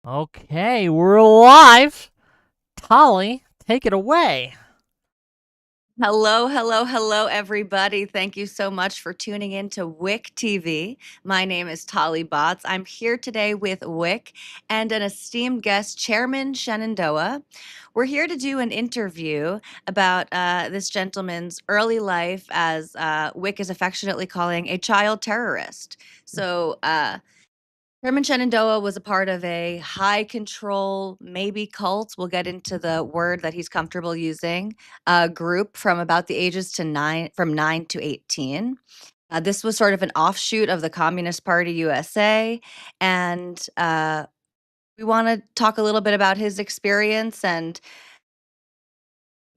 Okay, we're live. Tali, take it away. Hello, hello, hello, everybody. Thank you so much for tuning in to Wick TV. My name is Tali Bots. I'm here today with Wick and an esteemed guest, Chairman Shenandoah. We're here to do an interview about this gentleman's early life as Wick is affectionately calling a child terrorist. Chairman Shenandoah was a part of a high control, maybe cult. We'll get into the word that he's comfortable using. A group from about the ages to from 9 to 18. This was sort of an offshoot of the Communist Party USA, and we want to talk a little bit about his experience and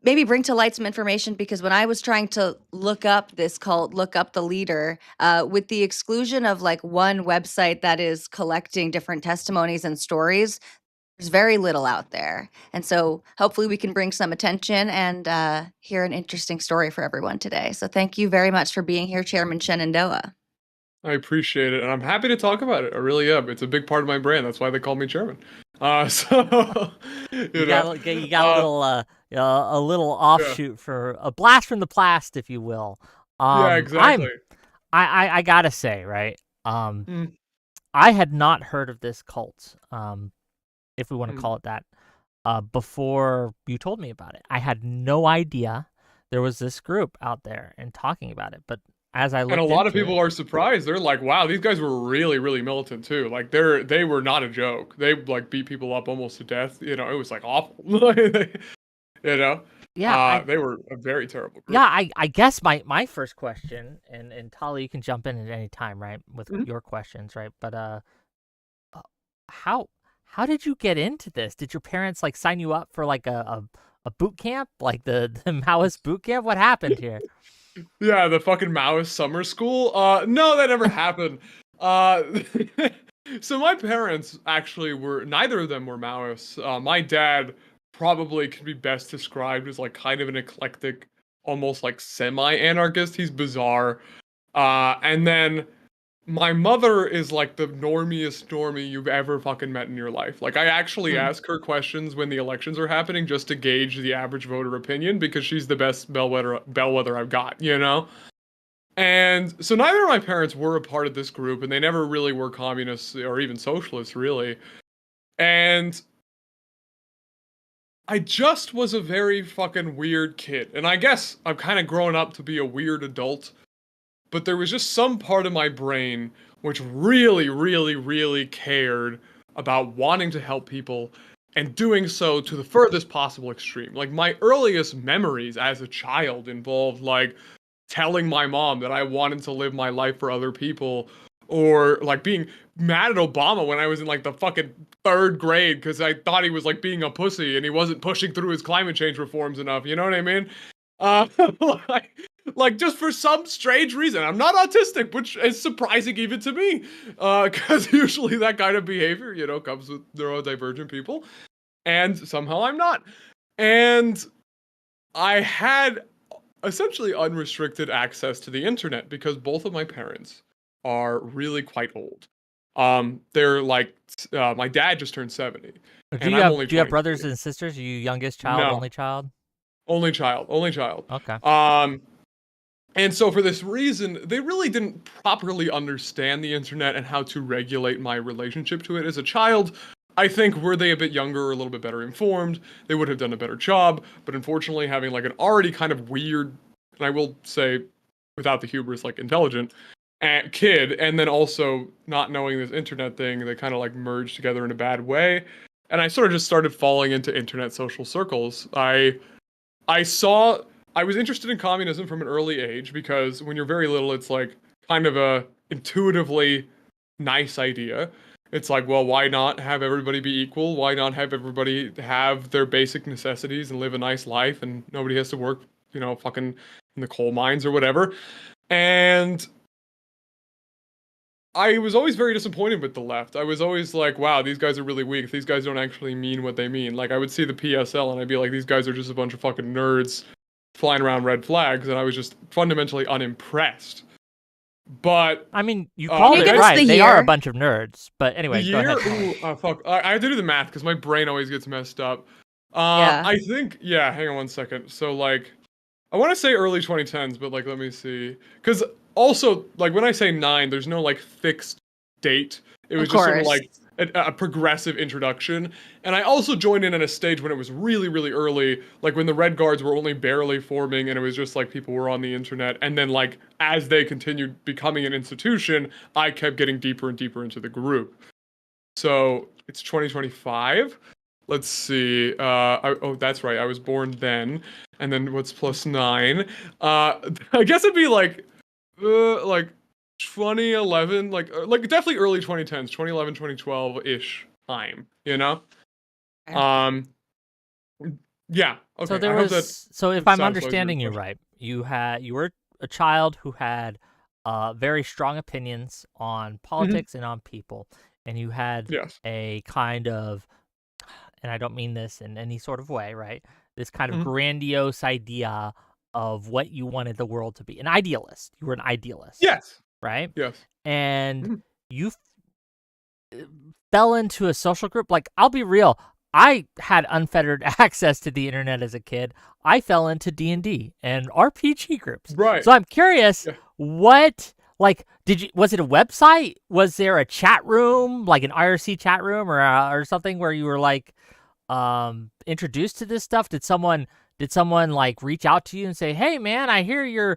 maybe bring to light some information because when I was trying to look up this cult, look up the leader, with the exclusion of like one website that is collecting different testimonies and stories, there's very little out there. And so hopefully we can bring some attention and hear an interesting story for everyone today. So thank you very much for being here, Chairman Shenandoah. I appreciate it, and I'm happy to talk about it. I really am. It's a big part of my brand. That's why they call me chairman. So You you know, got uh, a little yeah, offshoot for a blast from the past, if you will. yeah, Um, exactly. I'm I gotta say, right? Um, Mm, I had not heard of this cult, if we want to mm. call it that, before you told me about it. I had no idea there was this group out there and talking about it. But as I And a looked lot of into it, people are surprised. They're like, "Wow, these guys were really, really militant too. Like they were not a joke. They like beat people up almost to death. It was like awful. you know, yeah, they were a very terrible Yeah, group. I guess my first question, and Tali, you can jump in at any time, right, with Mhm. your questions, right? But uh, how how did you get into this? Did your parents like sign you up for like a boot camp, like the Maoist boot camp? What happened here? Yeah, the fucking Maoist summer school. No, that never happened. Uh, so my parents actually were neither of them were Maoists. My dad probably could be best described as like kind of an eclectic, almost like semi-anarchist. He's bizarre. And then my mother is like the normiest normie you've ever fucking met in your life. Like I actually Hmm. ask her questions when the elections are happening just to gauge the average voter opinion because she's the best bellwether I've got. And so neither of my parents were a part of this group and they never really were communists or even socialists really. And I just was a very fucking weird kid. And I guess I've kind of grown up to be a weird adult, but there was just some part of my brain which really, really, really cared about wanting to help people and doing so to the furthest possible extreme. Like my earliest memories as a child involved like telling my mom that I wanted to live my life for other people or like being mad at Obama when I was in like the fucking third grade because I thought he was like being a pussy and he wasn't pushing through his climate change reforms enough. You know what I mean? Uh, like, like just for some strange reason, I'm not autistic, which is surprising even to me, because usually that kind of behavior, comes with neurodivergent people, and somehow I'm not. And I had essentially unrestricted access to the internet because both of my parents are really quite old. They're like, my dad just turned 70, and I'm only Do you have 23. brothers and sisters? Are you youngest child, No, only child? only child, only child. Okay. Um, And so, for this reason, they really didn't properly understand the internet and how to regulate my relationship to it as a child. I think were they a bit younger or a little bit better informed, they would have done a better job. But unfortunately, having like an already kind of weird, and I will say without the hubris, like intelligent kid, and then also not knowing this internet thing, they kind of like merged together in a bad way. And I sort of just started falling into internet social circles. I saw I was interested in communism from an early age because when you're very little, it's like kind of a intuitively nice idea. It's like, well, why not have everybody be equal? Why not have everybody have their basic necessities and live a nice life and nobody has to work, fucking in the coal mines or whatever. And I was always very disappointed with the left. I was always like, wow, these guys are really weak. These guys don't actually mean what they mean. Like, I would see the PSL and I'd be like, these guys are just a bunch of fucking nerds flying around red flags. And I was just fundamentally unimpressed. But I mean, you Can called you it give us right. the They are a year? bunch of nerds. But the anyway, go year, ahead. ooh, fuck, I have to do the math because my brain always gets messed up. Yeah. I think, yeah, hang on one second. So like, I want to say early 2010s, but like, let me see. Because also, like, when I say 9, there's no like fixed date. It Of was just sort of course. like a progressive introduction. And I also joined in at a stage when it was really, really early, like when the Red Guards were only barely forming and it was just like people were on the internet. And then, like, as they continued becoming an institution, I kept getting deeper and deeper into the group. So it's 2025. Let's see. Oh, that's right. I was born then. And then what's plus 9? I guess it'd be like 2011, like definitely early 2010s, 2011, 2012-ish time, you know? Okay. Yeah. So Okay. there I hope that was. So if I'm satisfies your understanding you question. right, you were a child who had very strong opinions on Mhm. politics and on people, and you had Yes. a kind of, and I don't mean this in any sort of way, right? This kind of Mhm. grandiose idea of what you wanted the world to be. An idealist. You were an idealist, Yes. right? Yes. And Mhm. you fell into a social group. Like, I'll be real, I had unfettered access to the internet as a kid. I fell into D&D and RPG groups. Right. So I'm curious, Yeah. what, like, was it a website? Was there a chat room, like an IRC chat room or something where you were like introduced to this stuff? Did someone like reach out to you and say, "Hey man, I hear you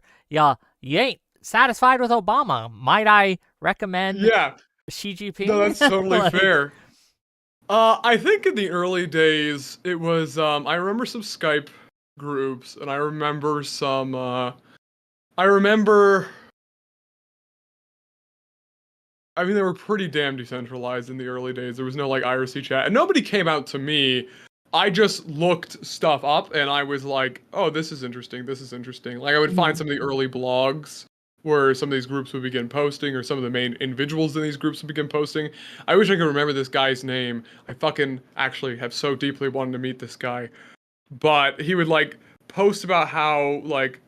ain't satisfied with Obama. Might I recommend Yeah. Xi No, Jinping?" that's totally Like, fair. I think in the early days it was I remember some Skype groups and I remember some I remember I mean they were pretty damn decentralized in the early days. There was no like IRC chat and nobody came out to me. I just looked stuff up and I was like, "Oh, this is interesting. This is interesting." Like I would find Mhm. some of the early blogs where some of these groups would begin posting or some of the main individuals in these groups would begin posting. I wish I could remember this guy's name. I fucking actually have so deeply wanted to meet this guy. But he would like post about how like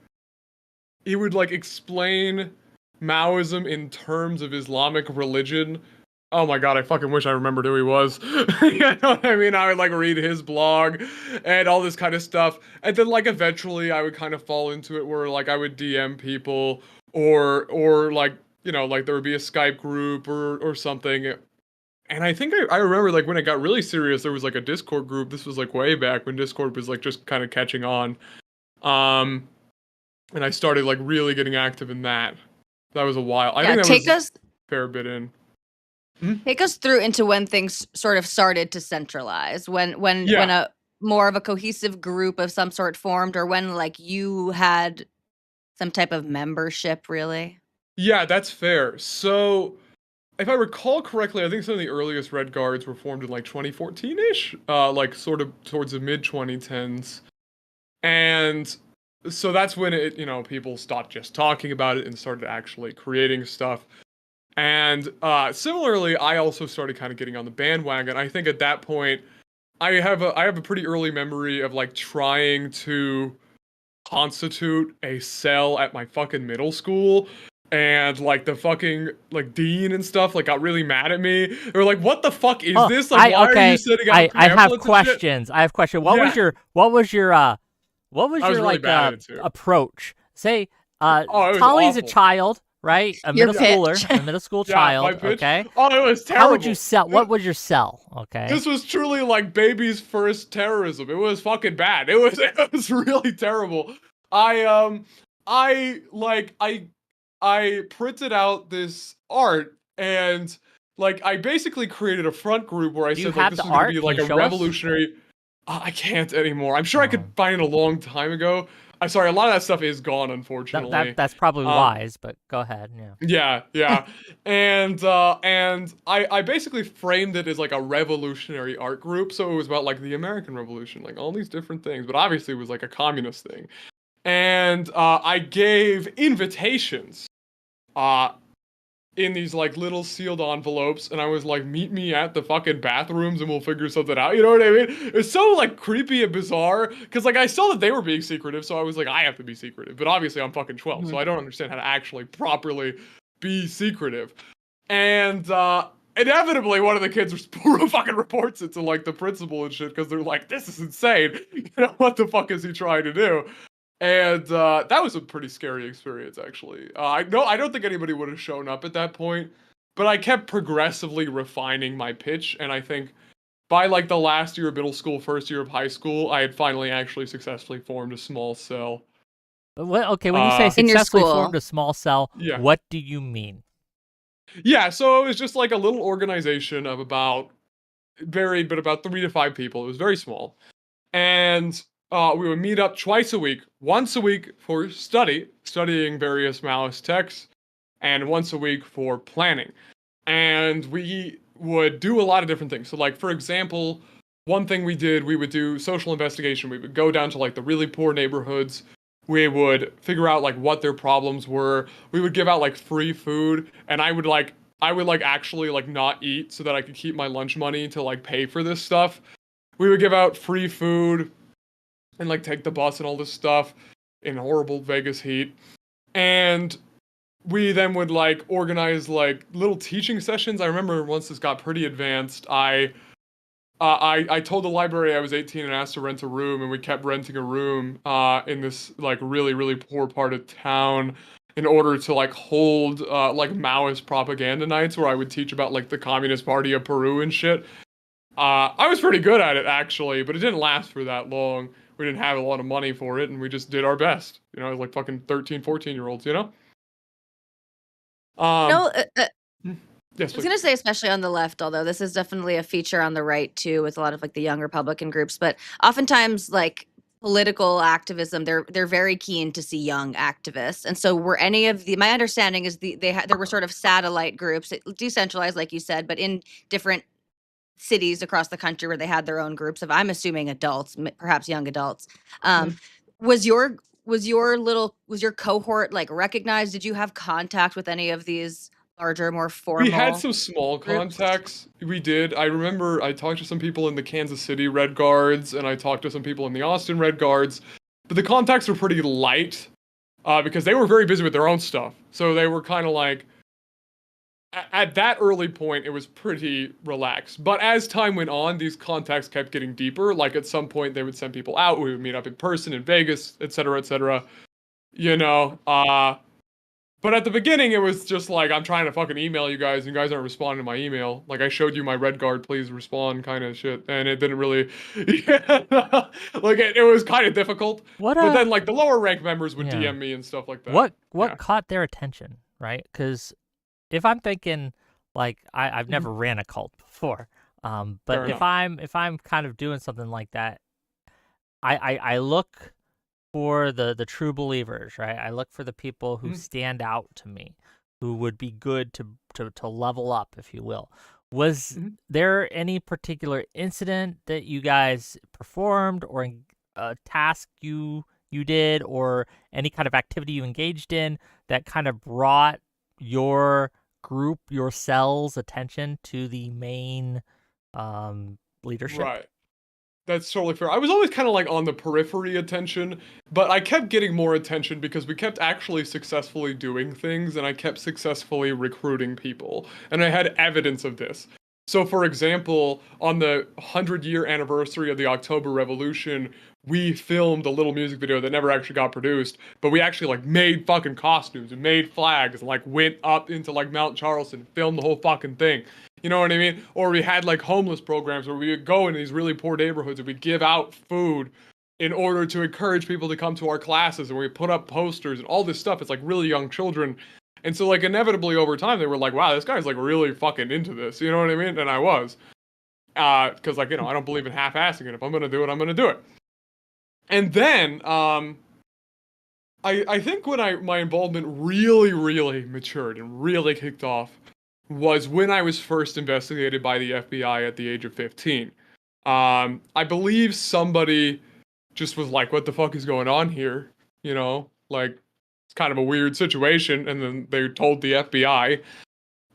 he would like explain Maoism in terms of Islamic religion. Oh my god, I fucking wish I remembered who he was. You know what I mean? I would like read his blog and all this kind of stuff. And then like eventually I would kind of fall into it where like I would DM people or like, you know, like there would be a Skype group or something. And I think I remember like when it got really serious, there was like a Discord group. This was like way back when Discord was like just kind of catching on. Um, and I started like really getting active in that. That was a while. I Yeah, think that take was a us fair bit in. Mhm. take us through into when things sort of started to centralize, when Yeah, a more of a cohesive group of some sort formed, or when like you had some type of membership, really. yeah, that's fair. So, if I recall correctly, I think some of the earliest Red Guards were formed in like 2014-ish, like sort of towards the mid 2010s, and so that's when it, you know, people stopped just talking about it and started actually creating stuff. And similarly, I also started kind of getting on the bandwagon. I think at that point, I have a pretty early memory of like trying to constitute a cell at my fucking middle school. And like the fucking like dean and stuff like got really mad at me. They were like, "What the fuck is oh, this? Like, why are you okay. sending out I have pamphlets and shit?" questions. I have questions. Yeah, What was I was your really like bad at it too. approach? Say Oh, it was Tali's a awful. child, right? Your Yes. pitch. A middle school Yeah, my child, pitch. okay? Oh, it was How would you terrible. sell? What was your sell? Okay. This was truly like baby's first terrorism. It was fucking bad. It was really terrible. I I like I printed out this art and like I basically created a front group where I Do you said like have this the was going to art? be Can like you a show us? revolutionary. I can't anymore. I'm sure I could Um, find it a long time ago. I'm sorry, a lot of that stuff is gone, that unfortunately. that's probably Um, wise, but go ahead. Yeah. yeah, yeah. And I basically framed it as like a revolutionary art group, so it was about like the American Revolution, like all these different things, but obviously it was like a communist thing. And I gave invitations uh in these like little sealed envelopes and I was like, meet me at the fucking bathrooms and we'll figure something out. You know what I mean? It's so like creepy and bizarre because like I saw that they were being secretive, so I was like, I have to be secretive. But obviously I'm fucking 12, so Mhm. I don't understand how to actually properly be secretive. And inevitably, one of the kids fucking reports it to like the principal and shit because they're like, "This is insane. What the fuck is he trying to do?" And that was a pretty scary experience, actually. I don't think anybody would have shown up at that point, but I kept progressively refining my pitch, and I think by like the last year of middle school, first year of high school, I had finally actually successfully formed a small cell. Okay, when you say In your successfully formed school. a small cell, Yeah. what do you mean? Yeah, so it was just like a little organization of about varied, but about 3 to 5 people. It was very small. And we would meet up twice a week, once a week for studying various Maoist texts, and once a week for planning. And we would do a lot of different things. So, like, for example, one thing we would do social investigation. We would go down to like the really poor neighborhoods. We would figure out like what their problems were. We would give out like free food, and I would actually like not eat so that I could keep my lunch money to like pay for this stuff. We would give out free food and like take the bus and all this stuff in horrible Vegas heat. And we then would like organize like little teaching sessions. I remember once this got pretty advanced, I told the library I was 18 and asked to rent a room, and we kept renting a room in this like really really poor part of town in order to like hold like Maoist propaganda nights where I would teach about like the Communist Party of Peru and shit. I was pretty good at it actually, but it didn't last for that long. We didn't have a lot of money for it, and we just did our best. Like fucking 13, 14-year-olds, Um, No, yes, I was please. going to say, especially on the left, although this is definitely a feature on the right too, with a lot of like the young Republican groups. But oftentimes, like political activism, they're very keen to see young activists. And so, were any of the? My understanding is there were sort of satellite groups, decentralized, like you said, but in different cities across the country where they had their own groups of, I'm assuming, adults, perhaps young adults. Um, Mhm. was your cohort like recognized? Did you have contact with any of these larger, more We had formal some small groups? contacts. We did. I remember I talked to some people in the Kansas City Red Guards, and I talked to some people in the Austin Red Guards, but the contacts were pretty light because they were very busy with their own stuff. So they were kind of like, at that early point, it was pretty relaxed. But as time went on, these contacts kept getting deeper. Like at some point, they would send people out. We would meet up in person in Vegas, etc., etc. You know, but at the beginning, it was just like, I'm trying to fucking email you guys, and you guys aren't responding to my email. Like, I showed you my red guard, please respond kind of shit. And it didn't really, yeah, like, it was kind of difficult. What But then, like, the lower rank members would yeah. DM me and stuff like that. What Yeah. caught their attention, right? Because if I'm thinking, like, I've Mhm. never ran a cult before, but Fair if enough. I'm kind of doing something like that, I look for the true believers, right? I look for the people who Mhm. stand out to me, who would be good to level up, if you will. Was Mhm. there any particular incident that you guys performed, or a task you did, or any kind of activity you engaged in that kind of brought your group, your cell's attention to the main leadership? Right. That's totally fair. I was always kind of like on the periphery attention, but I kept getting more attention because we kept actually successfully doing things and I kept successfully recruiting people. And I had evidence of this. So, for example, on the 100-year anniversary of the October Revolution, we filmed a little music video that never actually got produced, but we actually like made fucking costumes and made flags and like went up into like Mount Charleston, filmed the whole fucking thing. You know what I mean? Or we had like homeless programs where we would go into these really poor neighborhoods and we give out food in order to encourage people to come to our classes, and we put up posters and all this stuff. It's like really young children. And so like inevitably over time they were like, wow, this guy's like really fucking into this. You know what I mean? And I was. Because like, I don't believe in half-assing it. If I'm gonna do it, I'm gonna do it. And then I think when my involvement really, really matured and really kicked off was when I was first investigated by the FBI at the age of 15. I believe somebody just was like, what the fuck is going on here? Like, it's kind of a weird situation. And then they told the FBI.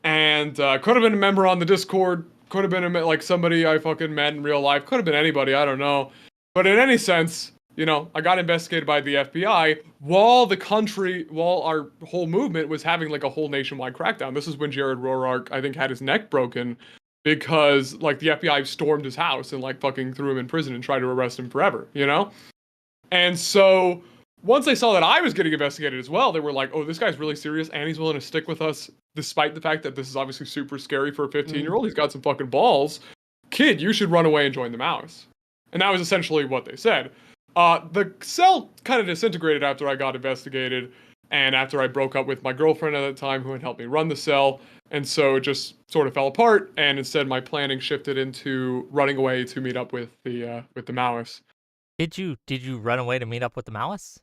And could have been a member on the Discord, could have been like somebody I fucking met in real life, could have been anybody, I don't know. But in any sense, You know, I got investigated by the FBI while our whole movement was having like a whole nationwide crackdown. This is when Jared Rorark, I think, had his neck broken because like the FBI stormed his house and like fucking threw him in prison and tried to arrest him forever, you know? And so once they saw that I was getting investigated as well, they were like, oh, this guy's really serious and he's willing to stick with us despite the fact that this is obviously super scary for a 15-year-old. He's got some fucking balls. Kid, you should run away and join the Maoists. And that was essentially what they said. The cell kind of disintegrated after I got investigated and after I broke up with my girlfriend at the time who had helped me run the cell. And so it just sort of fell apart, and instead my planning shifted into running away to meet up with the Maoists. Did you run away to meet up with the Maoists?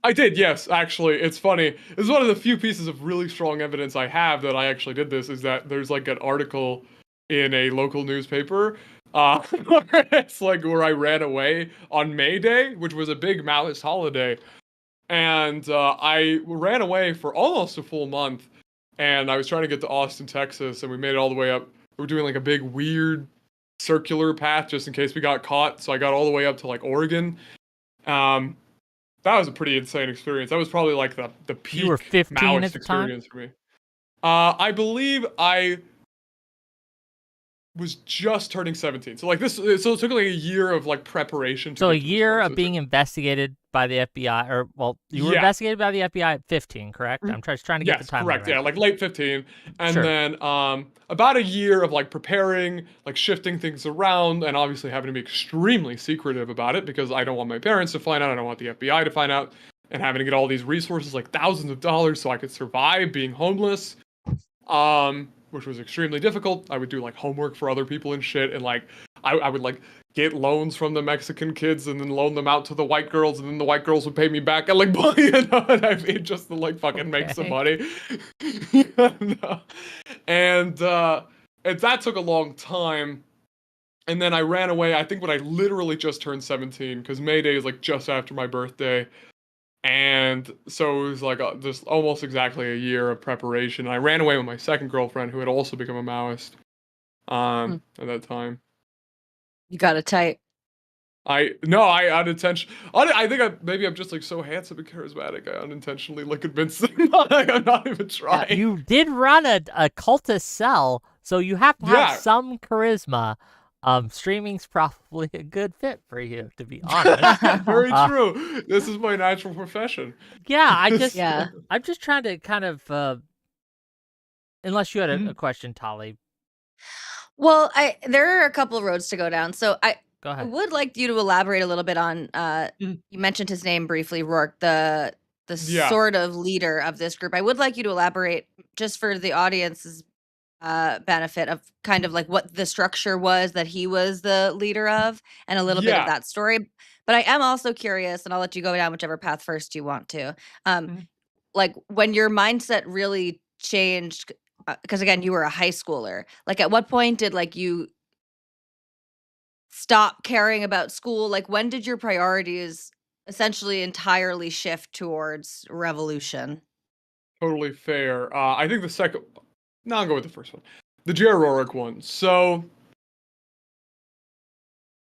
I did, yes, actually. It's funny. It's one of the few pieces of really strong evidence I have that I actually did this, is that there's like an article in a local newspaper it's like where I ran away on May Day, which was a big Maoist holiday. And I ran away for almost a full month, and I was trying to get to Austin, Texas, and we made it all the way up. We were doing like a big weird circular path just in case we got caught. So I got all the way up to like Oregon. That was a pretty insane experience. That was probably like the peak You were 15 Maoist at the experience time? for me. I believe I was just turning 17. So like this, so it took like a year of like preparation. So a year of being investigated by the FBI, or well, you were investigated by the FBI at 15, correct? I'm just trying to get the timeline correct. right. Yeah, like late 15, and Sure. then about a year of like preparing, like shifting things around, and obviously having to be extremely secretive about it because I don't want my parents to find out, I don't want the FBI to find out, and having to get all these resources, like thousands of dollars, so I could survive being homeless. Which was extremely difficult. I would do like homework for other people and shit, and like I would like get loans from the Mexican kids and then loan them out to the white girls, and then the white girls would pay me back. And like, you know, and I mean, just to like fucking make some money. And that took a long time. And then I ran away. I think when I literally just turned 17, because May Day is like just after my birthday. And so it was like just almost exactly a year of preparation. I ran away with my second girlfriend, who had also become a Maoist at that time. You got it tight. I think maybe I'm just like so handsome and charismatic. I unintentionally like convinced them. I'm not even trying. You did run a cultist cell, so you have to have some charisma. Streaming's probably a good fit for you, to be honest. Very true. This is my natural profession. Yeah, I'm just trying to kind of unless you had a question, Tali. Well, there are a couple of roads to go down. So Go ahead. I would like you to elaborate a little bit on you mentioned his name briefly, Rourke, the sort of leader of this group. I would like you to elaborate just for the audience's benefit of kind of like what the structure was that he was the leader of, and a little bit of that story. But I am also curious, and I'll let you go down whichever path first you want to. Like when your mindset really changed, because again, you were a high schooler. Like at what point did like you stop caring about school? Like when did your priorities essentially entirely shift towards revolution? Totally fair. I think the second. No, I'll go with the first one. The Jared Rorark one. So,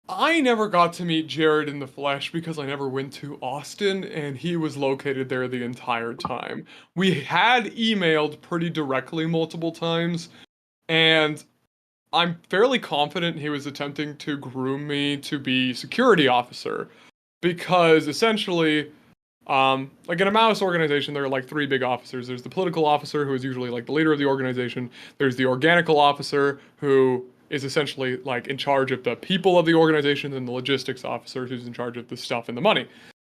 I never got to meet Jared in the flesh because I never went to Austin, and he was located there the entire time. We had emailed pretty directly multiple times, and I'm fairly confident he was attempting to groom me to be security officer, because essentially, like in a Maoist organization, there are like three big officers. There's the political officer, who is usually like the leader of the organization. There's the organical officer, who is essentially like in charge of the people of the organization, and the logistics officer, who's in charge of the stuff and the money.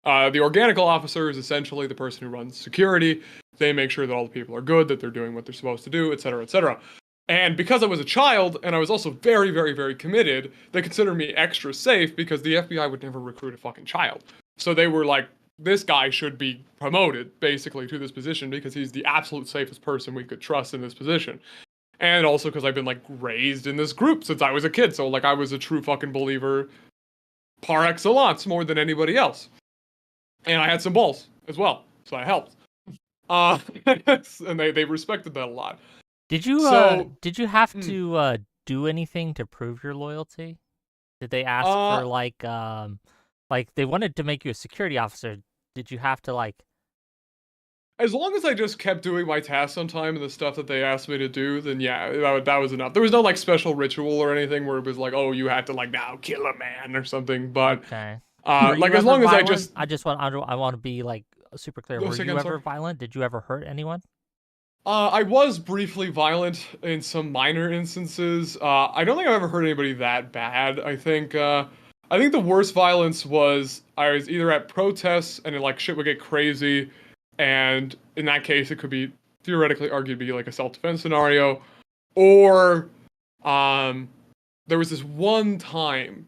The organical officer is essentially the person who runs security. They make sure that all the people are good, that they're doing what they're supposed to do, etc., etc. And because I was a child, and I was also very, very, very committed, they considered me extra safe because the FBI would never recruit a fucking child. So they were like, this guy should be promoted, basically, to this position because he's the absolute safest person we could trust in this position. And also because I've been, like, raised in this group since I was a kid. So, like, I was a true fucking believer par excellence more than anybody else. And I had some balls as well, so I helped. And they respected that a lot. Did you have to do anything to prove your loyalty? Did they ask for like Like they wanted to make you a security officer. Did you have to like? As long as I just kept doing my tasks on time and the stuff that they asked me to do, then yeah, that was enough. There was no like special ritual or anything where it was like, oh, you had to like now kill a man or something. But Okay. Were like you as ever long as I violent? just I want to be like super clear. no Were you second, ever sorry. violent? Did you ever hurt anyone? I was briefly violent in some minor instances. I don't think I've ever hurt anybody that bad. I think the worst violence was I was either at protests and like shit would get crazy, and in that case it could be theoretically argued to be like a self-defense scenario, or um, there was this one time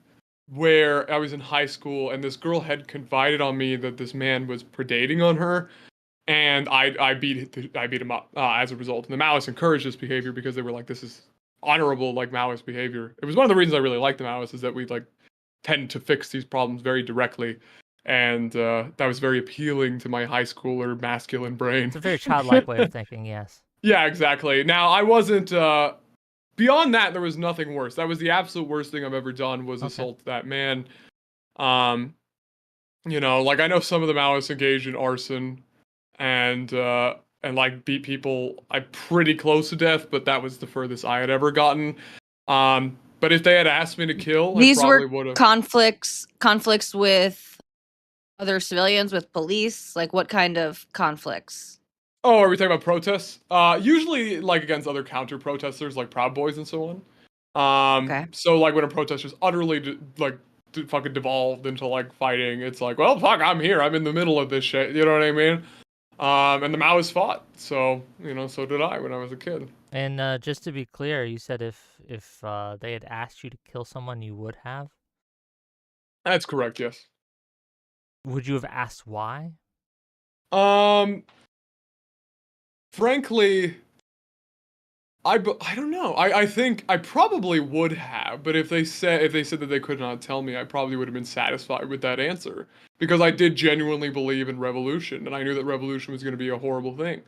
where I was in high school and this girl had confided on me that this man was predating on her, and I beat him up as a result. And the Maoists encouraged this behavior because they were like, this is honorable like Maoist behavior. It was one of the reasons I really liked the Maoists is that we like tend to fix these problems very directly, and that was very appealing to my high schooler masculine brain. It's a very childlike way of thinking. Yes. Yeah, exactly. Now I wasn't. Beyond that, there was nothing worse. That was the absolute worst thing I've ever done was Okay. assault that man. Um, like I know some of the Maoists engage in arson and like beat people like pretty close to death, but that was the furthest I had ever gotten. But if they had asked me to kill, I These probably were would have. conflicts with other civilians, with police. Like what kind of conflicts? Oh, are we talking about protests? Usually like against other counter protesters like Proud Boys and so on. Okay. So like when a protest just utterly fucking devolved into like fighting, it's like, well, fuck, I'm here. I'm in the middle of this shit. You know what I mean? And the Maoists fought. So, so did I when I was a kid. And just to be clear, you said if they had asked you to kill someone, you would have. That's correct, yes. Would you have asked why? Um, Frankly, I don't know. I think I probably would have, but if they said that they could not tell me, I probably would have been satisfied with that answer because I did genuinely believe in revolution and I knew that revolution was going to be a horrible thing.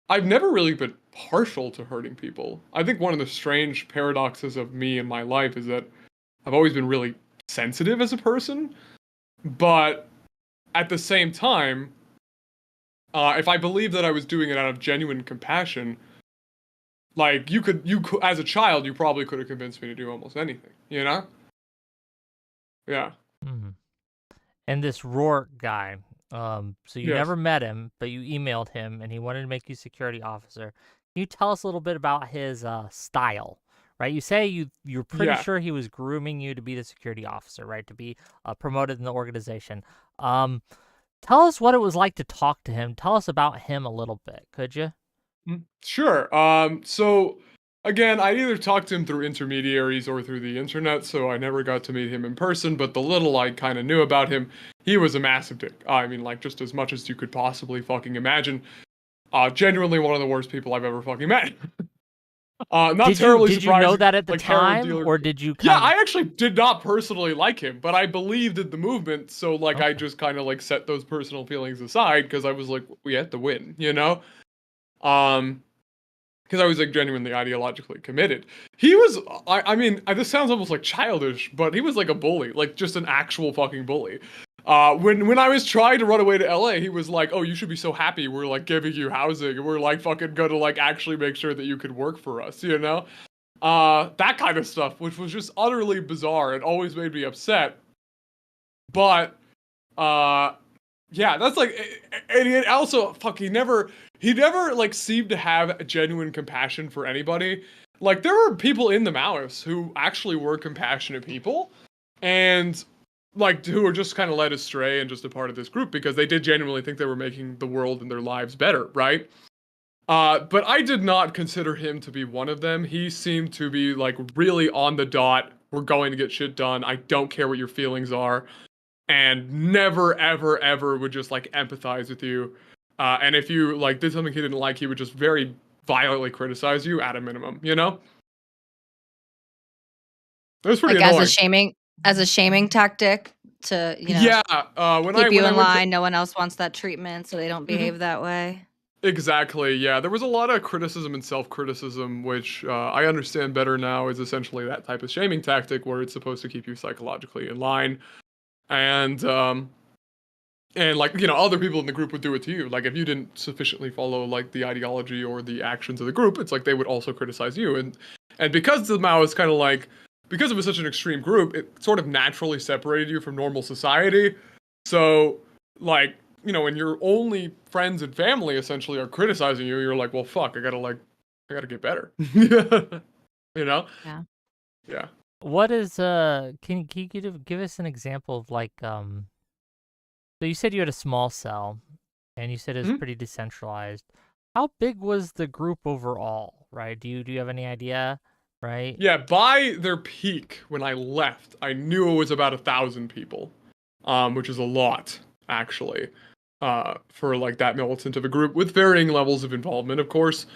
I've never really been partial to hurting people. I think one of the strange paradoxes of me in my life is that I've always been really sensitive as a person, but at the same time, if I believed that I was doing it out of genuine compassion, like you could as a child, you probably could have convinced me to do almost anything, you know? Yeah. Mm-hmm. And this Rourke guy, so you Yes. never met him, but you emailed him, and he wanted to make you security officer. Can you tell us a little bit about his style? Right, you say you're pretty Yeah. sure he was grooming you to be the security officer, right? To be promoted in the organization. Tell us what it was like to talk to him. Tell us about him a little bit, could you? Sure. So again, I either talked to him through intermediaries or through the internet, so I never got to meet him in person, but the little I kind of knew about him, he was a massive dick. I mean, like just as much as you could possibly fucking imagine. Genuinely one of the worst people I've ever fucking met. Not terribly Did you know surprising, that at the like heroin time, dealer. or did you Yeah, kind of? I actually did not personally like him, but I believed in the movement, so like I Okay. just kind of like set those personal feelings aside because I was like, we had to win, you know? Um, because I was like genuinely ideologically committed. He was, I mean, this sounds almost like childish, but he was like a bully, like just an actual fucking bully. When I was trying to run away to LA, he was like, "Oh, you should be so happy. We're like giving you housing, and we're like fucking gonna like actually make sure that you could work for us, you know?" That kind of stuff, which was just utterly bizarre and always made me upset. But yeah, that's like, and he also fuck, he never like seemed to have genuine compassion for anybody. Like there were people in the Maoists who actually were compassionate people, and like who were just kind of led astray and just a part of this group because they did genuinely think they were making the world and their lives better, right? But I did not consider him to be one of them. He seemed to be like really on the dot. We're going to get shit done. I don't care what your feelings are, and never, ever, ever would just like empathize with you. And if you like did something he didn't like, he would just very violently criticize you at a minimum. You know, it was pretty Like annoying. as a shaming tactic to, Yeah, when keep you I in went to line. No one else wants that treatment, so they don't behave that way. exactly, yeah, there was a lot of criticism and self-criticism, which I understand better now is essentially that type of shaming tactic where it's supposed to keep you psychologically in line. And like, you know, other people in the group would do it to you. Like if you didn't sufficiently follow like the ideology or the actions of the group, it's like they would also criticize you. And because the Maoists kind of like, because it was such an extreme group, it sort of naturally separated you from normal society. So like, you know, when your only friends and family essentially are criticizing you, you're like, well, fuck, I gotta get better. You know? Yeah. Yeah. What is can you give us an example of like so you said you had a small cell and you said it was Mhm. pretty decentralized. How big was the group overall, right? Do you have any idea, right? Yeah, by their peak when I left, I knew it was about 1,000 people, which is a lot actually, for like that militant of a group with varying levels of involvement, of course,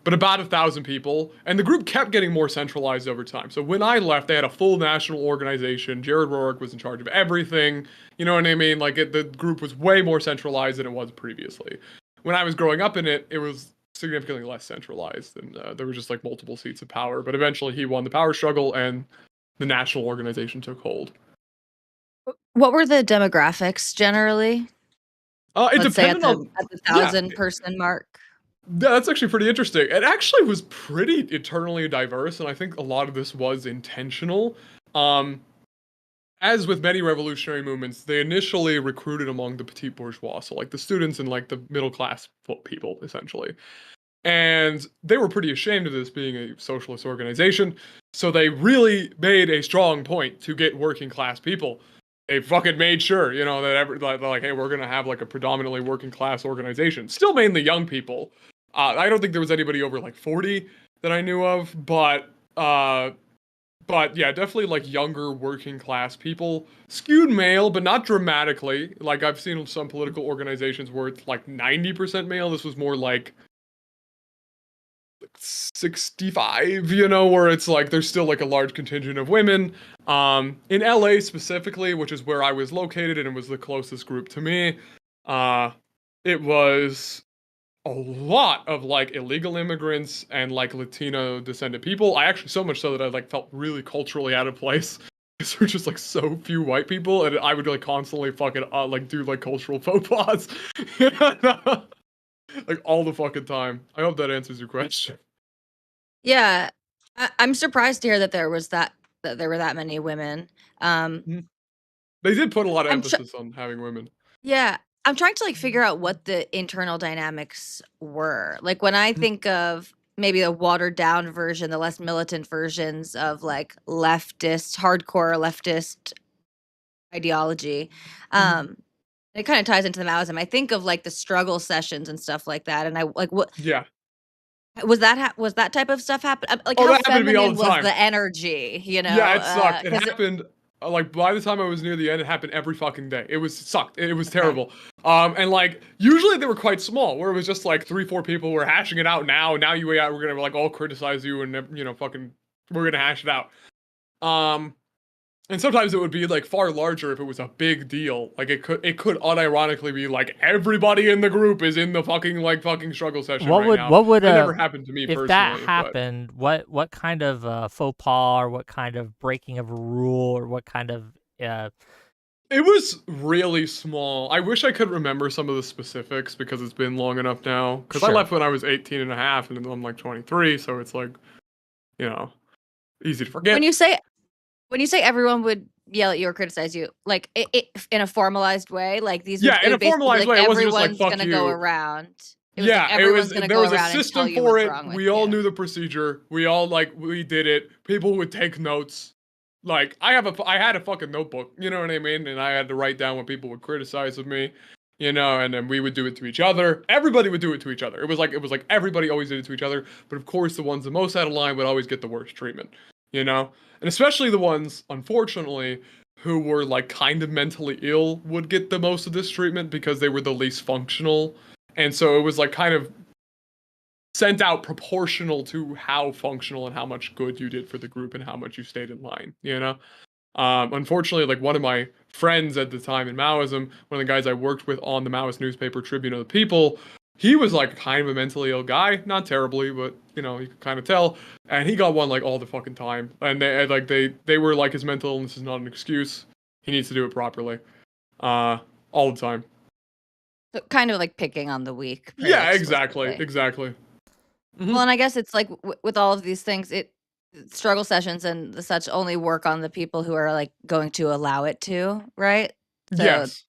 but about 1,000 people, and the group kept getting more centralized over time. So when I left, they had a full national organization. Jared Rorick was in charge of everything. You know what I mean? Like the group was way more centralized than it was previously. When I was growing up in it, it was significantly less centralized, and there were just like multiple seats of power. But eventually, he won the power struggle, and the national organization took hold. What were the demographics generally? It Let's say at depended on, the yeah, 1,000-person mark. that's actually pretty interesting. It actually was pretty eternally diverse, and I think a lot of this was intentional. Um, as with many revolutionary movements, they initially recruited among the petit bourgeois, so like the students and like the middle class people, essentially. And they were pretty ashamed of this being a socialist organization, so they really made a strong point to get working class people. They fucking made sure, you know, that they're like, hey, we're gonna have like a predominantly working class organization. Still mainly young people. I don't think there was anybody over like 40 that I knew of, but yeah, definitely like younger working class people. Skewed male, but not dramatically. Like I've seen some political organizations where it's like 90% male. This was more like 65, you know, where it's like there's still like a large contingent of women. In LA specifically, which is where I was located and it was the closest group to me, uh, it was a lot of like illegal immigrants and like Latino descendant people. I actually so much so that I like felt really culturally out of place because there were just like so few white people, and I would like constantly fucking like do like cultural faux pas, like all the fucking time. I hope that answers your question. Yeah. I'm surprised to hear that there were that many women. Um, Mhm. They did put a lot of I'm tr emphasis on having women. Yeah, I'm trying to, like, figure out what the internal dynamics were. Like, when I Mhm. think of maybe the watered down version, the less militant versions of, like, leftist hardcore leftist ideology, Mhm. um, it kinda ties into the Maoism. I think of, like, the struggle sessions and stuff like that, and I like, what Yeah. was that type of stuff happen like, Oh, how that happened to me all feminine the was time. the energy, you Yeah, know? it sucked. It 'Cause it happened like by the time I was near the end, it happened every fucking day. It was sucked. It was okay, terrible. And like usually they were quite small, where it was just like 3, 4 people were hashing it out. Now you we're gonna like all criticize you and you know fucking we're gonna hash it out. Um, and sometimes it would be like far larger if it was a big deal. Like it could unironically be like everybody in the group is in the fucking struggle session right now. What would That never happened to me if that personally, but happened, what kind of faux pas or what kind of breaking of a rule or what kind of uh it was really small. I wish I could remember some of the specifics because it's been long enough now. Because I sure. left when I was 18 and a half and I'm like 23, so it's like, you know, easy to when forget. you say when you say everyone would yell at you or criticize you, like, it in a formalized way, like, Yeah, it in a would basically be formalized like way, it wasn't just like, everyone's fuck gonna go you. around. It was like Yeah, it was everyone's gonna there go was a around and tell system you for what's it. wrong with We all you. knew the procedure. We did it. People would take notes. Like I had a fucking notebook, you know what I mean? And I had to write down what people would criticize of me, you know, and then we would do it to each other. Everybody would do it to each other. It was like everybody always did it to each other, but of course the ones the most out of line would always get the worst treatment, you know? And especially the ones, unfortunately, who were like kind of mentally ill would get the most of this treatment because they were the least functional. And so it was like kind of sent out proportional to how functional and how much good you did for the group and how much you stayed in line, you know? Unfortunately, like one of my friends at the time in Maoism, one of the guys I worked with on the Maoist newspaper Tribune of the People, he was like kind of a mentally ill guy, not terribly, but you know, you could kind of tell. And he got one like all the fucking time. And they were like his mental illness is not an excuse. He needs to do it properly, all the time. So kind of like picking on the weak. Yeah, exactly. Mm-hmm. Well, and I guess it's like with all of these things, struggle sessions and the such only work on the people who are like going to allow it to, right? So Yes.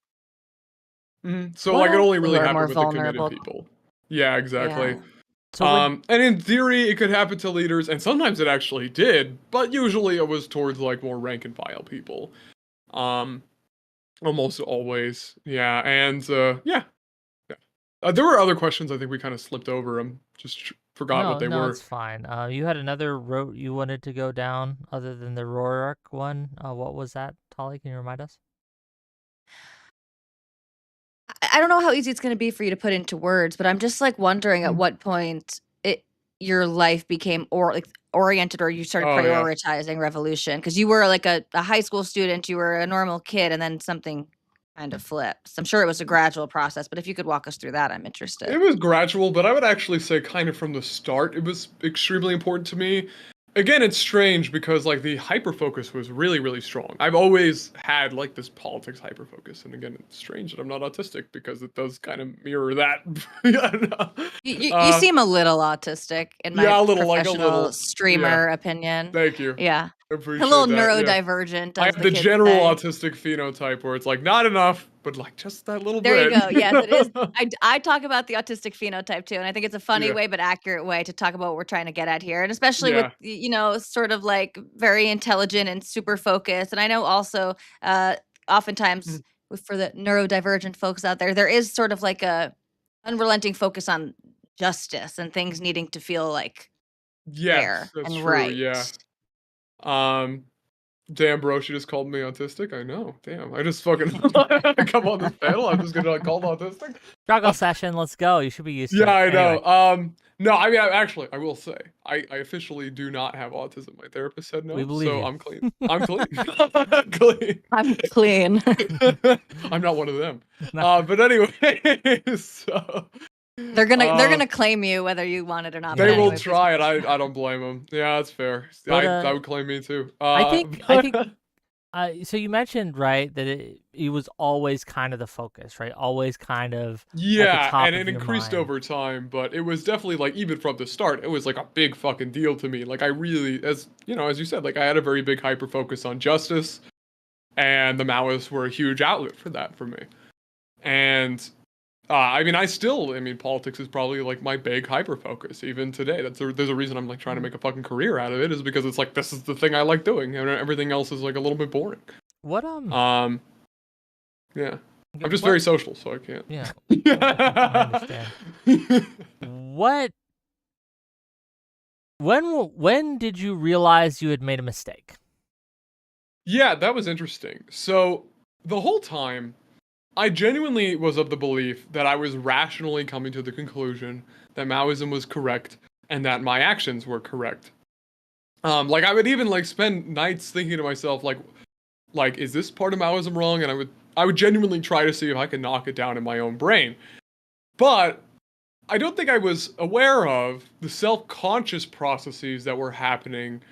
Mm-hmm. So What like it else? only who really are happened more with the committed vulnerable. people. Yeah, exactly. Yeah. So when, And in theory, it could happen to leaders, and sometimes it actually did, but usually it was towards like more rank and file people. Um, Almost always, yeah. And yeah. There were other questions I think we kind of slipped over. I'm just forgot what they no, were. it's fine. You had another route you wanted to go down other than the Roark one. What was that, Tali? Can you remind us? I don't know how easy it's going to be for you to put into words, but I'm just like wondering at what point your life became oriented, or you started Oh yeah. prioritizing revolution, because you were like a high school student, you were a normal kid, and then something kind of flipped. I'm sure it was a gradual process, but if you could walk us through that, I'm It interested. was gradual, but I would actually say kind of from the start, it was extremely important to me. Again, it's strange because like the hyper focus was really, really strong. I've always had like this politics hyper focus, and again, it's strange that I'm not autistic because it does kind of mirror that. Yeah, no. You seem a little autistic in my Yeah, a professional little. Yeah, streamer opinion. thank you. Yeah. I A little appreciate that. Yeah, neurodivergent, I as have the the kids general say. autistic phenotype where it's like not enough, but like just that little There you bit. go. Yes, it is. I talk about the autistic phenotype too, and I think it's a funny Yeah, way but accurate way to talk about what we're trying to get at here, and especially with yeah. sort of like very intelligent and super focused. And I know also, oftentimes for the neurodivergent folks out there, there is sort of like a unrelenting focus on justice and things needing to feel like Yes, fair that's and true. right. Yeah. Um, Damn, bro, she just called me autistic. I know. Damn, I just fucking come on this panel. I'm just gonna like called autistic. Struggle session. Let's go. You should be used to Yeah, it. I Anyway, know. No, I mean, actually, I will say, I officially do not have autism. My therapist said we no, believe so you. I'm clean. I'm clean. I'm clean. I'm clean. I'm not one of them. No. But anyway, so They're uh, gonna claim you whether you want it or not. But they Yeah. will anyway, please try it. finish. I don't blame them. Yeah, that's fair. But I would claim me too. I think so you mentioned, right, that it was always kind of the focus, right? Always kind of at the Yeah, top and of it your increased mind. over time, but it was definitely like even from the start, it was like a big fucking deal to me. Like I really, as you know, as you said, like I had a very big hyper focus on justice, and the Maoists were a huge outlet for that for me. And I mean, I mean, politics is probably like my big hyper focus even today. There's a reason I'm like trying to make a fucking career out of it is because it's like this is the thing I like doing, and everything else is like a little bit boring. What Yeah, I'm just very what social, so I can't. yeah, I understand. What when did you realize you had made a mistake? Yeah, that was interesting. So the whole time, I genuinely was of the belief that I was rationally coming to the conclusion that Maoism was correct and that my actions were correct. Like I would even like spend nights thinking to myself, like is this part of Maoism wrong? And I would genuinely try to see if I could knock it down in my own brain. But I don't think I was aware of the self-conscious processes that were happening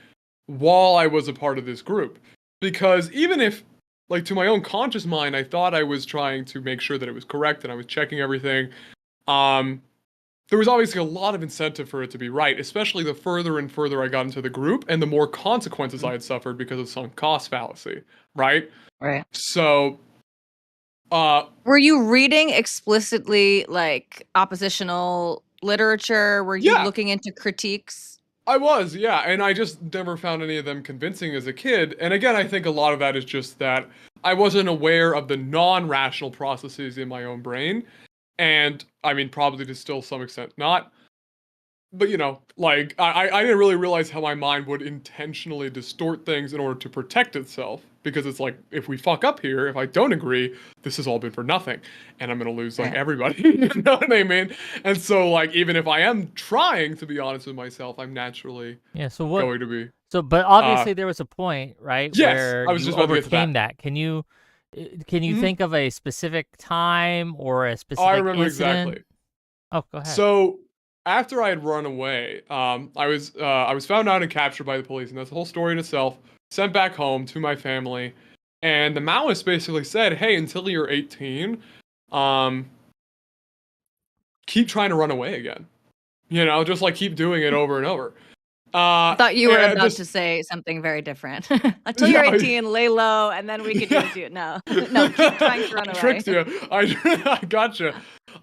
while I was a part of this group. Because even if, like, to my own conscious mind, I thought I was trying to make sure that it was correct and I was checking everything, um, there was obviously a lot of incentive for it to be right, especially the further and further I got into the group and the more consequences I had suffered because of sunk cost fallacy, right? Right. So, Were you reading explicitly like oppositional literature? Were you yeah, looking into critiques? I was, yeah, and I just never found any of them convincing as a kid. And again, I think a lot of that is just that I wasn't aware of the non-rational processes in my own brain. And I mean, probably to still some extent not. But you know, like I didn't really realize how my mind would intentionally distort things in order to protect itself. Because it's like, if we fuck up here, if I don't agree, this has all been for nothing. And I'm gonna lose like Right. everybody. You know what I mean? And so like even if I am trying to be honest with myself, I'm naturally Yeah, so what going to be. but obviously there was a point, right, Yes, where I was you just about to get to overcame that. that. Can you Mhm. think of a specific time or a Oh, I specific remember incident? exactly. Oh, go ahead. So after I had run away, I was found out and captured by the police, and that's a whole story in itself. Sent back home to my family, And the Maoists basically said, hey, until you're 18, um, keep trying to run away again. Just like keep doing it over and over. I thought you were And about just to say something very different. Until you're yeah, 18, lay low, and then we could do yeah. this to you. No, no, keep trying to run I away. tricked you. I gotcha.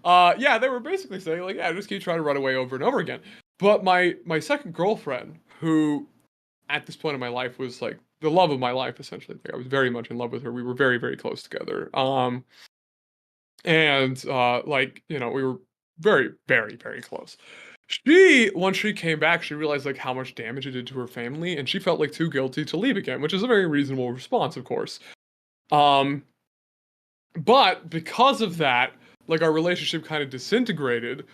Yeah, they were basically saying like, yeah, just keep trying to run away over and over again. But my second girlfriend, who at this point in my life was like the love of my life, essentially. Like, I was very much in love with her. We were very, very close together. And like, we were very, very, very close. Once she came back, she realized like how much damage it did to her family, and she felt like too guilty to leave again, which is a very reasonable response, of course. Um, but because of that, like our relationship kind of disintegrated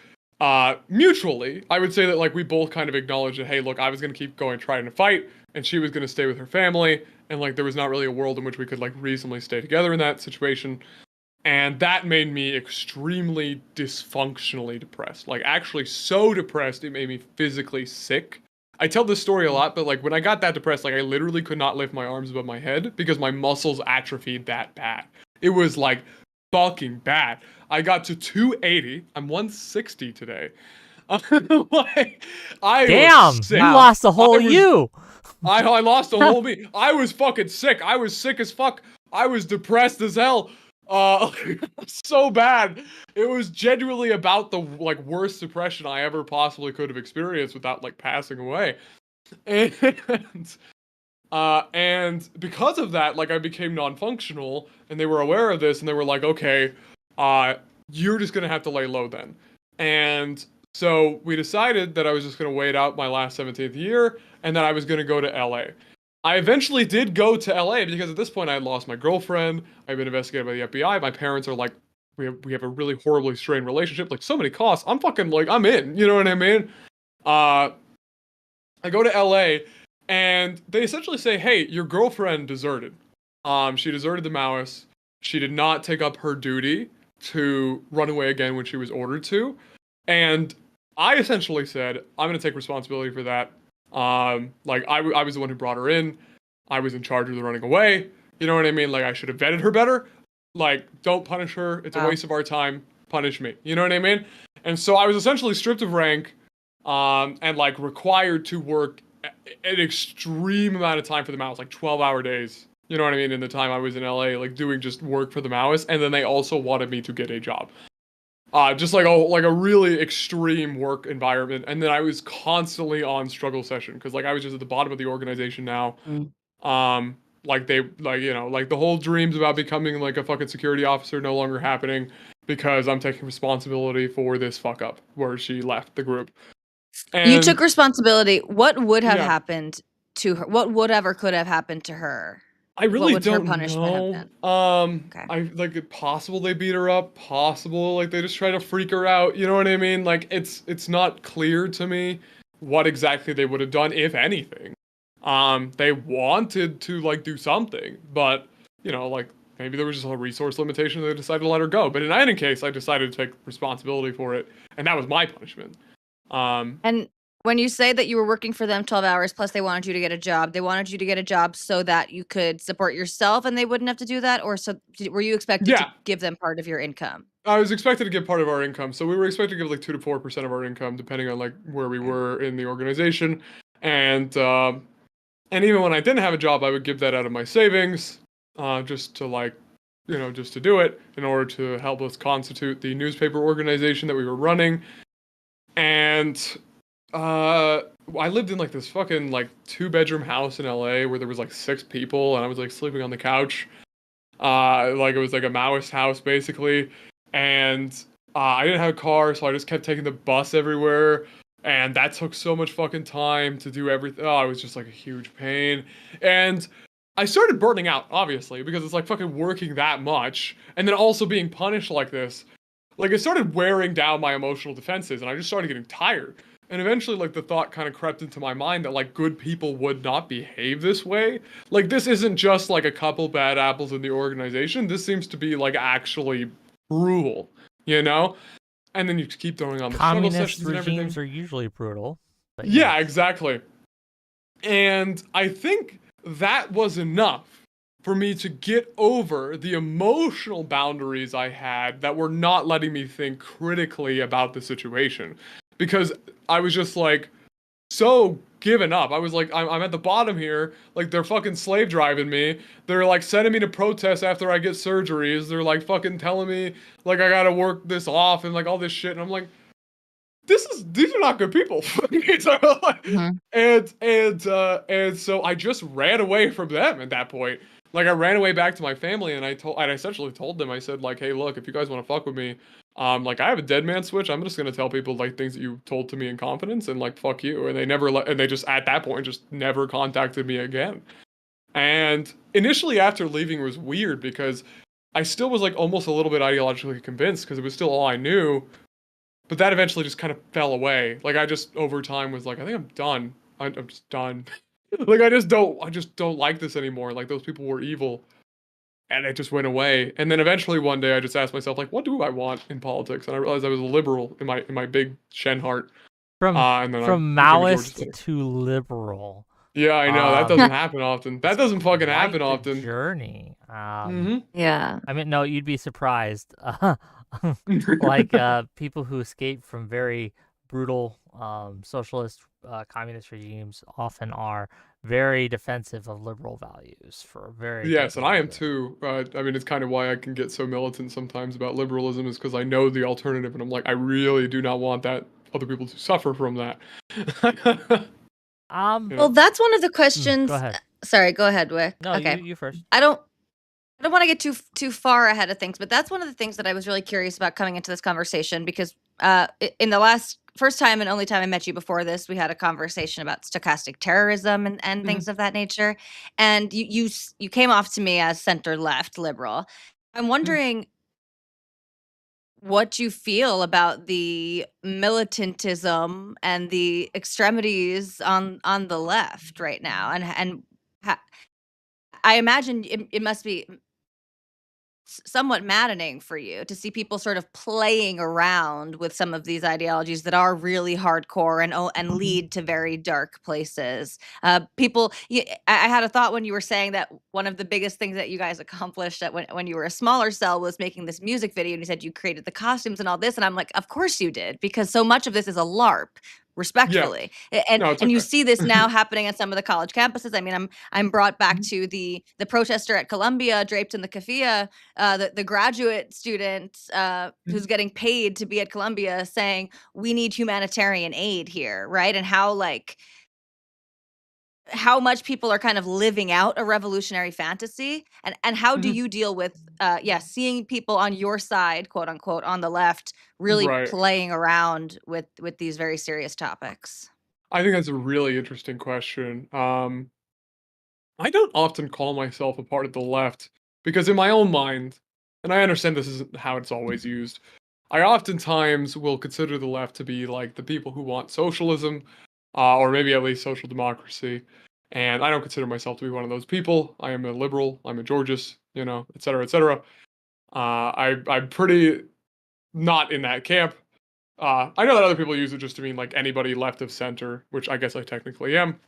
mutually. I would say that like we both kind of acknowledged that, hey, look, I was gonna keep going trying to fight, and she was gonna stay with her family, and like there was not really a world in which we could like reasonably stay together in that situation. And that made me extremely dysfunctionally depressed. Like actually so depressed it made me physically sick. I tell this story a lot, but like when I got that depressed, like I literally could not lift my arms above my head because my muscles atrophied that bad. It was like fucking bad. I got to 280. I'm 160 today. Like I Damn, was sick. you lost the whole I was, you. I lost a whole me. I was fucking sick. I was sick as fuck. I was depressed as hell. So bad. It was genuinely about the like worst depression I ever possibly could have experienced without like passing away. And and because of that, like I became non-functional, and they were aware of this, and they were like, okay, you're just gonna have to lay low then. And so we decided that I was just gonna wait out my last 17th year, and that I was gonna go to LA. I eventually did go to LA because at this point I had lost my girlfriend. I've been investigated by the FBI. My parents are like, we have a really horribly strained relationship. Like so many costs. I'm fucking like I'm in. You know what I mean? Uh, I go to LA, and they essentially say, "Hey, your girlfriend deserted. She deserted the Maoists. She did not take up her duty to run away again when she was ordered to." And I essentially said, "I'm going to take responsibility for that. Like I was the one who brought her in. I was in charge of the running away. You know what I mean? Like I should have vetted her better. Like don't punish her. It's a Wow. waste of our time. Punish me. You know what I mean?" And so I was essentially stripped of rank, and like required to work an extreme amount of time for the Maoists, like 12-hour days. You know what I mean? In the time I was in LA, like doing just work for the Maoists, and then they also wanted me to get a job. Just like a really extreme work environment, and then I was constantly on struggle session because like I was just at the bottom of the organization now. Mm. Like they like like the whole dreams about becoming like a fucking security officer no longer happening because I'm taking responsibility for this fuck up where she left the group. You took And responsibility. What would have yeah, happened to her? What would ever could have happened to her? I What really would her don't punishment have know. been? Okay. I like possible they beat her up, possible like they just try to freak her out. You know what I mean? Like it's not clear to me what exactly they would have done, if anything. They wanted to like do something, but like maybe there was just a resource limitation. They decided to let her go. But in any case, I decided to take responsibility for it, and that was my punishment. Um, And when you say that you were working for them 12 hours plus they wanted you to get a job, they wanted you to get a job so that you could support yourself and they wouldn't have to do that? Or were you expected to yeah, give them part of your income? I was expected to give part of our income, so we were expected to give like 2 to 4% of our income, depending on like where we Okay. were in the organization, and even when I didn't have a job, I would give that out of my savings, just to like, just to do it in order to help us constitute the newspaper organization that we were running, and I lived in like this fucking like 2-bedroom house in LA where there was like 6 people, and I was like sleeping on the couch, like it was like a Maoist house basically, and I didn't have a car, so I just kept taking the bus everywhere, and that took so much fucking time to do everything. Oh, it was just like a huge pain, and I started burning out, obviously, because it's like fucking working that much, and then also being punished like this. Like it started wearing down my emotional defenses, and I just started getting tired. And eventually, like the thought kind of crept into my mind that like good people would not behave this way. Like this isn't just like a couple bad apples in the organization. This seems to be like actually brutal, you know? And then you keep throwing on the struggle Communist sessions and regimes everything. are usually brutal. But Yeah, exactly. And I think that was enough for me to get over the emotional boundaries I had that were not letting me think critically about the situation. Because I was just like so given up. I was like, I'm at the bottom here. Like, they're fucking slave driving me. They're like sending me to protest after I get surgeries. They're like fucking telling me like I gotta work this off and like all this shit. And I'm like, these are not good people. Mhm. And so I just ran away from them at that point. Like I ran away back to my family and I essentially told them, I said like, hey, look, if you guys want to fuck with me, like I have a dead man switch. I'm just gonna tell people like things that you told to me in confidence and like fuck you. And they just at that point just never contacted me again. And initially after leaving was weird because I still was like almost a little bit ideologically convinced because it was still all I knew. But that eventually just kind of fell away. Like I just over time was like, I think I'm done. I'm just done. Like I just don't like this anymore. Like those people were evil, and it just went away. And then eventually one day I just asked myself like, what do I want in politics? And I realized I was a liberal in my big Shen heart. From And then I became a Georgia Maoist State. to liberal. Yeah, I know that doesn't happen often. That It's doesn't fucking quite happen the often. journey. Yeah. I mean, no, you'd be surprised. Like people who escape from very brutal socialist, communist regimes often are very defensive of liberal values for a very good Yes, and I am reason. too. I mean, it's kind of why I can get so militant sometimes about liberalism is because I know the alternative, and I'm like, I really do not want that other people to suffer from that. Um, You Well, know? that's one of the Go questions. ahead. Sorry, go ahead, Wick. No, Okay. you first. I don't I don't want to get too far ahead of things, but that's one of the things that I was really curious about coming into this conversation because in the first time and only time I met you before this, we had a conversation about stochastic terrorism and Mhm. things of that nature, and you came off to me as center left liberal. I'm Mhm. wondering what you feel about the militantism and the extremities on the left right now, and I imagine it must be somewhat maddening for you to see people sort of playing around with some of these ideologies that are really hardcore and lead to very dark places. I had a thought when you were saying that one of the biggest things that you guys accomplished that when you were a smaller cell was making this music video, and you said you created the costumes and all this, and I'm like, of course you did, because so much of this is a LARP. Yeah. Respectfully, No, it's and you okay. see this now happening at some of the college campuses. I mean, I'm brought back to the protester at Columbia draped in the keffiyeh, the graduate student who's getting paid to be at Columbia saying we need humanitarian aid here, right? And how much people are kind of living out a revolutionary fantasy, and how do Mhm. you deal with seeing people on your side, quote unquote, on the left really Right. playing around with these very serious topics? I think that's a really interesting question. I don't often call myself a part of the left because in my own mind, and I understand this isn't how it's always used, I oftentimes will consider the left to be like the people who want socialism, or maybe at least social democracy. And I don't consider myself to be one of those people. I am a liberal. I'm a Georgist, you know, et cetera, et cetera. I'm pretty not in that camp. I know that other people use it just to mean like anybody left of center, which I guess I technically am.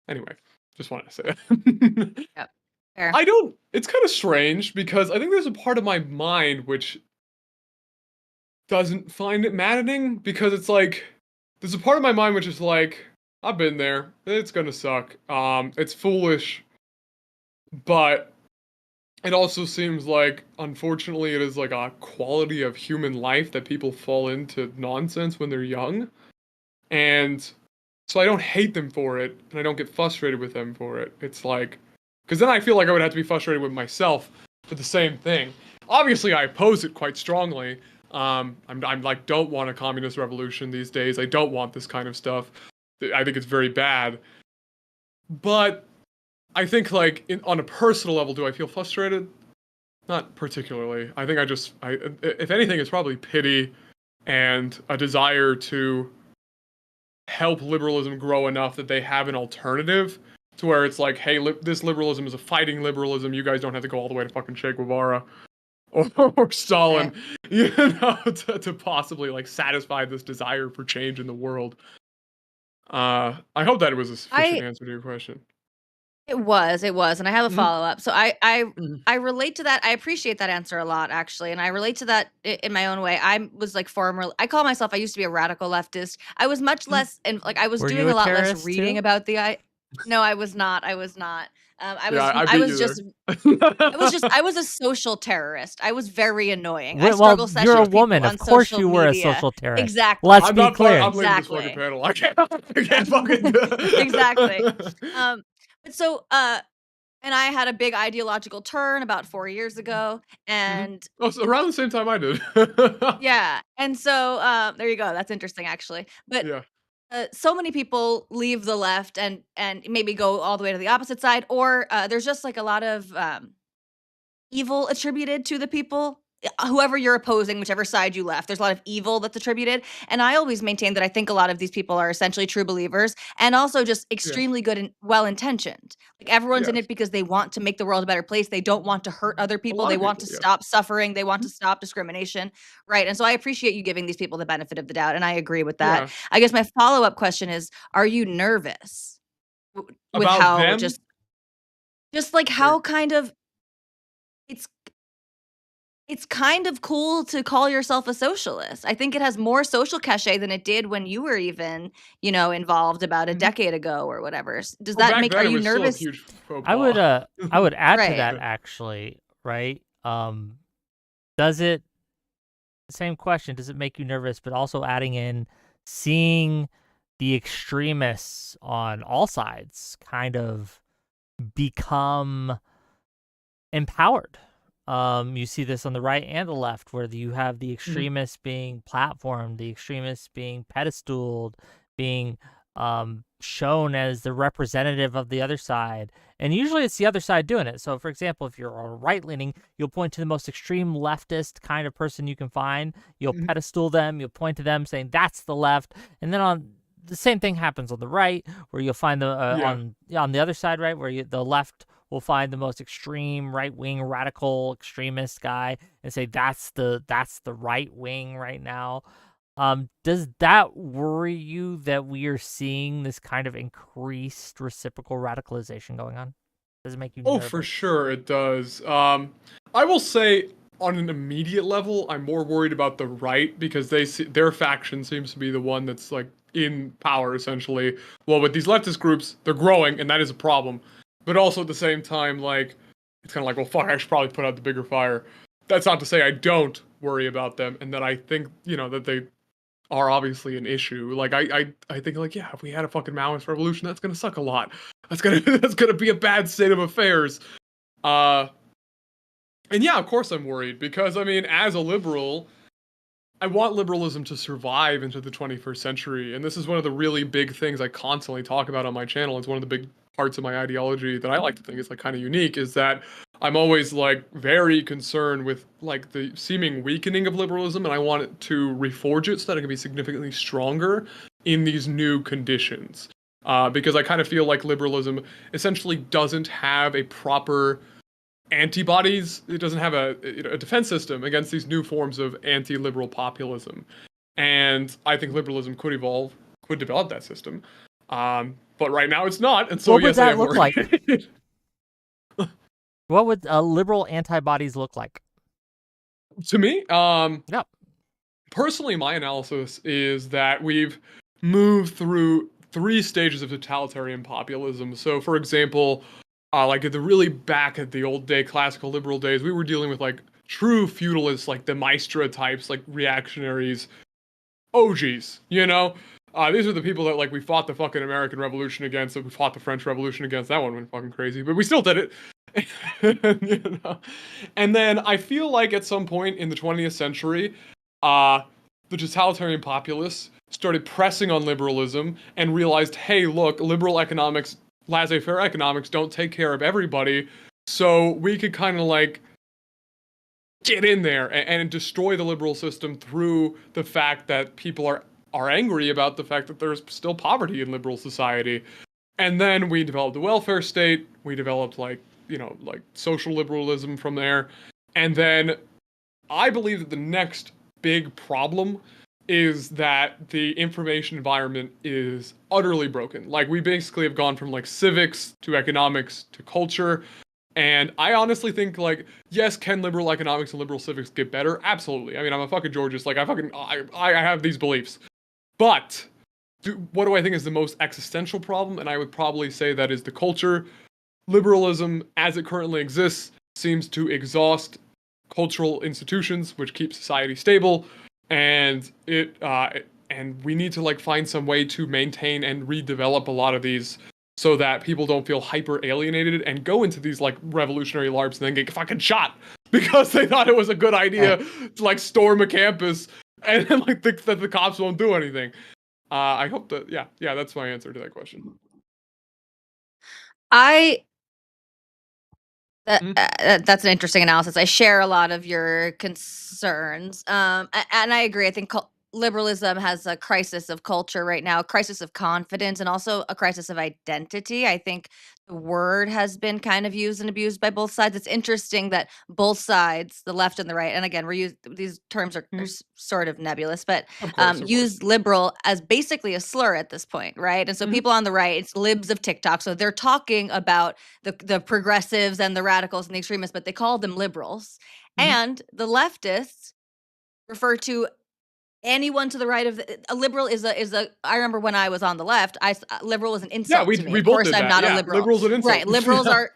Anyway, just wanted to say that. Yep. Fair. I don't. It's kind of strange because I think there's a part of my mind which doesn't find it maddening because it's like there's a part of my mind which is like I've been there. It's gonna suck. It's foolish, but it also seems like unfortunately it is like a quality of human life that people fall into nonsense when they're young. And so I don't hate them for it, and I don't get frustrated with them for it. It's like, because then I feel like I would have to be frustrated with myself for the same thing. Obviously, I oppose it quite strongly. I'm like, don't want a communist revolution these days. I don't want this kind of stuff. I think it's very bad. But I think, like, on a personal level, do I feel frustrated? Not particularly. I think if anything, it's probably pity and a desire to help liberalism grow enough that they have an alternative to where it's like, hey, this liberalism is a fighting liberalism. You guys don't have to go all the way to fucking Che Guevara or Right. Stalin, you know, to possibly like satisfy this desire for change in the world. I hope that it was a sufficient I answer to your question. It was, and I have a Mhm, follow-up. So I mhm, I relate to that. I appreciate that answer a lot, actually, and I relate to that in my own way. I was like I call myself. I used to be a radical leftist. I was much mhm. less, and like I was Were you doing a a lot less terrorist reading too? about the. I No, I was not. I was not. Yeah, I I beat was you there. just I was a social terrorist. I was very annoying. I Well, struggle you're session a Yeah. with people woman. Of on course, social you were a media. social terrorist. Let's Exactly. be clear. I'm leaving this fucking Exactly. panel. I can't. I can't fucking do Exactly. it. But so and I had a big ideological turn about 4 years ago, Mhm. and Oh, so around the same time I did. yeah, and so, there you go, that's interesting actually, but, Yeah. so many people leave the left and maybe go all the way to the opposite side, or, there's just, like, a lot of, evil attributed to the people, whoever you're opposing, whichever side you left, there's a lot of evil that's attributed, and I always maintain that I think a lot of these people are essentially true believers and also just Yes. extremely good and well-intentioned. Like, everyone's in Yes. it because they want to make the world a better place, they don't want to hurt other A people, lot they of want people. to Yeah. stop suffering, they want Mhm. to stop discrimination, right? And so I appreciate you giving these people the benefit of the doubt, and I agree with that. Yeah. I guess my follow-up question is, are you nervous with About how them. just, like, Like, how kind of it's it's kind of cool to call yourself a socialist. I think it has more social cachet than it did when you were even, involved about a mhm. decade ago or whatever. Does Well, that back make are then it you was still a nervous? huge faux I pas. would add to Right. that actually, right? Does it same question, does it make you nervous, but also adding in seeing the extremists on all sides kind of become empowered. You see this on the right and the left, where you have the Mhm. extremists being platformed, the extremists being pedestaled, being shown as the representative of the other side. And usually it's the other side doing it. So, for example, if you're right leaning, you'll point to the most extreme leftist kind of person you can find. You'll Mhm. pedestal them, you'll point to them saying that's the left. And then on the same thing happens on the right, where you'll find the Yeah. on the other side, right, where the left will find the most extreme right-wing radical extremist guy and say that's the right wing right now. Does that worry you that we are seeing this kind of increased reciprocal radicalization going on? Does it make you Oh, for nervous? sure it does. I will say on an immediate level, I'm more worried about the right because their faction seems to be the one that's like in power essentially. Well, with these leftist groups, they're growing, and that is a problem. But also at the same time, like it's kind of like, well, fuck, I should probably put out the bigger fire. That's not to say I don't worry about them, and that I think that they are obviously an issue. Like I think like yeah, if we had a fucking maoist revolution, that's gonna suck a lot. That's gonna that's gonna be a bad state of affairs. Uh, and yeah, of course I'm worried because I mean, as a liberal, I want liberalism to survive into the 21st century, and this is one of the really big things I constantly talk about on my channel. It's one of the big parts of my ideology that I like to think is like kind of unique is that I'm always like very concerned with like the seeming weakening of liberalism, and I want it to reforge it so that it can be significantly stronger in these new conditions. Because I kind of feel like liberalism essentially doesn't have a proper antibodies. It doesn't have a defense system against these new forms of anti-liberal populism, and I think liberalism could develop that system. But right now it's not, and so What would yes, I that am look like? worried. What would liberal antibodies look like? To me, Yep. personally, my analysis is that we've moved through three stages of totalitarian populism. So, for example, like at the really back at the old day, classical liberal days, we were dealing with like true feudalists, like the Maestra types, like reactionaries, OGs, these are the people that like we fought the fucking American Revolution against, that we fought the French Revolution against. That one went fucking crazy, but we still did it. you know? And then I feel like at some point in the 20th century, uh, the totalitarian populists started pressing on liberalism and realized, hey, look, liberal economics, laissez-faire economics don't take care of everybody, so we could kind of like get in there and destroy the liberal system through the fact that people are angry about the fact that there's still poverty in liberal society. And then we developed the welfare state. We developed like social liberalism from there. And then I believe that the next big problem is that the information environment is utterly broken. Like, we basically have gone from like civics to economics to culture. And I honestly think, like, yes, can liberal economics and liberal civics get better? Absolutely. I mean, I'm a fucking Georgist. Like, I have these beliefs. But what do I think is the most existential problem? And I would probably say that is the culture. Liberalism, as it currently exists, seems to exhaust cultural institutions, which keep society stable, and and we need to like find some way to maintain and redevelop a lot of these so that people don't feel hyper alienated and go into these like revolutionary LARPs and then get fucking shot because they thought it was a good idea to like storm a campus and then like think that the cops won't do anything. I hope that yeah, that's my answer to that question. I Mhm. That's an interesting analysis. I share a lot of your concerns, and I agree. I think liberalism has a crisis of culture right now, a crisis of confidence, and also a crisis of identity. I think the word has been kind of used and abused by both sides. It's interesting that both sides, the left and the right, and again, these terms are Mhm. sort of nebulous, but Of course, of course. use liberal as basically a slur at this point, right? And so Mhm. people on the right, it's libs of TikTok, so they're talking about the progressives and the radicals and the extremists, but they call them liberals. Mhm. And the leftists refer to anyone to the right of a liberal is a I remember when I was on the left, liberal is an Yeah, insult we to me. we Of both course, did I'm that. not a Yeah, liberal. liberals an Right. insult.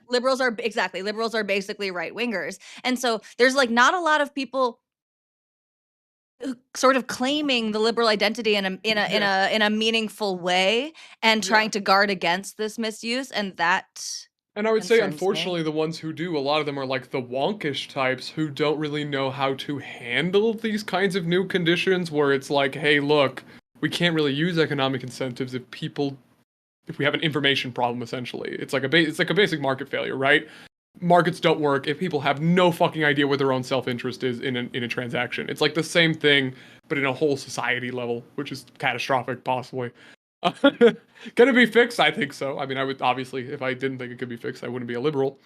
Liberals Yeah. are exactly. Liberals are basically right wingers. And so there's like not a lot of people sort of claiming the liberal identity Yeah. in a meaningful way and Yeah. trying to guard against this misuse, and that And I would say, concerns me. unfortunately, the ones who do, a lot of them are like the wonkish types who don't really know how to handle these kinds of new conditions where it's like, hey, look, we can't really use economic incentives if we have an information problem, essentially. It's like a basic market failure, right? Markets don't work if people have no fucking idea what their own self-interest is in a transaction. It's like the same thing, but in a whole society level, which is catastrophic, possibly. Can it be fixed? I think so. I mean, I would obviously, if I didn't think it could be fixed, I wouldn't be a liberal.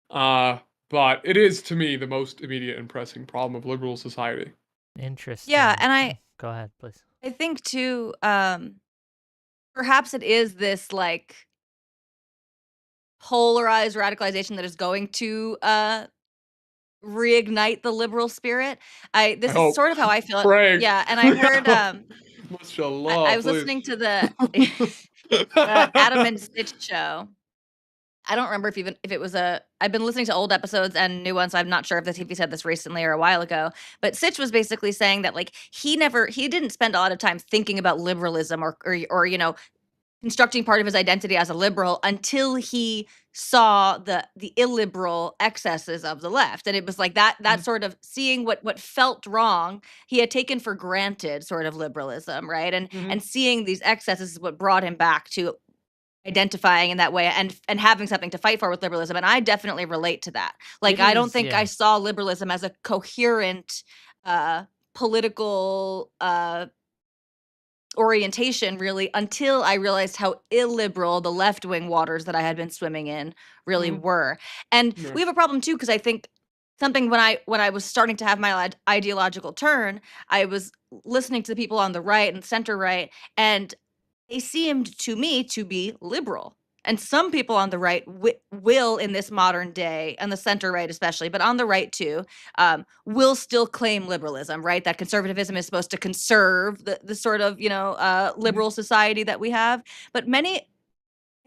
Uh, but it is to me the most immediate and pressing problem of liberal society. Yeah, Interesting. and Go ahead, please. I think too, perhaps it is this like polarized radicalization that is going to reignite the liberal spirit. I This is hope. sort of how I feel it. Pray. Yeah, and I heard I Mashallah, was please. listening to the Adam and Stitch show. I don't remember if it was a I've been listening to old episodes and new ones, so I'm not sure if he said this recently or a while ago. But Stitch was basically saying that like he didn't spend a lot of time thinking about liberalism or constructing part of his identity as a liberal until he saw the illiberal excesses of the left, and it was like that sort of seeing what felt wrong, he had taken for granted sort of liberalism, right? Mhm. And seeing these excesses is what brought him back to identifying in that way and having something to fight for with liberalism, and I definitely relate to that. Like, It I don't is, think I yeah. saw liberalism as a coherent political orientation really until I realized how illiberal the left-wing waters that I had been swimming in really Mhm. were. And Yeah. we have a problem too because I think something when I was starting to have my ideological turn, I was listening to the people on the right and center right, and they seemed to me to be liberal. And some people on the right will, in this modern day, and the center right especially, but on the right too, will still claim liberalism, right? That conservatism is supposed to conserve the sort of Mhm. liberal society that we have. But I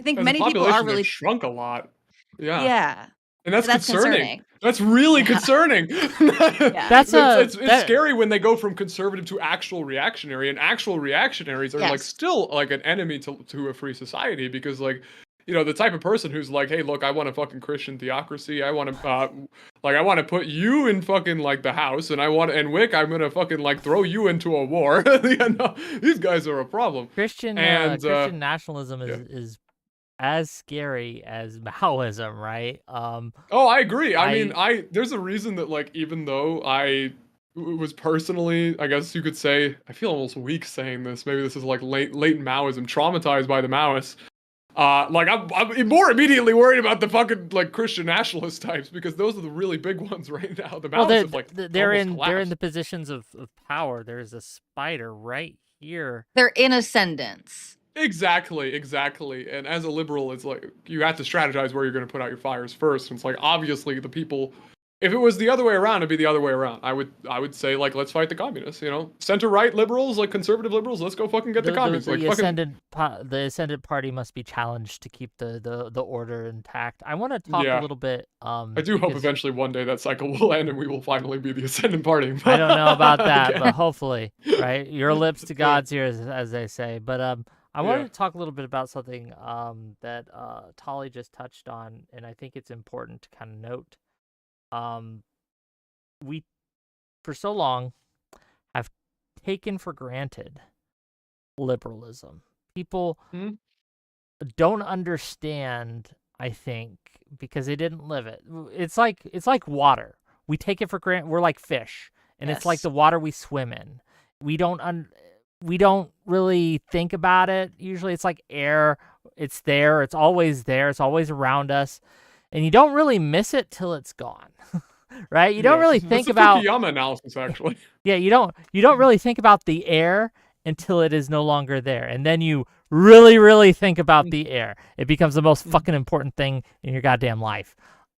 think As a many people are population, they've really, shrunk a lot. Yeah. yeah, And that's that's concerning. concerning. That's really Yeah, concerning. yeah, That's a It's that scary when they go from conservative to actual reactionary, and actual reactionaries are like yes, still like an enemy to a free society because like the type of person who's like, hey, look, I want a fucking Christian theocracy. I want to I want to put you in fucking like the house, and Wick, I'm gonna fucking like throw you into a war. No, these guys are a problem. And Christian nationalism yeah. is as scary as Maoism, right? Oh, I agree. I mean, I there's a reason that like even though was personally, I guess you could say, I feel almost weak saying this. Maybe this is like latent Maoism, traumatized by the Maoists. Like I'm more immediately worried about the fucking like Christian nationalist types because those are the really big ones right now. The Well, Maoists have like they're almost in the collapsed. positions of power. There's a spider right here. They're in ascendance. Exactly. And as a liberal, it's like you have to strategize where you're going to put out your fires first. And it's like obviously the people. If it was the other way around, it'd be the other way around. I would say like let's fight the communists. You know, center right liberals, like conservative liberals, let's go fucking get the communists. Like fucking. The ascendant party must be challenged to keep the order intact. I want to talk a Yeah. little bit. I do hope eventually one day that cycle will end and we will finally be the ascendant party. I don't know about that, Okay. but hopefully, right? Your lips to God's ears, as they say. But I wanted Yeah. to talk a little bit about something that Tali just touched on, and I think it's important to kind of note. We, for so long, have taken for granted liberalism. People Mhm. don't understand, I think, because they didn't live it. It's like water. We take it for granted. We're like fish, and it's like Yes. the water we swim in. We don't really think about it. Usually, it's like air. It's there. It's always there. It's always around us, and you don't really miss it till it's gone. Right? You don't really think That's about the Fukuyama analysis, actually. yeah, you don't really think about the air until it is no longer there. And then you really think about the air. It becomes the most fucking important thing in your goddamn life.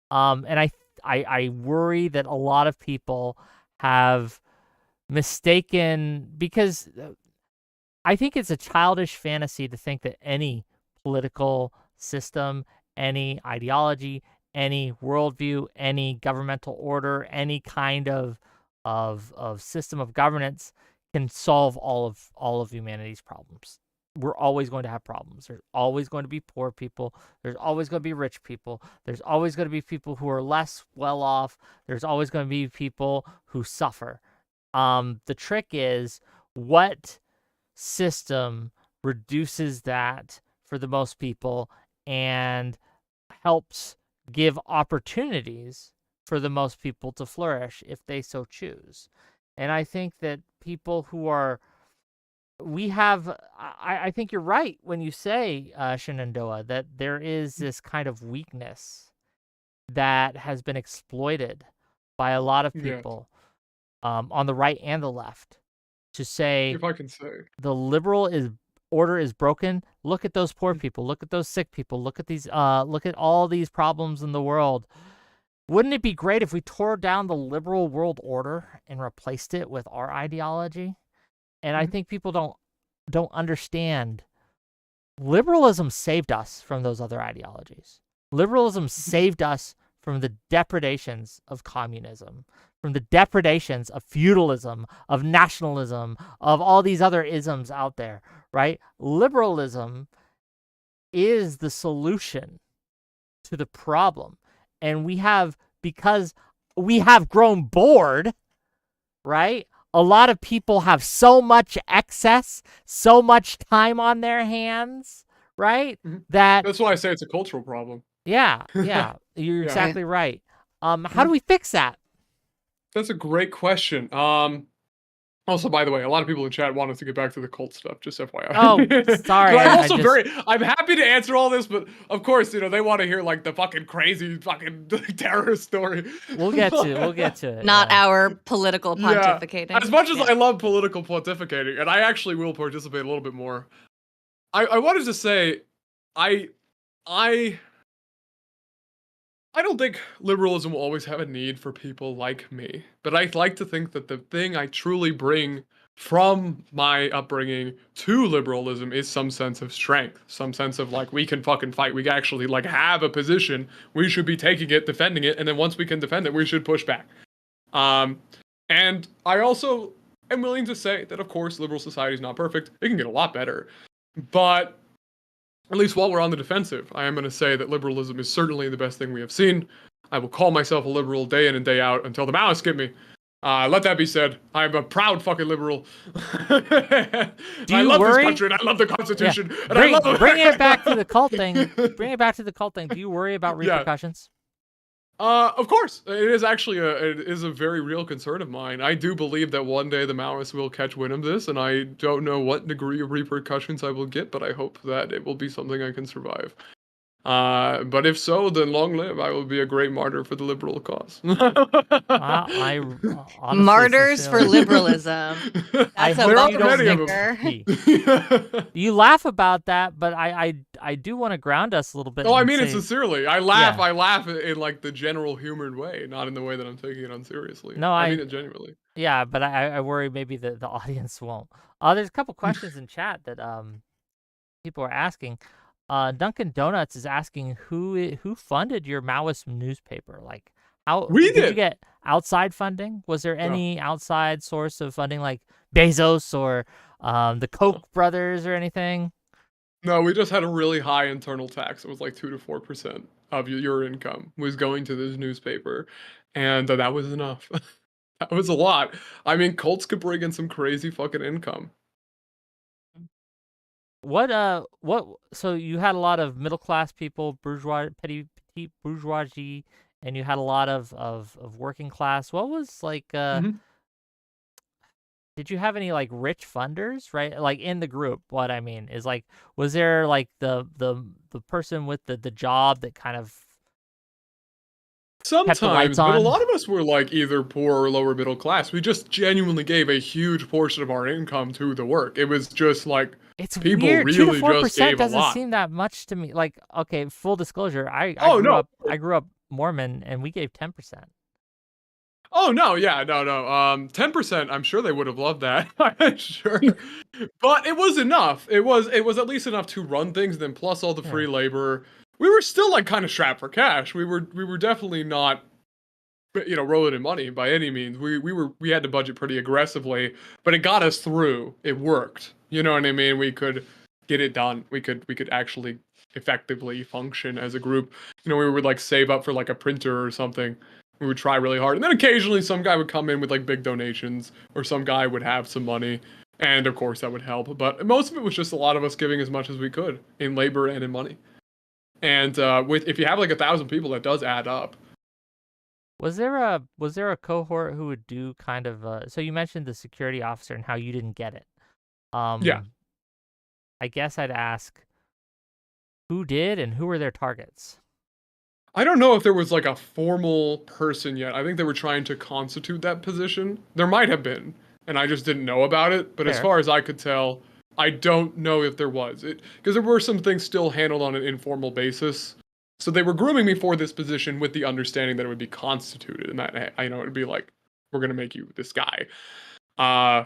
And I worry that a lot of people have mistaken, because I think it's a childish fantasy to think that any political system, any ideology, any worldview, any governmental order, any kind of system of governance can solve all of humanity's problems. We're always going to have problems. There's always going to be poor people. There's always going to be rich people. There's always going to be people who are less well off. There's always going to be people who suffer. The trick is what system reduces that for the most people and helps give opportunities for the most people to flourish if they so choose. And I think that people who are, I think you're right when you say, Shenandoah, that there is this kind of weakness that has been exploited by a lot of Yeah. people on the right and the left to say, If I can say. the liberal order is broken. Look at those poor people. Look at those sick people. Look at these. Look at all these problems in the world. Wouldn't it be great if we tore down the liberal world order and replaced it with our ideology? And I think people don't understand. Liberalism saved us from those other ideologies. Liberalism saved us from the depredations of communism, from the depredations of feudalism, of nationalism, of all these other isms out there, right? Liberalism is the solution to the problem. And because we have grown bored, right? A lot of people have so much excess, so much time on their hands, right? That's why I say it's a cultural problem. Yeah, you're exactly right. How do we fix that? That's a great question. Also, by the way, a lot of people in chat wanted to get back to the cult stuff, just FYI. Oh, sorry. I'm happy to answer all this, but of course, they want to hear like the fucking crazy fucking terrorist story. We'll get to it. Not our political pontificating. Yeah. As much as I love political pontificating, and I actually will participate a little bit more, I wanted to say, I don't think liberalism will always have a need for people like me, but I'd like to think that the thing I truly bring from my upbringing to liberalism is some sense of strength, some sense of like, we can fucking fight. We actually like have a position. We should be taking it, defending it. And then once we can defend it, we should push back. And I also am willing to say that, of course, liberal society is not perfect. It can get a lot better, but at least while we're on the defensive, I am going to say that liberalism is certainly the best thing we have seen. I will call myself a liberal day in and day out until the Maoists get me. Let that be said. I'm a proud fucking liberal. I love this country and I love the Constitution. Yeah. And I love bring it back to the cult thing. Bring it back to the cult thing. Do you worry about repercussions? Of course, it is actually a very real concern of mine. I do believe that one day the Maoists will catch wind of this, and I don't know what degree of repercussions I will get, but I hope that it will be something I can survive. But if so, then long live. I will be a great martyr for the liberal cause. I honestly Martyrs for sincerely, liberalism. I That's a hope There you are bumper don't many of make sticker. me. You laugh about that, but I do want to ground us a little bit Oh, I and mean it say, sincerely. yeah, I laugh in like the general humored way, not in the way that I'm taking it unseriously. no, I mean it genuinely. yeah, but I worry maybe the audience won't. There's a couple questions in chat that people are asking. Dunkin' Donuts is asking who funded your Maoist newspaper? Like, how We did you did. get outside funding? Was there No, any outside source of funding, like Bezos or the no. Koch brothers or anything? No, we just had a really high internal tax. It was like 2 to 4% of your income was going to this newspaper, and that was enough. That was a lot. I mean, cults could bring in some crazy fucking income. What so you had a lot of middle class people, petite bourgeoisie, and you had a lot of working class. What was like Hmm. did you have any like rich funders, right? Like in the group, what I mean is like was there like the person with the job that kind of kept the lights Sometimes, but a on? lot of us were like either poor or lower middle class. We just genuinely gave a huge portion of our income to the work. It was just like It's people weird. 2 to really just 4% gave a doesn't lot. seem that much to me. Like, okay, full disclosure, Oh no. I grew up Mormon and we gave 10%. Oh no, yeah, no. 10%, I'm sure they would have loved that. I'm sure. But it was enough. It was at least enough to run things, then plus all the Yeah. free labor. We were still like kind of strapped for cash. We were definitely not rolling in money by any means. We had to budget pretty aggressively, but it got us through. It worked. You know what I mean? We could get it done. We could actually effectively function as a group. We would like save up for like a printer or something. We would try really hard. And then occasionally some guy would come in with like big donations or some guy would have some money. And of course that would help. But most of it was just a lot of us giving as much as we could in labor and in money. And with if you have like 1,000 people, that does add up. Was there a cohort who would do kind of so you mentioned the security officer and how you didn't get it. Yeah. I guess I'd ask who did and who were their targets? I don't know if there was like a formal person yet. I think they were trying to constitute that position. There might have been, and I just didn't know about it. But as Fair. far as I could tell, I don't know if there was. Because there were some things still handled on an informal basis. So they were grooming me for this position with the understanding that it would be constituted and that it would be like, we're gonna make you this guy. Uh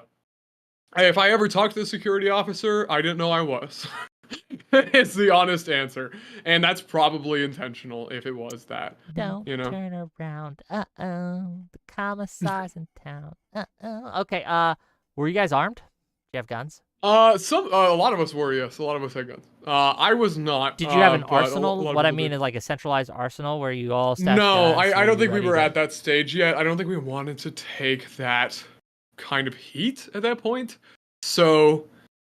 if I ever talked to the security officer, I didn't know I was. It's the honest answer. And that's probably intentional if it was that, Don't you know? turn around. Uh-oh. The commissar's in town. Uh-oh. Okay, were you guys armed? Do you have guns? A lot of us were, yes. A lot of us had guns. I was not, Did you have an but a arsenal? lot of What I people mean did. is like a centralized arsenal where you all stash No, guns I don't and think we ready were to... at that stage yet. I don't think we wanted to take that kind of heat at that point. So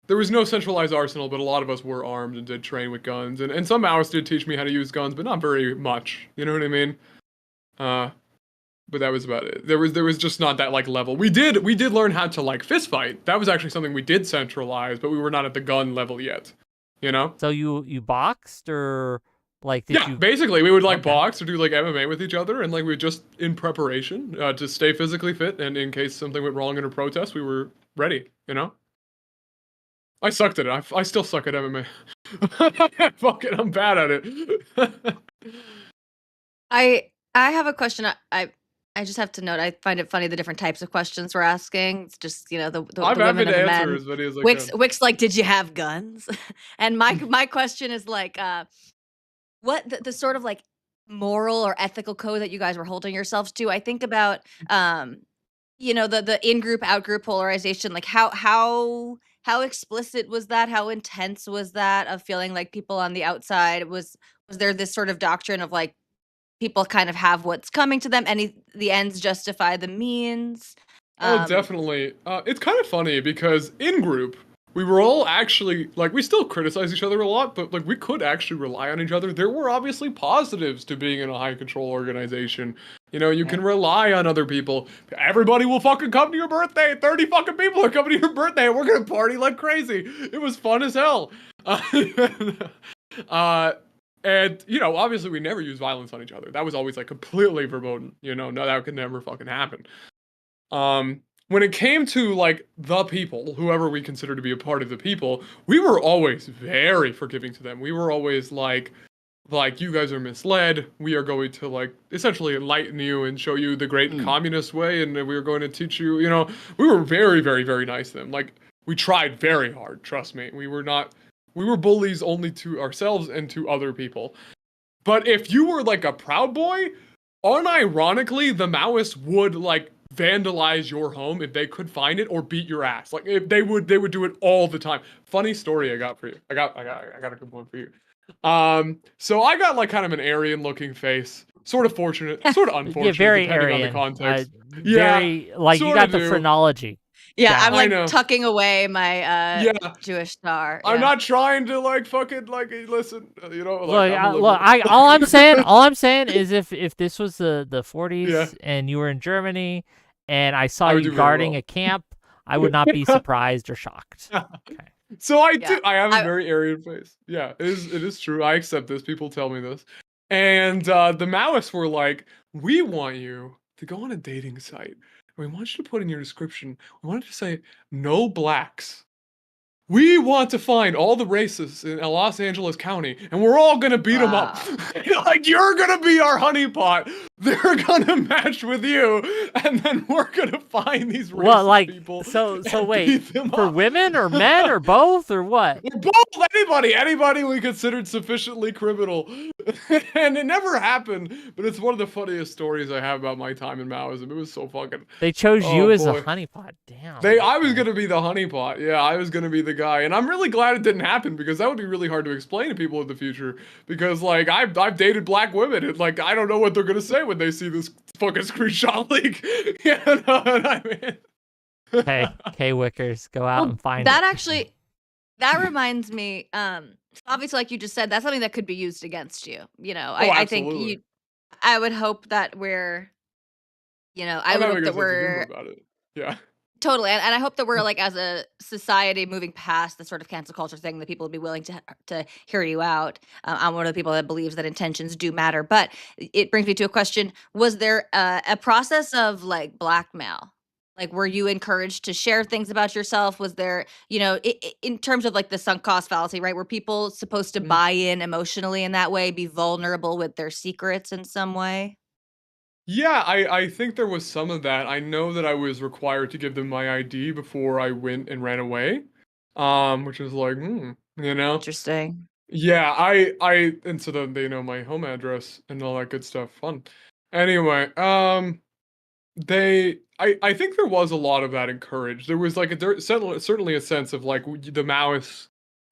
there was no centralized arsenal, but a lot of us were armed and did train with guns. And some Maoists did teach me how to use guns, but not very much. You know what I mean? Uh, but that was about it. There was just not that like level. We did learn how to like fist fight. That was actually something we did centralize, but we were not at the gun level yet. You know? So you boxed or like did Yeah, you... basically we would like Okay. box or do like MMA with each other, and like we just in preparation to stay physically fit, and in case something went wrong in a protest, we were ready. You know? I sucked at it. I still suck at MMA. Fuck it, I'm bad at it. I have a question. I just have to note. I find it funny the different types of questions we're asking. It's just I'm the women happy to and the answer men. as many as I Wix can. Wix like, did you have guns? And my question is like, what the sort of like moral or ethical code that you guys were holding yourselves to? I think about the in group out group polarization. Like how explicit was that? How intense was that of feeling like people on the outside? Was there this sort of doctrine of like people kind of have what's coming to them, the ends justify the means? Oh, Um, definitely. It's kind of funny because in group, we were all actually like we still criticize each other a lot, but like we could actually rely on each other. There were obviously positives to being in a high control organization. You know, you can rely on other people. Everybody will fucking come to your birthday. 30 fucking people are coming to your birthday and we're gonna party like crazy. It was fun as hell. Uh, and you know, obviously we never use violence on each other. That was always like completely verboten. You know, no, that could never fucking happen. When it came to like the people, whoever we consider to be a part of the people, we were always very forgiving to them. We were always like you guys are misled. We are going to like essentially enlighten you and show you the great communist way, and we are going to teach you. You know, we were very, very, very nice to them. Like we tried very hard. Trust me, we were not. We were bullies only to ourselves and to other people. But if you were like a Proud Boy, unironically, the Maoists would like vandalize your home if they could find it or beat your ass. Like if they would do it all the time. Funny story I got for you. I got a good one for you. So I got like kind of an Aryan looking face. Sort of fortunate, sort of unfortunate, Yeah, very depending Aryan. on the context. Very like you got the phrenology. Yeah, down. I'm like tucking away my Yeah. Jewish star. I'm yeah. not trying to like fucking like listen, you know, Look, like I'm a liberal. look. All I'm saying is if this was the 40s and you were in Germany and I saw I would you do very guarding well. a camp, I would not be surprised or shocked. Okay. So I Yeah. do. I have a very Aryan face. Yeah, it is true. I accept this. People tell me this. And the Maoists were like, "We want you to go on a dating site. We want you to put in your description. We want you to say no blacks. We want to find all the racists in Los Angeles County, and we're all gonna beat them up. Like you're gonna be our honeypot. They're gonna match with you, and then we're gonna find these racist people. So and wait, beat them for up. women or men or both or what? Or both, anybody we considered sufficiently criminal. And it never happened, but it's one of the funniest stories I have about my time in Maoism. It was so fucking. They chose you as a boy. honeypot. Damn. I was gonna be the honeypot. Yeah, I was gonna be the guy, and I'm really glad it didn't happen because that would be really hard to explain to people in the future. Because like I've dated black women, and like I don't know what they're gonna say when they see this fucking screenshot leak. You know what I mean? Hey, Wickers, go out and find that it. actually that reminds me, obviously like you just said, that's something that could be used against you. You know, I think I would hope that we're, you know, I would hope that we're about it. Yeah. totally, and I hope that we're like as a society moving past the sort of cancel culture thing that people would be willing to hear you out. I'm one of the people that believes that intentions do matter, but it brings me to a question: was there a process of like blackmail? Like, were you encouraged to share things about yourself? Was there, you know, in terms of like the sunk cost fallacy, right? Were people supposed to buy in emotionally in that way, be vulnerable with their secrets in some way? Yeah, I think there was some of that. I know that I was required to give them my ID before I went and ran away. Which was like, you know. Interesting. Yeah, and so then they know my home address and all that good stuff. Fun. Anyway, I think there was a lot of that encouraged. There was like certainly a sense of like the Maoists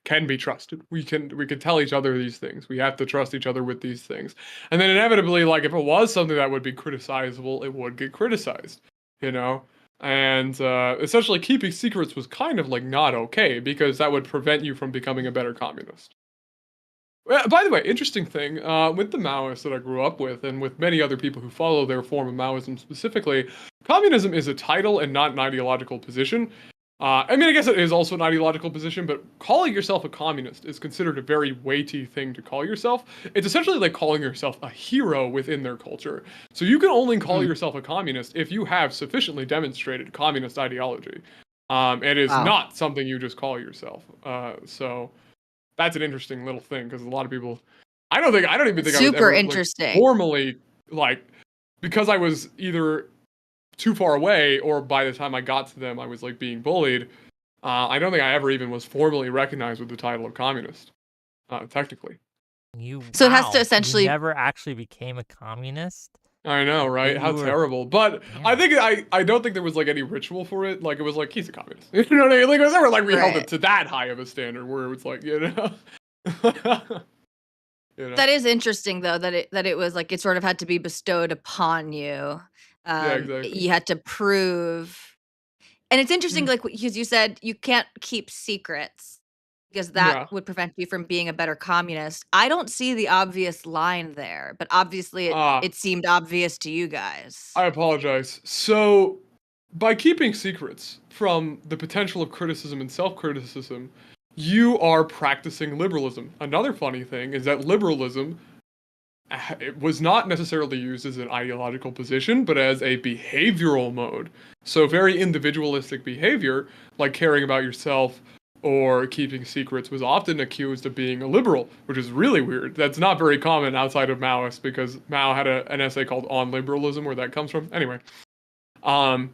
can be trusted. We can tell each other these things. We have to trust each other with these things. And then inevitably, like if it was something that would be criticizable, it would get criticized, you know? And essentially keeping secrets was kind of like not okay because that would prevent you from becoming a better communist. By the way, interesting thing, with the Maoists that I grew up with, and with many other people who follow their form of Maoism specifically, communism is a title and not an ideological position. I mean, I guess it is also an ideological position, but calling yourself a communist is considered a very weighty thing to call yourself. It's essentially like calling yourself a hero within their culture. So you can only call yourself a communist if you have sufficiently demonstrated communist ideology. It is not something you just call yourself. So that's an interesting little thing because a lot of people, I don't even think I was ever interesting. Like, formally like because I was either too far away or by the time I got to them I was like being bullied. I don't think I ever even was formally recognized with the title of communist, technically. So it has to essentially you never actually became a communist. I know, right? How terrible. But I think I don't think there was like any ritual for it. Like it was like he's a communist. You know what I mean? Like it was never like we held it to that high of a standard where it was like, you know. You know? That is interesting though, that it was like it sort of had to be bestowed upon you. Yeah, exactly. You had to prove And it's interesting, like, because you said you can't keep secrets because that Yeah. would prevent you from being a better communist. I don't see the obvious line there, but obviously it seemed obvious to you guys. I apologize. So, by keeping secrets from the potential of criticism and self-criticism, you are practicing liberalism. Another funny thing is that liberalism it was not necessarily used as an ideological position, but as a behavioral mode. So very individualistic behavior, like caring about yourself or keeping secrets, was often accused of being a liberal, which is really weird. That's not very common outside of Maoists, because Mao had an essay called On Liberalism, where that comes from. Anyway, um,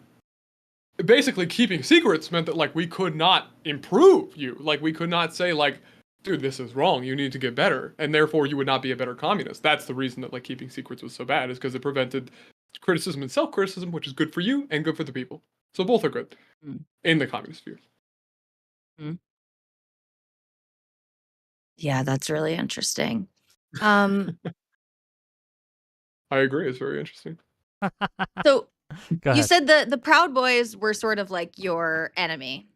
basically keeping secrets meant that, like, we could not improve you. Like, we could not say, like, dude, this is wrong, you need to get better, and therefore you would not be a better communist. That's the reason that, like, keeping secrets was so bad, is because it prevented criticism and self-criticism, which is good for you and good for the people. So both are good in the communist sphere. Yeah, that's really interesting. I agree, it's very interesting. So Go you ahead. said the Proud Boys were sort of like your enemy.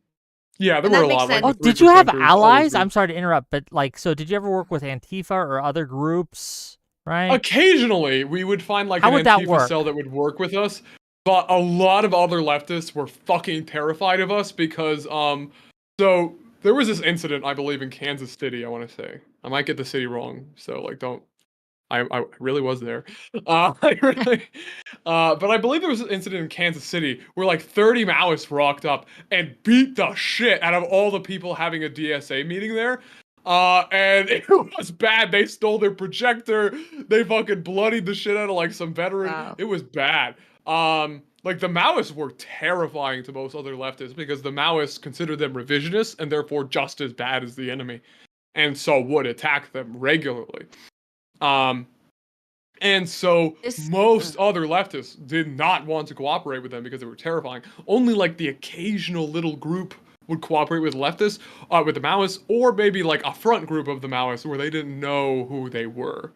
Yeah, there And were that a makes lot. Like, sense. Oh, the did you have 3%ers always allies? were. I'm sorry to interrupt, but like, so did you ever work with Antifa or other groups? Right? Occasionally, we would find, like, How an would that Antifa work? cell that would work with us, but a lot of other leftists were fucking terrified of us because, so there was this incident, I believe, in Kansas City, I want to say. I might get the city wrong, so, like, don't. I really was there. I really, but I believe there was an incident in Kansas City where, like, 30 Maoists rocked up and beat the shit out of all the people having a DSA meeting there. And it was bad. They stole their projector. They fucking bloodied the shit out of, like, some veteran. Wow. It was bad. Like, the Maoists were terrifying to most other leftists because the Maoists considered them revisionists and therefore just as bad as the enemy, and so would attack them regularly. And so most other leftists did not want to cooperate with them because they were terrifying. Only, like, the occasional little group would cooperate with leftists, with the Maoists, or maybe, like, a front group of the Maoists where they didn't know who they were.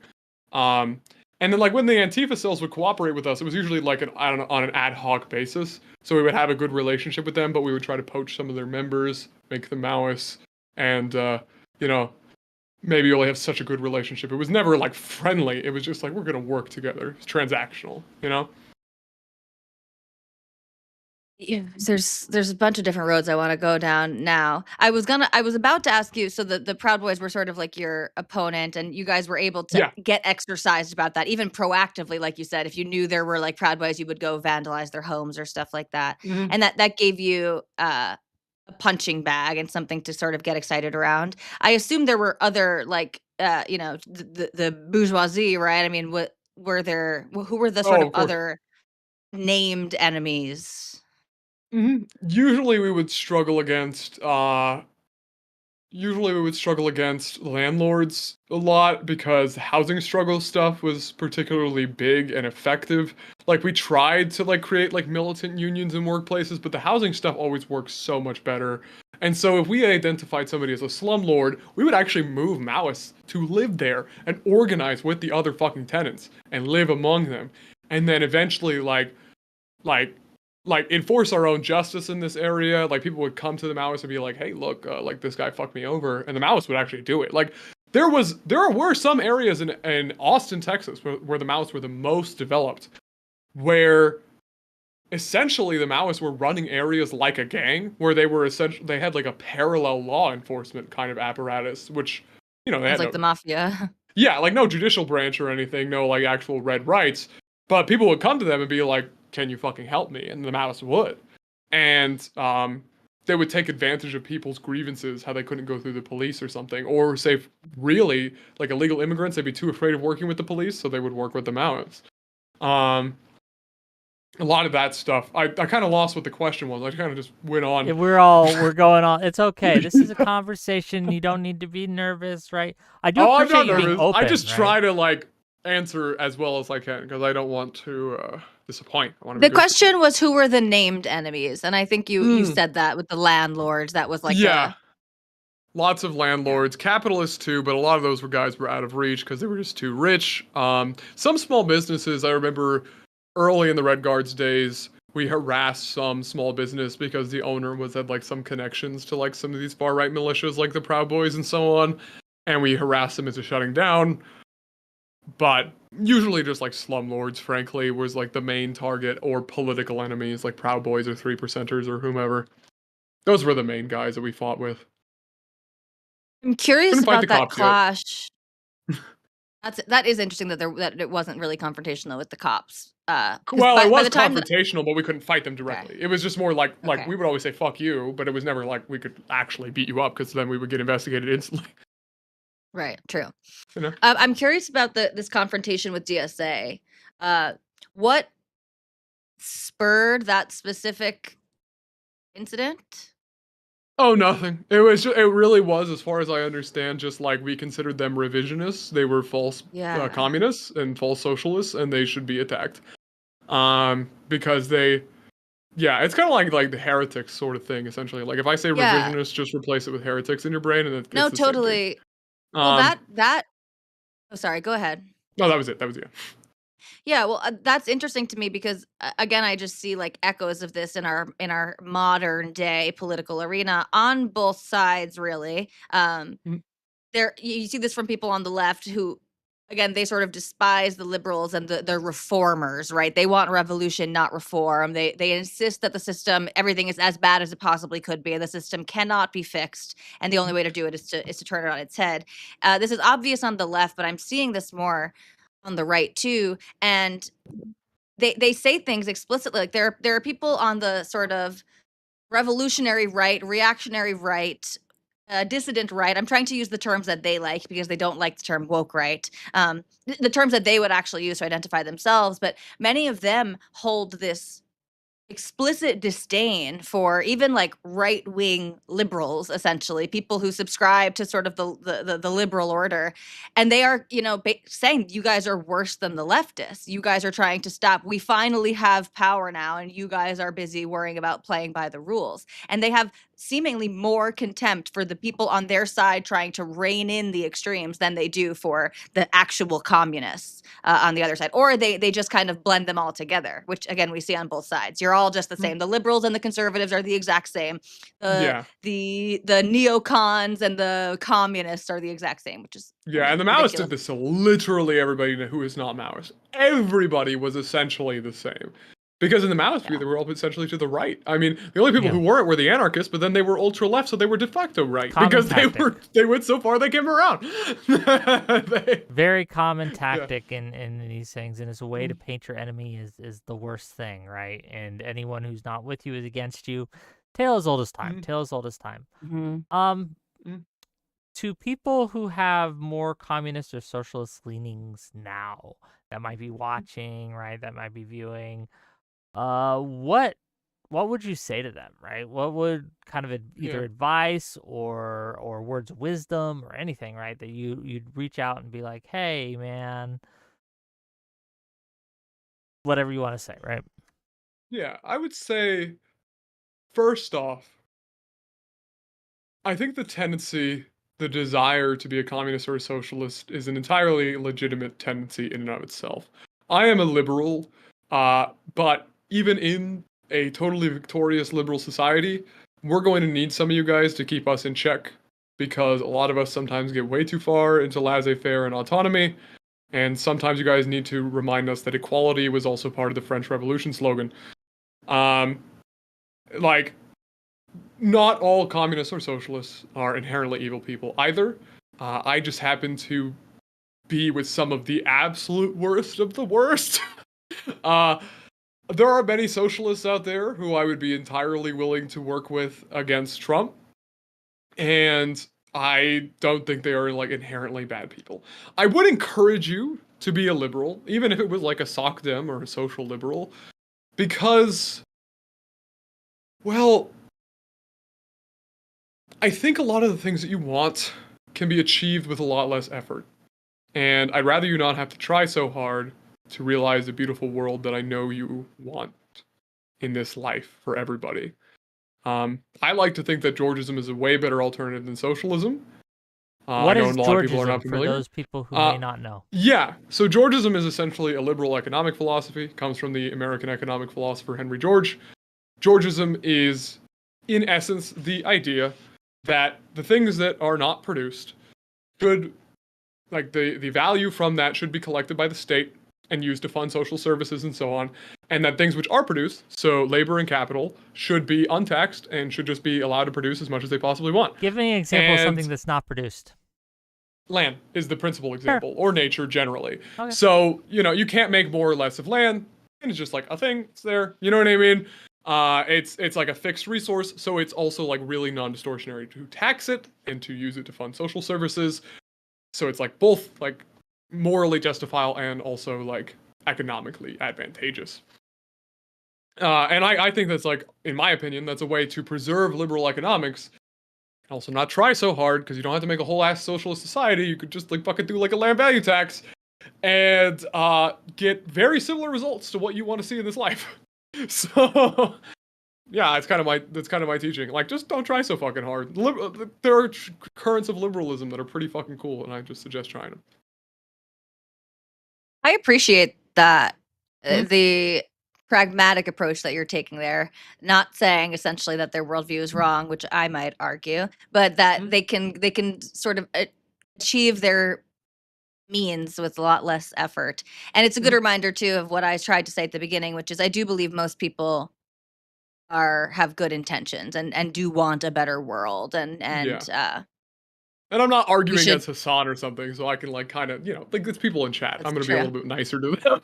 And then, like, when the Antifa cells would cooperate with us, it was usually, like, on an ad hoc basis. So we would have a good relationship with them, but we would try to poach some of their members, make them Maoists, and, you know, maybe you'll have such a good relationship. It was never, like, friendly. It was just like, we're gonna work together. It's transactional, you know? Yeah, there's a bunch of different roads I want to go down now. I was about to ask you, so the Proud Boys were sort of like your opponent, and you guys were able to Yeah. get exercised about that, even proactively, like you said. If you knew there were, like, Proud Boys, you would go vandalize their homes or stuff like that. Mm-hmm. And that gave you a punching bag and something to sort of get excited around. I assume there were other, like, the bourgeoisie, right? I mean, what were there? Who were the sort Oh, of of course. other named enemies? Mm-hmm. Usually we would struggle against landlords a lot because housing struggle stuff was particularly big and effective. Like, we tried to, like, create, like, militant unions in workplaces, but the housing stuff always works so much better. And so if we identified somebody as a slumlord, we would actually move Maoists to live there and organize with the other fucking tenants and live among them. And then eventually, like enforce our own justice in this area. Like, people would come to the Maoists and be like, hey, look, like, this guy fucked me over, and the Maoists would actually do it. Like, there were some areas in Austin, Texas, where the Maoists were the most developed, where essentially the Maoists were running areas like a gang, where they had, like, a parallel law enforcement kind of apparatus, which, you know, they Sounds had like the mafia. yeah, like, no judicial branch or anything, no, like, actual red rights, but people would come to them and be like, can you fucking help me? And the Maoists would. And they would take advantage of people's grievances, how they couldn't go through the police or something, or say, really, like, illegal immigrants, they'd be too afraid of working with the police, so they would work with the Maoists. A lot of that stuff. I kind of lost what the question was. I kind of just went on. Yeah, we're going on. It's okay. This is a conversation. You don't need to be nervous, right? I do Oh, I'm appreciate not you being nervous. open. I just right? try to, like, answer as well as I can because I don't want to disappoint. I want to The be good. question was, who were the named enemies? And I think you said that with the landlords. That was like yeah. Lots of landlords, capitalists too, but a lot of those guys were out of reach because they were just too rich. Some small businesses, I remember early in the Red Guards days, We harassed some small business because the owner had like some connections to like some of these far right militias like the Proud Boys and so on, and we harassed them into shutting down. But usually just like slumlords, frankly, was like the main target, or political enemies like Proud Boys or 3%ers or whomever. Those were the main guys that we fought with. I'm curious Couldn't fight the about that cops yet. clash. That is interesting that it wasn't really confrontational with the cops. 'Cause Well, it by was the time that confrontational, but we couldn't fight them okay, directly. It was just more like okay, we would always say "fuck you," but it was never like we could actually beat you up because then we would get investigated instantly. right, true. You know? I'm curious about this confrontation with DSA. What spurred that specific incident? Oh, nothing. It was. It really was, as far as I understand, just like we considered them revisionists. They were false Yeah. communists and false socialists, and they should be attacked. Because they, yeah, it's kind of like the heretics sort of thing, essentially. Like if I say Yeah. revisionist, just replace it with heretics in your brain, and it's No, the same thing. totally. Well, Um, oh, sorry, go ahead. no, that was it. That was it. Yeah, well, that's interesting to me because again, I just see like echoes of this in our modern day political arena on both sides, really. Mhm. You see this from people on the left who, again, they sort of despise the liberals and the reformers, right? They want revolution, not reform. They insist that the system, everything is as bad as it possibly could be, and the system cannot be fixed, and the only way to do it is to turn it on its head. This is obvious on the left, but I'm seeing this more on the right too, and they say things explicitly. Like there are people on the sort of revolutionary right, reactionary right, dissident right. I'm trying to use the terms that they like because they don't like the term woke right. The terms that they would actually use to identify themselves, but many of them hold this explicit disdain for even like right-wing liberals, essentially people who subscribe to sort of the liberal order, and they are, saying you guys are worse than the leftists. You guys are trying to stop. We finally have power now, and you guys are busy worrying about playing by the rules. And they have seemingly more contempt for the people on their side trying to rein in the extremes than they do for the actual communists on the other side. Or they just kind of blend them all together, which again we see on both sides. You're all just the same. The liberals and the conservatives are the exact same. The Yeah. the the neocons and the communists are the exact same, which is, I Yeah, and mean, the Maoists did ridiculous. this to literally everybody who is not Maoist. Everybody was essentially the same. Because in the Maoist view, Yeah. they were all essentially to the right. I mean, the only people Yeah. who weren't were the anarchists, but then they were ultra left, so they were de facto right. Common Because tactic. they went so far they came around. Very common Yeah. tactic in these things, and it's a way to paint your enemy is the worst thing, right? And anyone who's not with you is against you. Tale as old as time. Mhm. Tale as old as time. Mhm. Um, Mhm. to people who have more communist or socialist leanings now that might be watching, right? That might be viewing. What would you say to them, right? What would kind of Yeah. either advice or words of wisdom or anything, right? That you'd reach out and be like, hey, man, whatever you want to say, right? Yeah, I would say, first off, I think the tendency, the desire to be a communist or a socialist is an entirely legitimate tendency in and of itself. I am a liberal, but even in a totally victorious liberal society, we're going to need some of you guys to keep us in check because a lot of us sometimes get way too far into laissez-faire and autonomy, and sometimes you guys need to remind us that equality was also part of the French Revolution slogan. Um, like, not all communists or socialists are inherently evil people either. I just happen to be with some of the absolute worst of the worst. uh, there are many socialists out there who I would be entirely willing to work with against Trump, and I don't think they are like inherently bad people. I would encourage you to be a liberal, even if it was like a soc dem or a social liberal, because, well, I think a lot of the things that you want can be achieved with a lot less effort. And I'd rather you not have to try so hard to realize the beautiful world that I know you want in this life for everybody. I like to think that Georgism is a way better alternative than socialism. What I know a is lot of people are not Georgism for familiar. those people who may not know? Yeah, so Georgism is essentially a liberal economic philosophy. It comes from the American economic philosopher Henry George. Georgism is, in essence, the idea that the things that are not produced should, like the value from that should be collected by the state and used to fund social services and so on, and that things which are produced, so labor and capital, should be untaxed and should just be allowed to produce as much as they possibly want. Give me an example of something that's not produced. Land is the principal Sure. example, or nature generally. Okay. So, you can't make more or less of land, and it's just like a thing, it's there, you know what I mean? It's like a fixed resource, so it's also like really non-distortionary to tax it and to use it to fund social services. So it's like both like morally justifiable and also like economically advantageous. And I think that's like, in my opinion, that's a way to preserve liberal economics. Also not try so hard, because you don't have to make a whole ass socialist society. You could just like fucking do like a land value tax and get very similar results to what you want to see in this life. So yeah, that's kind of my teaching. Like, just don't try so fucking hard. There are currents of liberalism that are pretty fucking cool, and I just suggest trying them. I appreciate that. The pragmatic approach that you're taking there, not saying essentially that their worldview is wrong, which I might argue, but that they can sort of achieve their means with a lot less effort. And it's a good reminder too of what I tried to say at the beginning, which is I do believe most people have good intentions and do want a better world And I'm not arguing should- against Hassan or something, so I can like kind of, like it's people in chat. That's I'm gonna be true. a little bit nicer to them.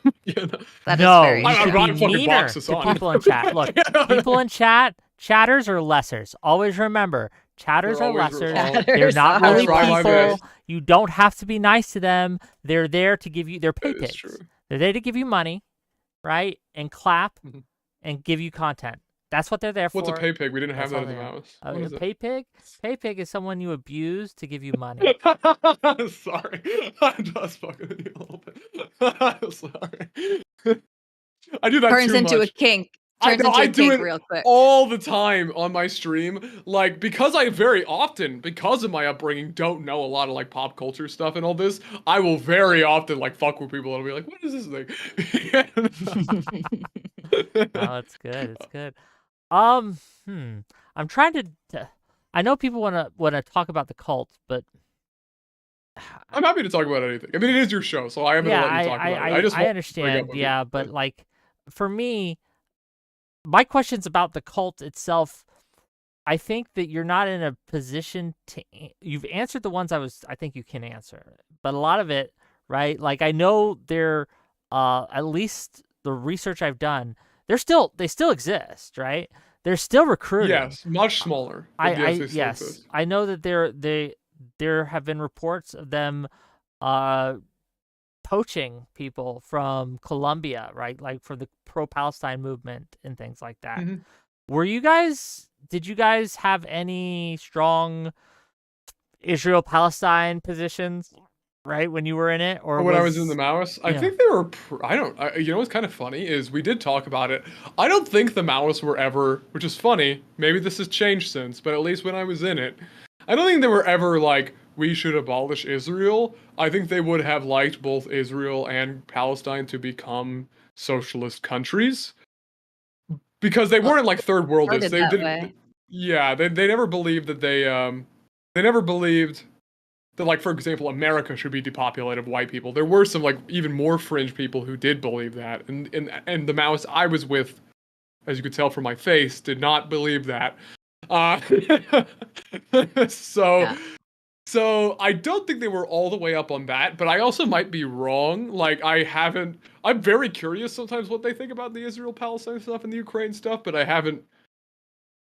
That is No, very you I'm should true. not be fucking meaner box to Hassan. people in chat. Look, people in chat, chatters are lessers. Always remember, chatters They're are always lessers. Chatters They're not are really try my people. best. You don't have to be nice to them. They're there to give you. They're pay That is pigs. true. They're there to give you money, right? And clap Mhm. and give you content. That's what they're there for. What's a pay pig? We didn't have That's that in all the they are. mouse. A What is it? pay pig? Pay pig is someone you abuse to give you money. Sorry. I'm just fucking with you a little bit. I'm sorry. I do that Turns too into much. a kink. I Turns know, into I a do kink it real quick. all the time on my stream. Like, because I very often, because of my upbringing, don't know a lot of like pop culture stuff and all this, I will very often like fuck with people and I'll be like, what is this thing? Oh, it's good. It's good. I'm trying to I know people wanna talk about the cult, but I'm happy to talk about anything. I mean, it is your show, so I am yeah, gonna let you talk about it. I just I want to bring understand. up Yeah, but like for me, my question's about the cult itself. I think that you're not in a position to. You've answered the ones I think you can answer, but a lot of it, right? Like I know they're, at least the research I've done, they still exist, right? They're still recruiting. Yes, much smaller. But yes, they still exist. I know that there have been reports of them, poaching people from Colombia, right? Like for the pro-Palestine movement and things like that. Mhm. Did you guys have any strong Israel-Palestine positions, right, when you were in it? Or when I was in the Maoists, I yeah. think they were. You know what's kind of funny is we did talk about it. I don't think the Maoists were ever, which is funny. Maybe this has changed since, but at least when I was in it, I don't think they were ever like, we should abolish Israel. I think they would have liked both Israel and Palestine to become socialist countries because they weren't like third worldists. Started They that didn't. way. Yeah, they never believed that they never believed that, like, for example, America should be depopulated of white people. There were some like even more fringe people who did believe that, and the Maoists I was with, as you could tell from my face, did not believe that. So. Yeah. So I don't think they were all the way up on that, but I also might be wrong. Like I'm very curious sometimes what they think about the Israel-Palestine stuff and the Ukraine stuff, but I haven't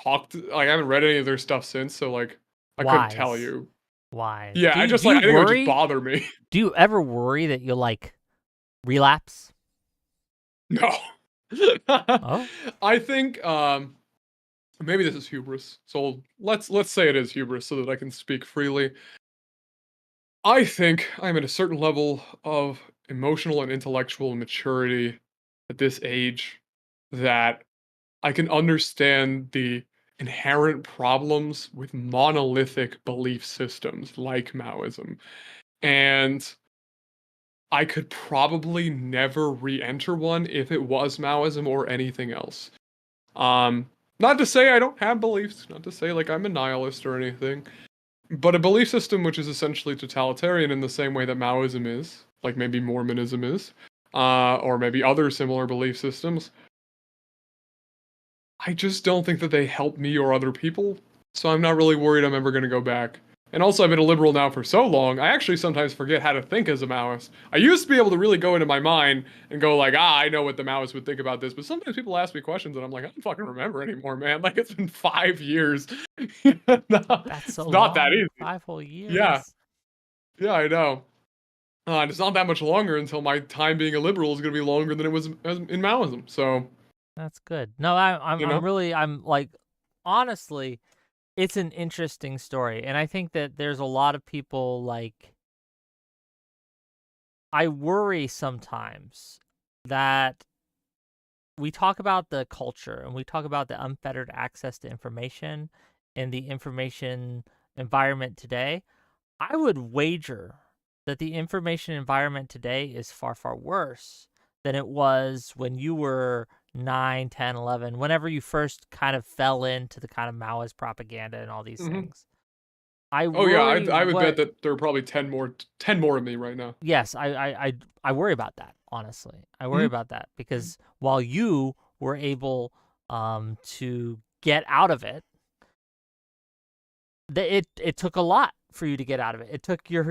I haven't read any of their stuff since, so like I couldn't tell Wise. you. Why? Yeah, do I you, just do like I you think it would worry? just bother me. Do you ever worry that you'll like relapse? No. Oh, I think maybe this is hubris. So let's say it is hubris so that I can speak freely. I think I'm at a certain level of emotional and intellectual maturity at this age that I can understand the inherent problems with monolithic belief systems like Maoism. And I could probably never re-enter one if it was Maoism or anything else. Um, Not to say I don't have beliefs, not to say like I'm a nihilist or anything, but a belief system which is essentially totalitarian in the same way that Maoism is, like maybe Mormonism is, or maybe other similar belief systems. I just don't think that they help me or other people, so I'm not really worried I'm ever going to go back. And also, I've been a liberal now for so long, I actually sometimes forget how to think as a Maoist. I used to be able to really go into my mind and go like, I know what the Maoists would think about this, but sometimes people ask me questions and I'm like, I don't fucking remember anymore, man. Like, it's been 5 years. That's so It's not that long. easy. 5 whole Yeah, years. yeah, I know. And it's not that much longer until my time being a liberal is going to be longer than it was in Maoism. So, That's good. No, I'm you know? I'm like, honestly, it's an interesting story, and I think that there's a lot of people like, I worry sometimes that we talk about the culture and we talk about the unfettered access to information and the information environment today. I would wager that the information environment today is far, far worse than it was when you were 9, 10, 11, whenever you first kind of fell into the kind of Maoist propaganda and all these Mhm. things. I Oh yeah, worry I would bet what that there are probably 10 more of me right now. yes, I worry about that, honestly. I worry Mhm. about that because while you were able to get out of it, it took a lot for you to get out of it. It took Yeah,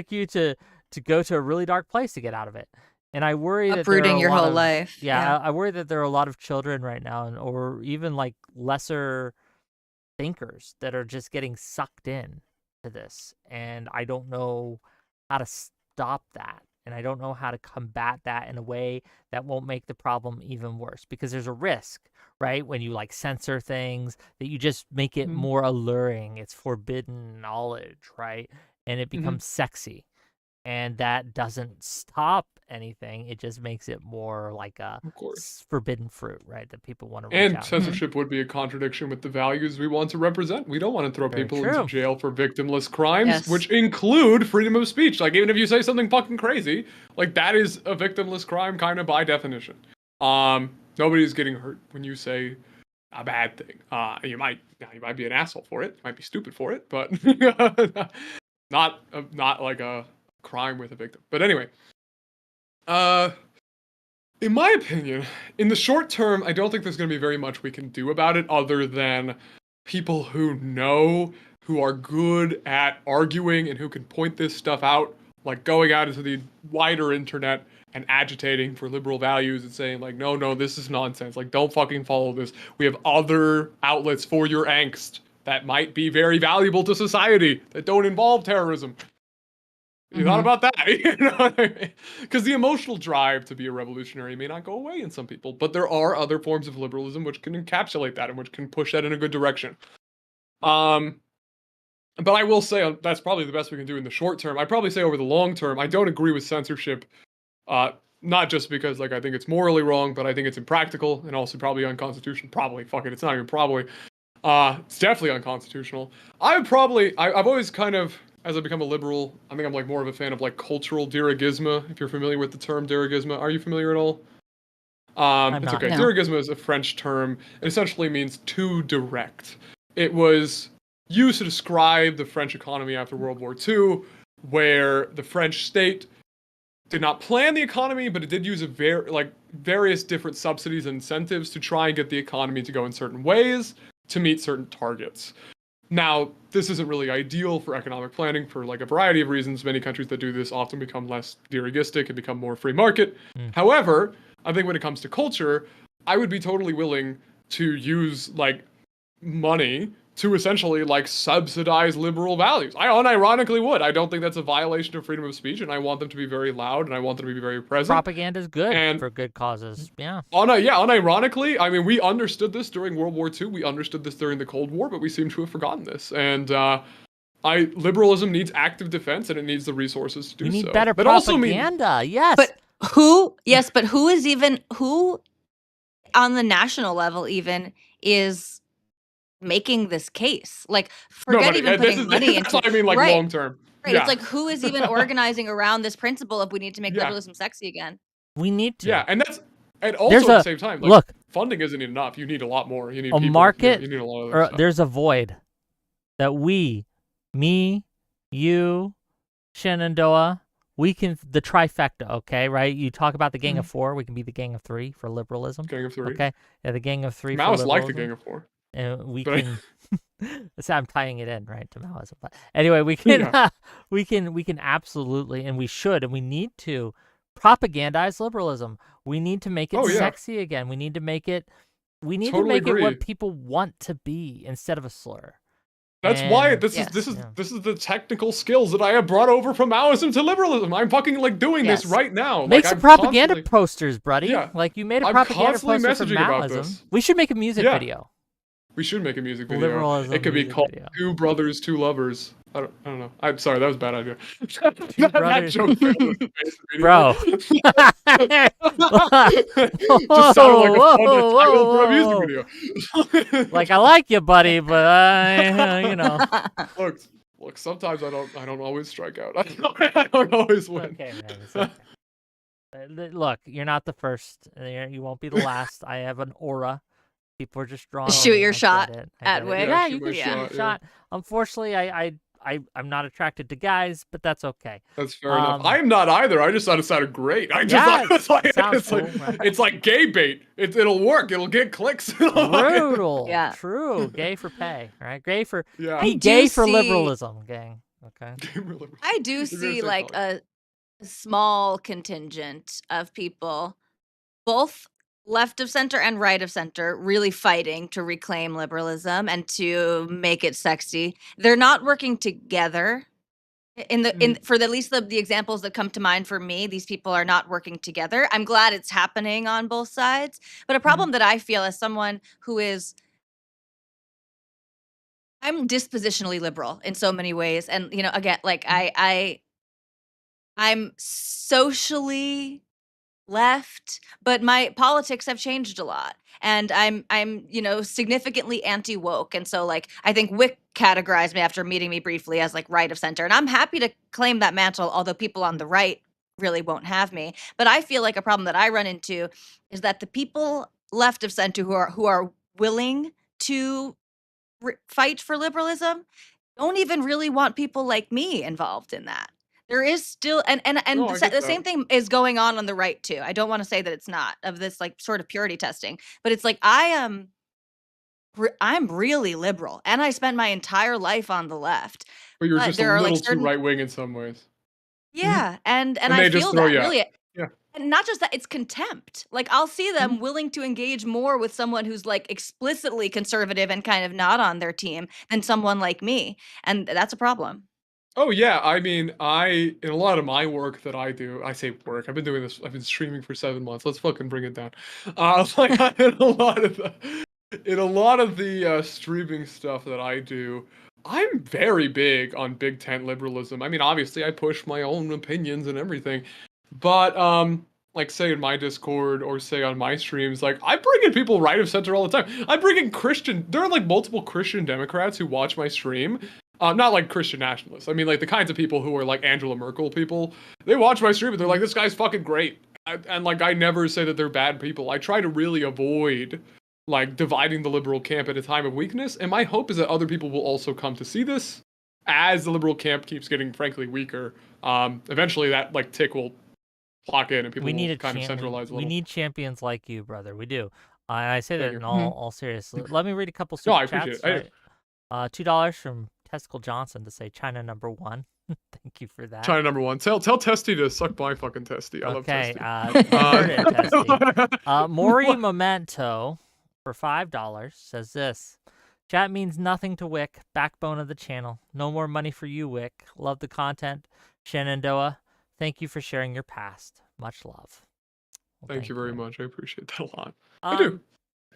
you to go to a really dark place to get out of it. And I worry that there are Uprooting a your lot whole of life. Yeah. I worry that there are a lot of children right now or even like lesser thinkers that are just getting sucked in to this, and I don't know how to stop that, and I don't know how to combat that in a way that won't make the problem even worse, because there's a risk, right, when you like censor things, that you just make it Mhm. more alluring. It's forbidden knowledge, right, and it Mhm. becomes sexy, and that doesn't stop anything. It just makes it more like a Of course. forbidden fruit, right, that people want to reach And out and get. Mhm. censorship would be a contradiction with the values we want to represent. We don't want to throw Very people into true. jail for victimless crimes, Yes. which include freedom of speech. Like even if you say something fucking crazy, like that is a victimless crime kind of by definition. Nobody's getting hurt when you say a bad thing. You might be an asshole for it. You might be stupid for it, but not like a crime with a victim. But anyway, uh in my opinion, in the short term, I don't think there's going to be very much we can do about it other than people who know, who are good at arguing and who can point this stuff out, like going out into the wider internet and agitating for liberal values and saying like, no, no, this is nonsense. Like, don't fucking follow this. We have other outlets for your angst that might be very valuable to society that don't involve terrorism. You thought Mhm. about that? You know what I mean? Because the emotional drive to be a revolutionary may not go away in some people, but there are other forms of liberalism which can encapsulate that and which can push that in a good direction. Um, but I will say that's probably the best we can do in the short term. I'd probably say over the long term, I don't agree with censorship. Uh, Not just because like I think it's morally wrong, but I think it's impractical and also probably unconstitutional. Probably, fuck it, it's not even probably. It's definitely unconstitutional. I've always kind of, as I become a liberal, I think I'm like more of a fan of like cultural dirigisme. If you're familiar with the term dirigisme, are you familiar at all? I'm It's not. okay. No. Dirigisme is a French term. It essentially means to direct. It was used to describe the French economy after World War II, where the French state did not plan the economy, but it did use various different subsidies and incentives to try and get the economy to go in certain ways to meet certain targets. Now, this isn't really ideal for economic planning for like a variety of reasons. Many countries that do this often become less dirigistic and become more free market. Mm. However, I think when it comes to culture, I would be totally willing to use like money to essentially like subsidize liberal values. I unironically would. I don't think that's a violation of freedom of speech, and I want them to be very loud, and I want them to be very present. Propaganda is good And for good causes. Yeah. unironically, I mean, we understood this during World War II. We understood this during the Cold War, but we seem to have forgotten this. And liberalism needs active defense, and it needs the resources to We do need so. better That also means propaganda. Yes. But who is even who on the national level even is making this case. Like, No, forget but even this putting is money that's into what I mean, like right. long term. Right. It's Yeah, like, who is even organizing around this principle of we need to make yeah, liberalism sexy again? We need yeah, to. and There's also at the a same time, like look, funding isn't enough. You need a lot more. You need a people. market, You need a lot of other or stuff. there's a void that me, you, Shenandoah, we can, the trifecta, okay, right? You talk about the Gang of Four, we can be the Gang of Three for liberalism, Gang of Three. okay? Yeah, the Gang of Three for Maoists like the liberalism. Gang of Four. And we But can, so I'm tying it in, right, to Maoism. But anyway, we can, yeah. we can absolutely, and we should, and we need to propagandize liberalism. We need to make it Oh yeah, sexy again. We need to make it, totally what agree. people want to be instead of a slur. That's why And Yes. this is the technical skills that I have brought over from Maoism to liberalism. I'm fucking like doing this Yes. right now. make Like some I'm propaganda constantly, posters, buddy. yeah, Like you made a I'm propaganda constantly poster for messaging about Maoism. this. We should make a music Yeah, video. we should make a music video. It Liberalism could be music called video. Two Brothers, Two Lovers. I don't know. I'm sorry, that was a bad idea. Two that brothers. joke failed in the face Bro. Just sounded like a Whoa, fun whoa, title for a whoa. music video. Like I like you, buddy, but you know. Look. Sometimes I don't always strike out. I don't always win. Okay, man. It's okay. Look, you're not the first. You won't be the last. I have an aura. People are just drawn. Shoot to me. your I shot get it. at Wick. Yeah, shoot you my can shoot Yeah. your shot. Unfortunately, I'm not attracted to guys, but that's okay. That's fair enough. I am not either. I just thought it sounded great. I just Yeah, thought sounds cool, right? it's like gay bait. It'll work. It'll get clicks. Brutal. Yeah. True. Gay for pay. Right. Gay for Yeah. be I gay do for see- liberalism, gang. Okay. I do You're gonna see say like Tali. a small contingent of people, both left of center and right of center, really fighting to reclaim liberalism and to make it sexy. They're not working together. For at least the examples that come to mind for me, these people are not working together. I'm glad it's happening on both sides. But a problem that I feel as someone who is I'm dispositionally liberal in so many ways. And again, like I'm socially left, but my politics have changed a lot. And I'm significantly anti-woke. And so like I think Wick categorized me after meeting me briefly as like right of center. And I'm happy to claim that mantle, although people on the right really won't have me. But I feel like a problem that I run into is that the people left of center who are willing to fight for liberalism don't even really want people like me involved in that. There is still and No, I get the same that. thing is going on the right too. I don't want to say that it's not of this like sort of purity testing, but it's like I'm really liberal and I spent my entire life on the left. But you're But just a there are like little too certain right wing in some ways. yeah, and And I they just feel throw that you out. really. Yeah. And not just that, it's contempt. Like I'll see them willing to engage more with someone who's like explicitly conservative and kind of not on their team than someone like me. And that's a problem. Oh yeah, I mean, in a lot of my work that I do, I say work. I've been doing this. I've been streaming for 7 months. Let's fucking bring it down. Like in a lot of the streaming stuff that I do, I'm very big on big tent liberalism. I mean, obviously, I push my own opinions and everything, but like say in my Discord or say on my streams, like I bring in people right of center all the time. I bring in Christian. There are like multiple Christian Democrats who watch my stream. Not like Christian nationalists. I mean, like the kinds of people who are like Angela Merkel people. They watch my stream and they're like, "This guy's fucking great." And like, I never say that they're bad people. I try to really avoid like dividing the liberal camp at a time of weakness. And my hope is that other people will also come to see this as the liberal camp keeps getting, frankly, weaker. Eventually, that like tick will clock in and people will kind of centralize a little. We need champions like you, brother. We do. I say that you. in all seriousness. Let me read a couple No, super I appreciate chats. it. Right? $2 from Testicle Johnson to say China #1. Thank you for that. China #1. Tell Testy to suck my fucking Testy. I love Testy. Heard it, Testy. Maury Memento for $5 says this. Chat means nothing to Wick, backbone of the channel. No more money for you, Wick. Love the content. Shenandoah, thank you for sharing your past. Much love. Well, Thank you very much. I appreciate that a lot. I Um, do.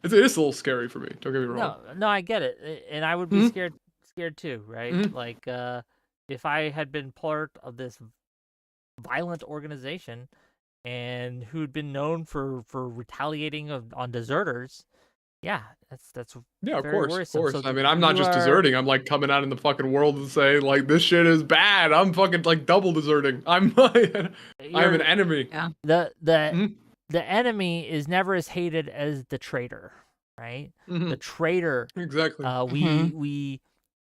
It is a little scary for me. Don't get me wrong. No, I get it, and I would be scared too, right? Like, if I had been part of this violent organization and who'd been known for retaliating on deserters, Yeah, that's Yeah, of very course, of worrisome. course. So I mean, I'm not you just are deserting. I'm like coming out in the fucking world and saying like this shit is bad. I'm fucking like double deserting. I'm I'm an you're enemy. Yeah. the Mhm, the enemy is never as hated as the traitor, right? The mhm, traitor, exactly. uh, Hmm. we we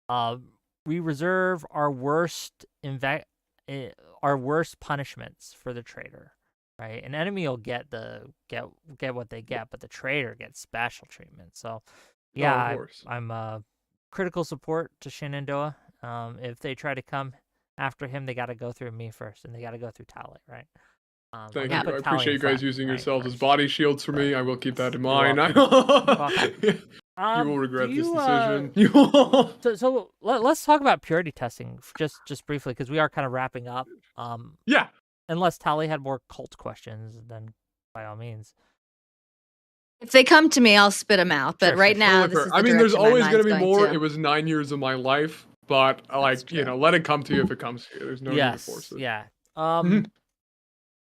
uh, we reserve eh, our worst punishments for the traitor, right? An enemy will get what they get, but the traitor gets special treatment. So, yeah, Oh, of course. I'm critical support to Shenandoah. If they try to come after him, they got to go through me first, and they got to go through Tali, right? I'm Thank gonna Yeah. you. I put Tali appreciate in you guys front, using right, yourselves as first. body shields for But me. I will keep that in you're mind. welcome. You're welcome. You will Do regret this you decision. You will. let's talk about purity testing just briefly because we are kind of wrapping up. Um, Yeah. unless Tali had more cult questions, then by all means. If they come to me, I'll spit them out. But Sure, sure, right sure. now, Totally this fair. is I the mean, there's direction my always going to mind's be going more. It to. was 9 years of my life, but That's like, true. let it come to you if it comes to you. There's no need to force Yes, it. yeah. Mhm,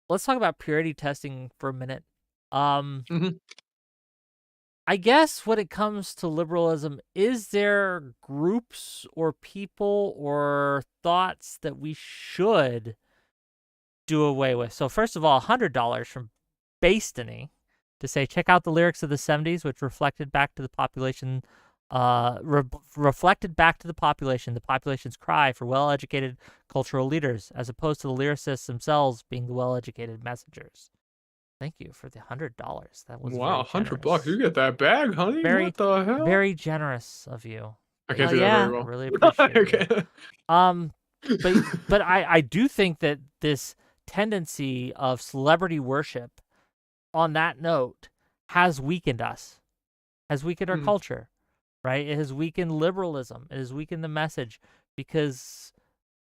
Let's talk about purity testing for a minute. Um, mhm. I guess when it comes to liberalism, is there groups or people or thoughts that we should do away with? So first of all, $100 from Bastiny to say, check out the lyrics of the 70s, which reflected back to the population, the population's cry for well-educated cultural leaders, as opposed to the lyricists themselves being the well-educated messengers. Thank you for the $100. That was Wow, very $100. You generous. get that bag, honey? Very, What the hell? very generous of you. I can't Thank Hell do that you. very yeah. I well. really appreciate you. Okay. Um, but I do think that this tendency of celebrity worship on that note has weakened us, has weakened our Mhm. culture, right? It has weakened liberalism. It has weakened the message because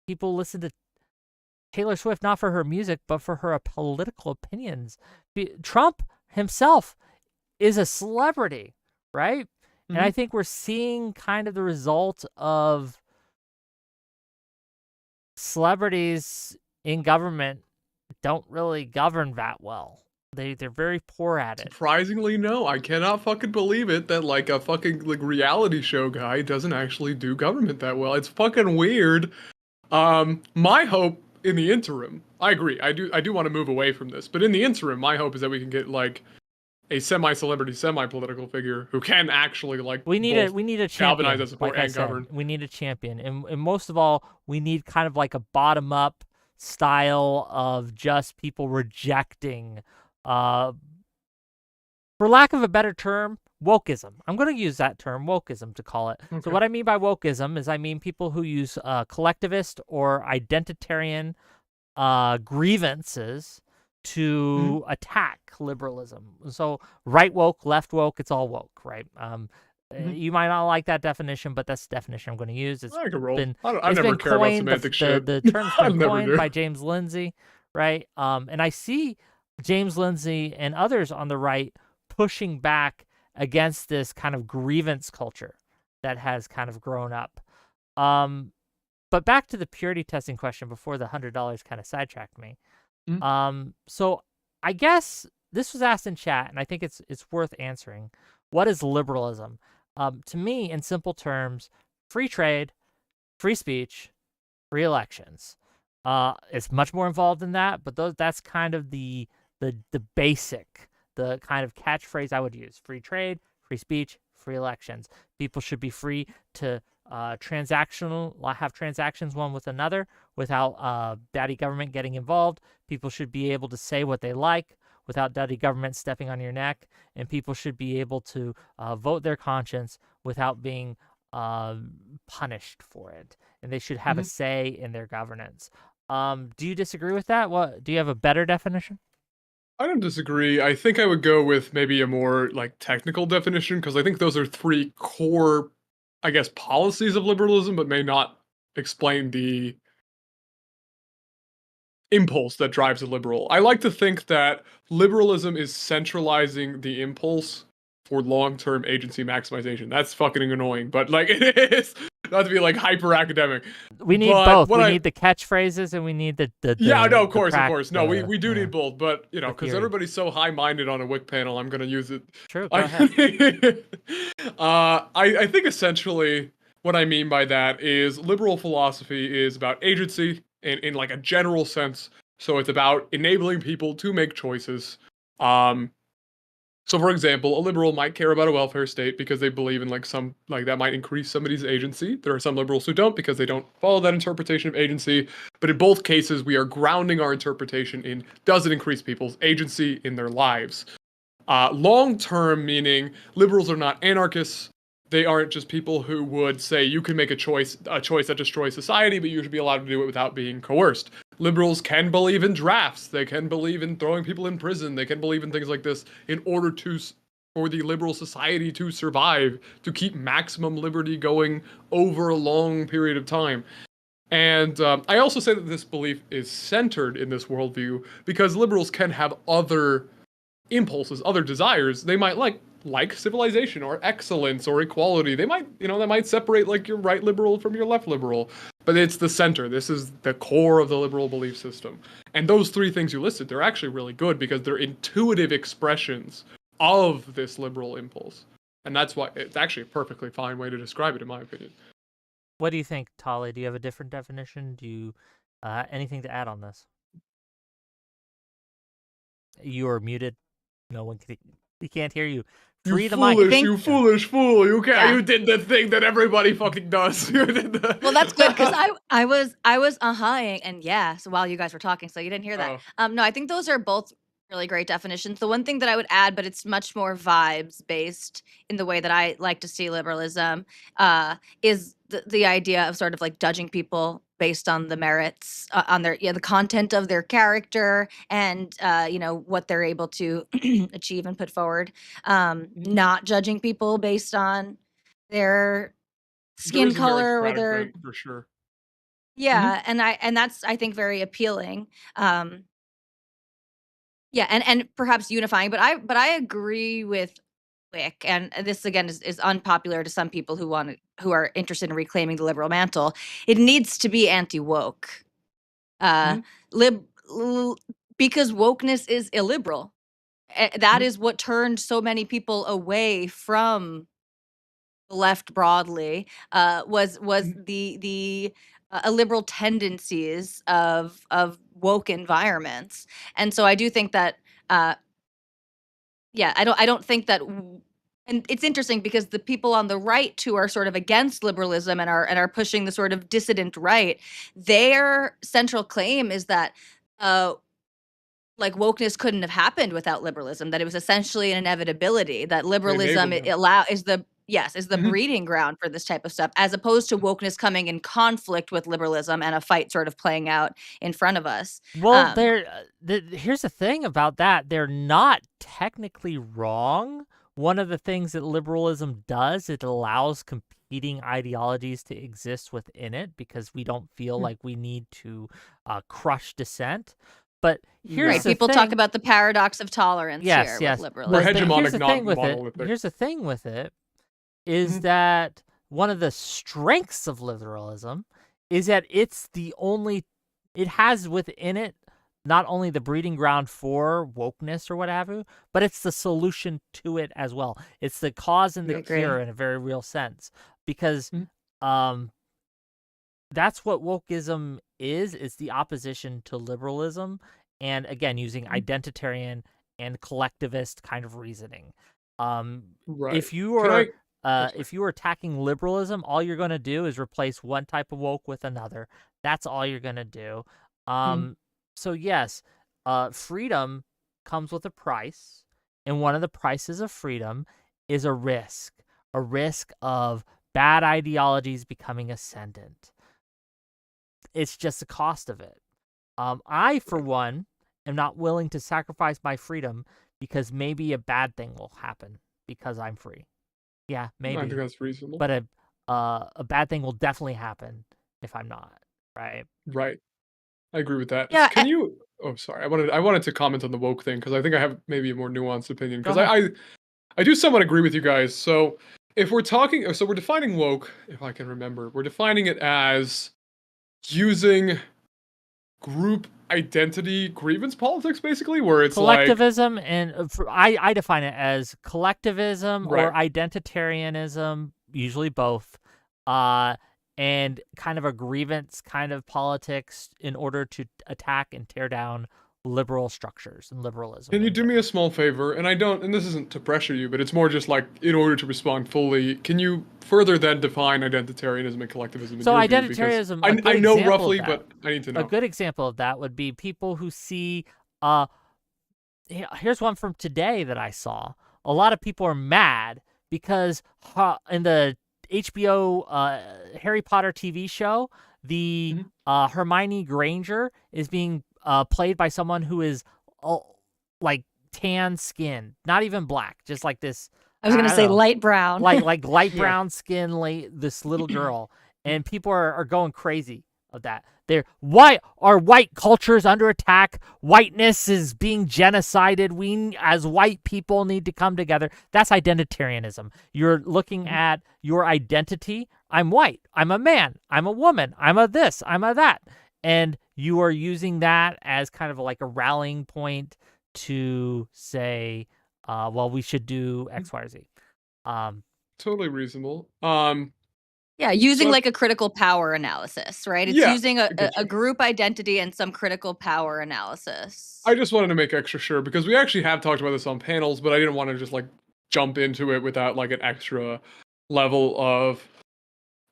people listen to Taylor Swift not for her music, but for her political opinions. Trump himself is a celebrity, right? And I Mhm. think we're seeing kind of the result of celebrities in government don't really govern that well. They're very poor at it. Surprisingly, no. I cannot fucking believe it that like a fucking like reality show guy doesn't actually do government that well. It's fucking weird. My hope in the interim, I agree. I do want to move away from this, but in the interim, my hope is that we can get like a semi-celebrity, semi-political figure who can actually like both We need a galvanize champion, that support like I and said. govern. We need a champion. And most of all, we need kind of like a bottom up style of just people rejecting uh for lack of a better term, wokeism. I'm going to use that term, wokeism, to call it. So, Okay. what I mean by wokeism is I mean people who use collectivist or identitarian grievances Mhm. to attack liberalism. So, right woke, left woke, it's all woke, right? Mhm. You might not like that definition, but that's the definition I'm going to use. I can roll. Been I it's never been care about coined. semantic The shit. the term's I been never coined do. by James Lindsay, right? And I see James Lindsay and others on the right pushing back against this kind of grievance culture that has kind of grown up. Um, but back to the purity testing question before the $100 kind of sidetracked me. Mhm. So I guess this was asked in chat, and I think it's worth answering. What is liberalism? To me, in simple terms, free trade, free speech, free elections. It's much more involved than that, but that's kind of the basic, the kind of catchphrase I would use: free trade, free speech, free elections. People should be free to have transactions one with another without daddy government getting involved. People should be able to say what they like without daddy government stepping on your neck, and people should be able to vote their conscience without being punished for it, and they should have a Mhm. say in their governance. Do you disagree with that? What do you have a better definition? I don't disagree. I think I would go with maybe a more like technical definition because I think those are three core, I guess, policies of liberalism, but may not explain the impulse that drives a liberal. I like to think that liberalism is centralizing the impulse for long-term agency maximization. That's fucking annoying, but like it is. not to be like hyper academic. We need both. We need the catchphrases and we need the yeah, no, of course. No, we do yeah, need both, but you know, because everybody's so high-minded on a Wik panel, I'm gonna use it. True. Go ahead. I think essentially what I mean by that is liberal philosophy is about agency in like a general sense. So it's about enabling people to make choices. So for example, a liberal might care about a welfare state because they believe in like some like that might increase somebody's agency. There are some liberals who don't because they don't follow that interpretation of agency. But in both cases, we are grounding our interpretation in does it increase people's agency in their lives? Long term, meaning liberals are not anarchists. They aren't just people who would say you can make a choice that destroys society, but you should be allowed to do it without being coerced. Liberals can believe in drafts. They can believe in throwing people in prison. They can believe in things like this in order for the liberal society to survive, to keep maximum liberty going over a long period of time. And I also say that this belief is centered in this worldview because liberals can have other impulses, other desires. They might like civilization or excellence or equality. They might, that might separate like your right liberal from your left liberal. But it's the center. This is the core of the liberal belief system. And those three things you listed, they're actually really good because they're intuitive expressions of this liberal impulse. And that's why it's actually a perfectly fine way to describe it, in my opinion. What do you think, Tali? Do you have a different definition? Do you anything to add on this? You are muted. No one can. He can't hear you. You foolish fool! You can't. Yeah. You did the thing that everybody fucking does. You did the... Well, that's good because I was uh-huh-ing and yeah. So while you guys were talking, so you didn't hear that. No, I think those are both really great definitions. The one thing that I would add, but it's much more vibes based in the way that I like to see liberalism, is the idea of sort of like judging people based on the merits, on their the content of their character and what they're able to achieve and put forward. Not judging people based on their skin color or their for sure. Yeah, and that's I think very appealing. Yeah, and perhaps unifying, but I agree with Wik, and this again is unpopular to some people who are interested in reclaiming the liberal mantle. It needs to be anti-woke. Because wokeness is illiberal. That is what turned so many people away from the left broadly, was the illiberal tendencies of woke environments. And so I do think that I don't think that and it's interesting because the people on the right who are sort of against liberalism and are pushing the sort of dissident right, their central claim is that like wokeness couldn't have happened without liberalism, that it was essentially an inevitability, that liberalism is the breeding ground for this type of stuff, as opposed to wokeness coming in conflict with liberalism and a fight sort of playing out in front of us. Well, here's the thing about that. They're not technically wrong. One of the things that liberalism does, it allows competing ideologies to exist within it because we don't feel like we need to crush dissent. But here's the people thing. talk about the paradox of tolerance here with liberalism. We're hegemonic, Here's the thing with it, is that one of the strengths of liberalism is that it has within it not only the breeding ground for wokeness or what have you, but it's the solution to it as well. It's the cause and the cure in a very real sense. Because that's what wokeism is. It's the opposition to liberalism. And again, using identitarian and collectivist kind of reasoning. If you are attacking liberalism, all you're going to do is replace one type of woke with another. That's all you're going to do. So yes, freedom comes with a price, and one of the prices of freedom is a risk of bad ideologies becoming ascendant. It's just the cost of it. I, for one, am not willing to sacrifice my freedom because maybe a bad thing will happen because I'm free. Yeah, maybe. I think that's reasonable. But a bad thing will definitely happen if I'm not, right? Right. I agree with that. Yeah. Can you? Oh, sorry. I wanted to comment on the woke thing because I think I have maybe a more nuanced opinion because I do somewhat agree with you guys. So if we're talking, so we're defining woke, if I can remember, we're defining it as using group identity grievance politics, basically, where it's like, Collectivism, and I define it as collectivism or right. identitarianism, usually both, uh, and kind of a grievance kind of politics in order to attack and tear down liberal structures and liberalism. Can you do me a small favor? And I don't, and this isn't to pressure you, but it's more just like in order to respond fully. Can you further then define identitarianism and collectivism in So your view? identitarianism, Because a good I know example roughly, of that, but I need to a know. good example of that would be people who see. Here's one from today that I saw. A lot of people are mad because in the HBO Harry Potter TV show, the Mhm. Hermione Granger is being played by someone who is like tan skin, not even black, just like this. I was going I to don't say know, light brown. like light Yeah. brown skin, this little girl, and people are going crazy of that. Why are white cultures under attack? Whiteness is being genocided. We as white people need to come together. That's identitarianism. You're looking at your identity. I'm white. I'm a man. I'm a woman. I'm a this. I'm a that. And you are using that as kind of like a rallying point to say, well, we should do X, Y, or Z. Totally reasonable. Yeah, using So like a critical power analysis, right? It's yeah, using I get a you. group identity and some critical power analysis. I just wanted to make extra sure because we actually have talked about this on panels, but I didn't want to just like jump into it without like an extra level of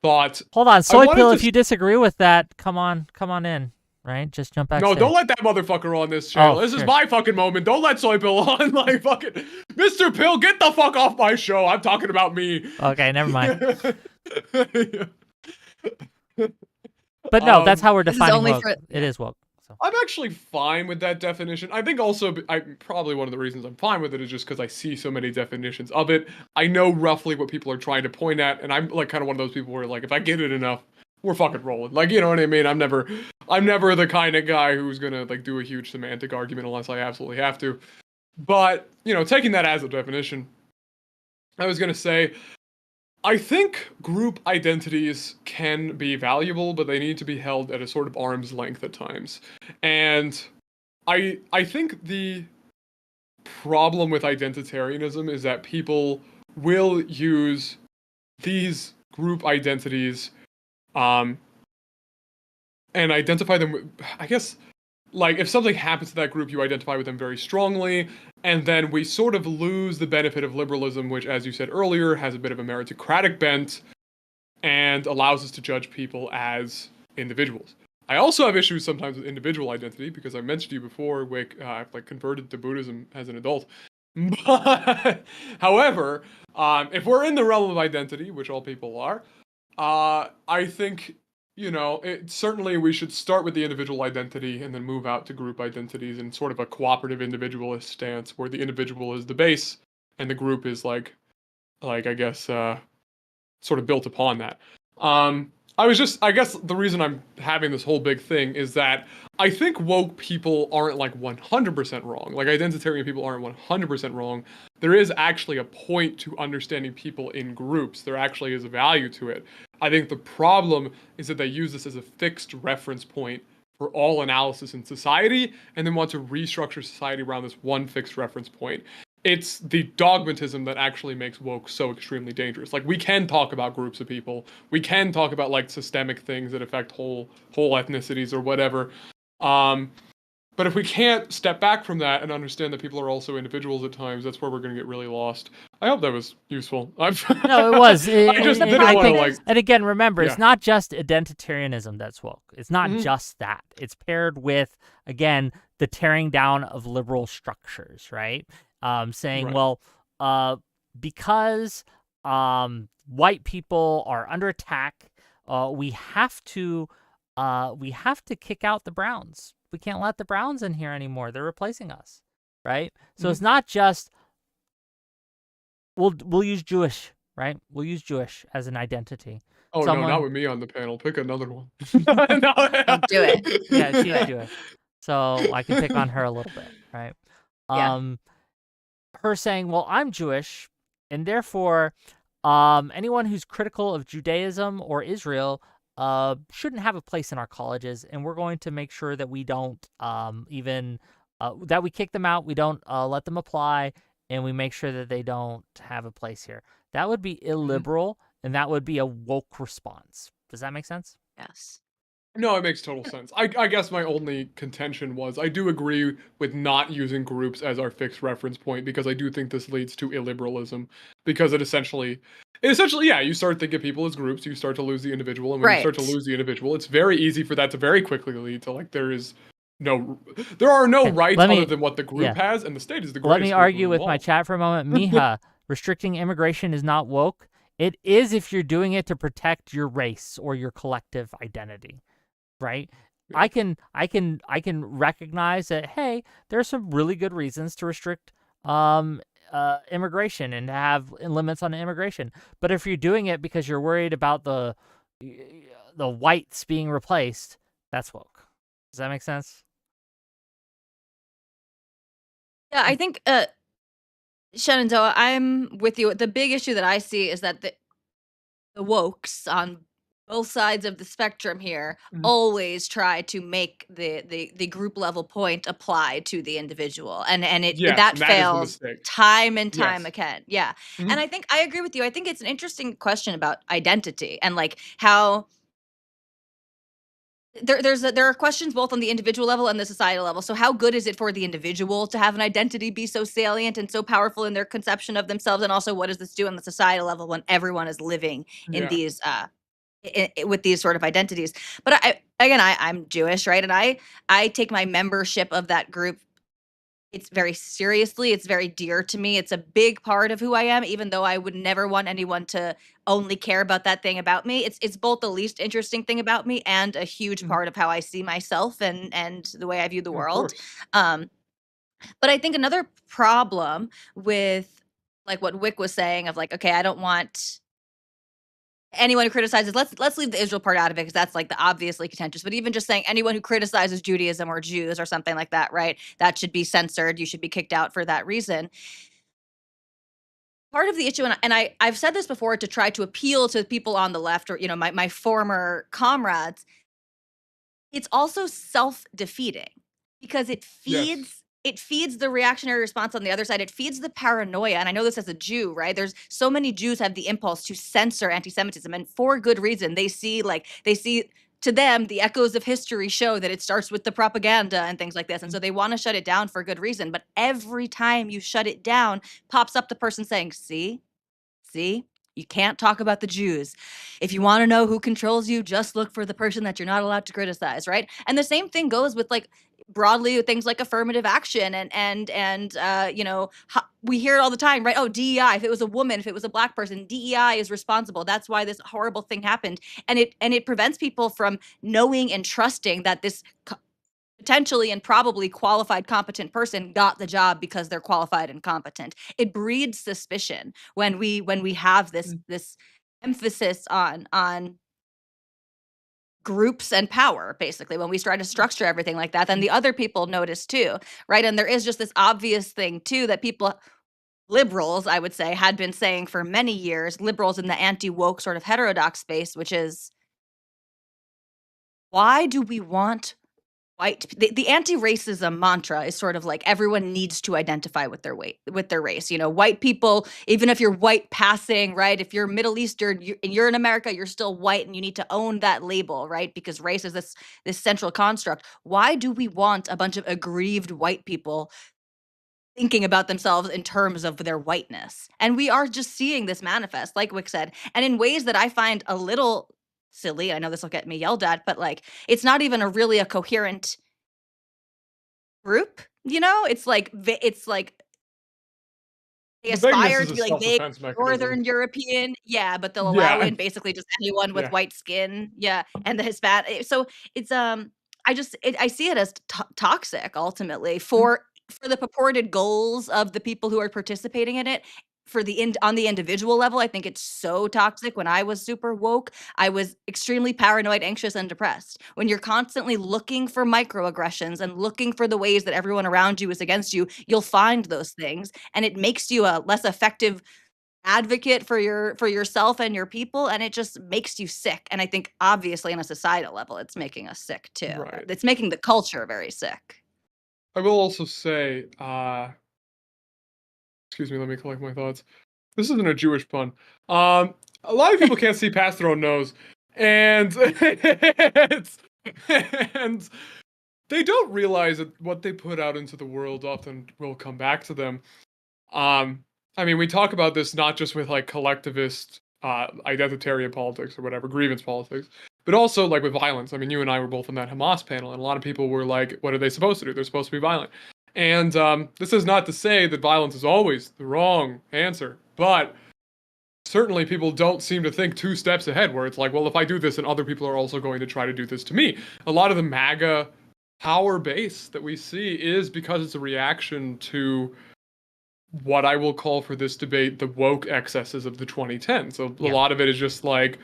thought. Hold on, I Soy wanted Pill, to if you disagree with that, come on in, right? Just jump No, backstage. don't let that motherfucker on this channel. Oh, This is sure. my fucking moment. Don't let Soy Pill on. Like fucking Mr. Pill, get the fuck off my show. I'm talking about me. Okay, never mind. But no, that's how we're This is defining only woke. for- It is woke. So. I'm actually fine with that definition. I think also, probably one of the reasons I'm fine with it is just because I see so many definitions of it. I know roughly what people are trying to point at, and I'm like kind of one of those people where like if I get it enough, we're fucking rolling. Like, you know what I mean? I'm never the kind of guy who's gonna like do a huge semantic argument unless I absolutely have to. But taking that as a definition, I was gonna say, I think group identities can be valuable, but they need to be held at a sort of arm's length at times. And I think the problem with identitarianism is that people will use these group identities and identify them, I guess, like if something happens to that group, you identify with them very strongly, and then we sort of lose the benefit of liberalism, which, as you said earlier, has a bit of a meritocratic bent and allows us to judge people as individuals. I also have issues sometimes with individual identity because I mentioned to you before, Wick, I've like converted to Buddhism as an adult. But, however, if we're in the realm of identity, which all people are, I think certainly we should start with the individual identity and then move out to group identities in sort of a cooperative individualist stance where the individual is the base and the group is like I guess sort of built upon that. I guess the reason I'm having this whole big thing is that I think woke people aren't like 100% wrong. Like identitarian people aren't 100% wrong. There is actually a point to understanding people in groups. There actually is a value to it. I think the problem is that they use this as a fixed reference point for all analysis in society and then want to restructure society around this one fixed reference point. It's the dogmatism that actually makes woke so extremely dangerous. Like we can talk about groups of people, we can talk about like systemic things that affect whole ethnicities or whatever. But if we can't step back from that and understand that people are also individuals at times, that's where we're going to get really lost. I hope that was useful. No, it was. I just didn't want to like. And again, remember, Yeah. it's not just identitarianism that's woke. It's not Mhm. just that. It's paired with, again, the tearing down of liberal structures, right? Saying, Right. well, because white people are under attack, we have to kick out the Browns. We can't let the Browns in here anymore. They're replacing us, right? So it's not just we'll use Jewish, right? We'll use Jewish as an identity. Oh no, not with me on the panel. Pick another one. No. Do it. Yeah, she's Jewish, so I can pick on her a little bit, right? Yeah. Her saying, "Well, I'm Jewish, and therefore anyone who's critical of Judaism or Israel shouldn't have a place in our colleges, and we're going to make sure that we don't even that we kick them out. We don't let them apply, and we make sure that they don't have a place here. That would be illiberal, and that would be a woke response. Does that make sense? Yes. No, it makes total sense. I guess my only contention was I do agree with not using groups as our fixed reference point because I do think this leads to illiberalism because essentially, yeah, you start thinking people as groups, you start to lose the individual, and when you start to Right. lose the individual, it's very easy for that to very quickly lead to like there are no rights Let other me, than what the group yeah. has, and the state is the Let greatest me group argue of them with my all. chat for a moment. Miha, restricting immigration is not woke. It is if you're doing it to protect your race or your collective identity, right? Yeah. I can recognize that, hey, there's some really good reasons to restrict immigration and have limits on immigration. But if you're doing it because you're worried about the whites being replaced, that's woke. Does that make sense? Yeah, I think Shenandoah, I'm with you. The big issue that I see is that the wokes on both sides of the spectrum here always try to make the group level point apply to the individual, and Yes, that and that is the fails mistake. time and time Yes. again. Yeah. And I think I agree with you. I think it's an interesting question about identity and like how there are questions both on the individual level and the societal level. So how good is it for the individual to have an identity be so salient and so powerful in their conception of themselves, and also what does this do on the societal level when everyone is living in Yeah. these with these sort of identities? But I'm Jewish, right? And I take my membership of that group, it's very seriously. It's very dear to me. It's a big part of who I am, even though I would never want anyone to only care about that thing about me. It's both the least interesting thing about me and a huge part of how I see myself and the way I view the Of world. course. Um, but I think another problem with like what Wick was saying of like, okay, I don't want anyone who criticizes, let's leave the Israel part out of it because that's like the obviously contentious. But even just saying anyone who criticizes Judaism or Jews or something like that, right? That should be censored. You should be kicked out for that reason. Part of the issue, and I've said this before to try to appeal to people on the left or my former comrades, it's also self-defeating because Yes. it feeds the reactionary response on the other side. It feeds the paranoia. And I know this as a Jew, right? There's so many Jews have the impulse to censor anti-Semitism, and for good reason. They see to them the echoes of history show that it starts with the propaganda and things like this. And so they want to shut it down for good reason. But every time you shut it down, pops up the person saying, See? You can't talk about the Jews. If you wanna know who controls you, just look for the person that you're not allowed to criticize, right? And the same thing goes with, like, broadly with things like affirmative action we hear it all the time, right? "Oh, DEI, if it was a woman, if it was a Black person, DEI is responsible. That's why this horrible thing happened." And it prevents people from knowing and trusting that this potentially and probably qualified, competent person got the job because they're qualified and competent. It breeds suspicion when we have this emphasis on groups and power, basically. When we try to structure everything like that, then the other people notice too, right? And there is just this obvious thing too that people, liberals, I would say, had been saying for many years, liberals in the anti-woke sort of heterodox space, which is, why do we want the anti-racism mantra is sort of like everyone needs to identify with with their race. White people, even if you're white passing, right? If you're Middle Eastern and you're in America, you're still white, and you need to own that label, right? Because race is this central construct. Why do we want a bunch of aggrieved white people thinking about themselves in terms of their whiteness? And we are just seeing this manifest, like Wick said, and in ways that I find a little silly. I know this will get me yelled at, but like it's not even a coherent group, it's like they The vagueness aspire is to a be like vague self-defense mechanism. Northern European, yeah, but they'll allow Yeah. in basically just anyone with Yeah. white skin, yeah, and the Hispanic. So it's I see it as toxic ultimately for the purported goals of the people who are participating in it. On the individual level, I think it's so toxic. When I was super woke, I was extremely paranoid, anxious, and depressed. When you're constantly looking for microaggressions and looking for the ways that everyone around you is against you, you'll find those things, and it makes you a less effective advocate for yourself and your people, and it just makes you sick. And I think obviously on a societal level, it's making us sick too. Right. It's making the culture very sick. I will also say, excuse me, let me collect my thoughts. This isn't a Jewish pun. A lot of people can't see past their own nose, and and they don't realize that what they put out into the world often will come back to them. I mean, we talk about this not just with like collectivist, identitarian politics or whatever, grievance politics, but also like with violence. I mean, you and I were both on that Hamas panel, and a lot of people were like, what are they supposed to do? They're supposed to be violent. And this is not to say that violence is always the wrong answer, but certainly people don't seem to think 2 steps ahead, where it's like, well, if I do this, then other people are also going to try to do this to me. A lot of the MAGA power base that we see is because it's a reaction to what I will call for this debate the woke excesses of the 2010s. So a lot of it is just like,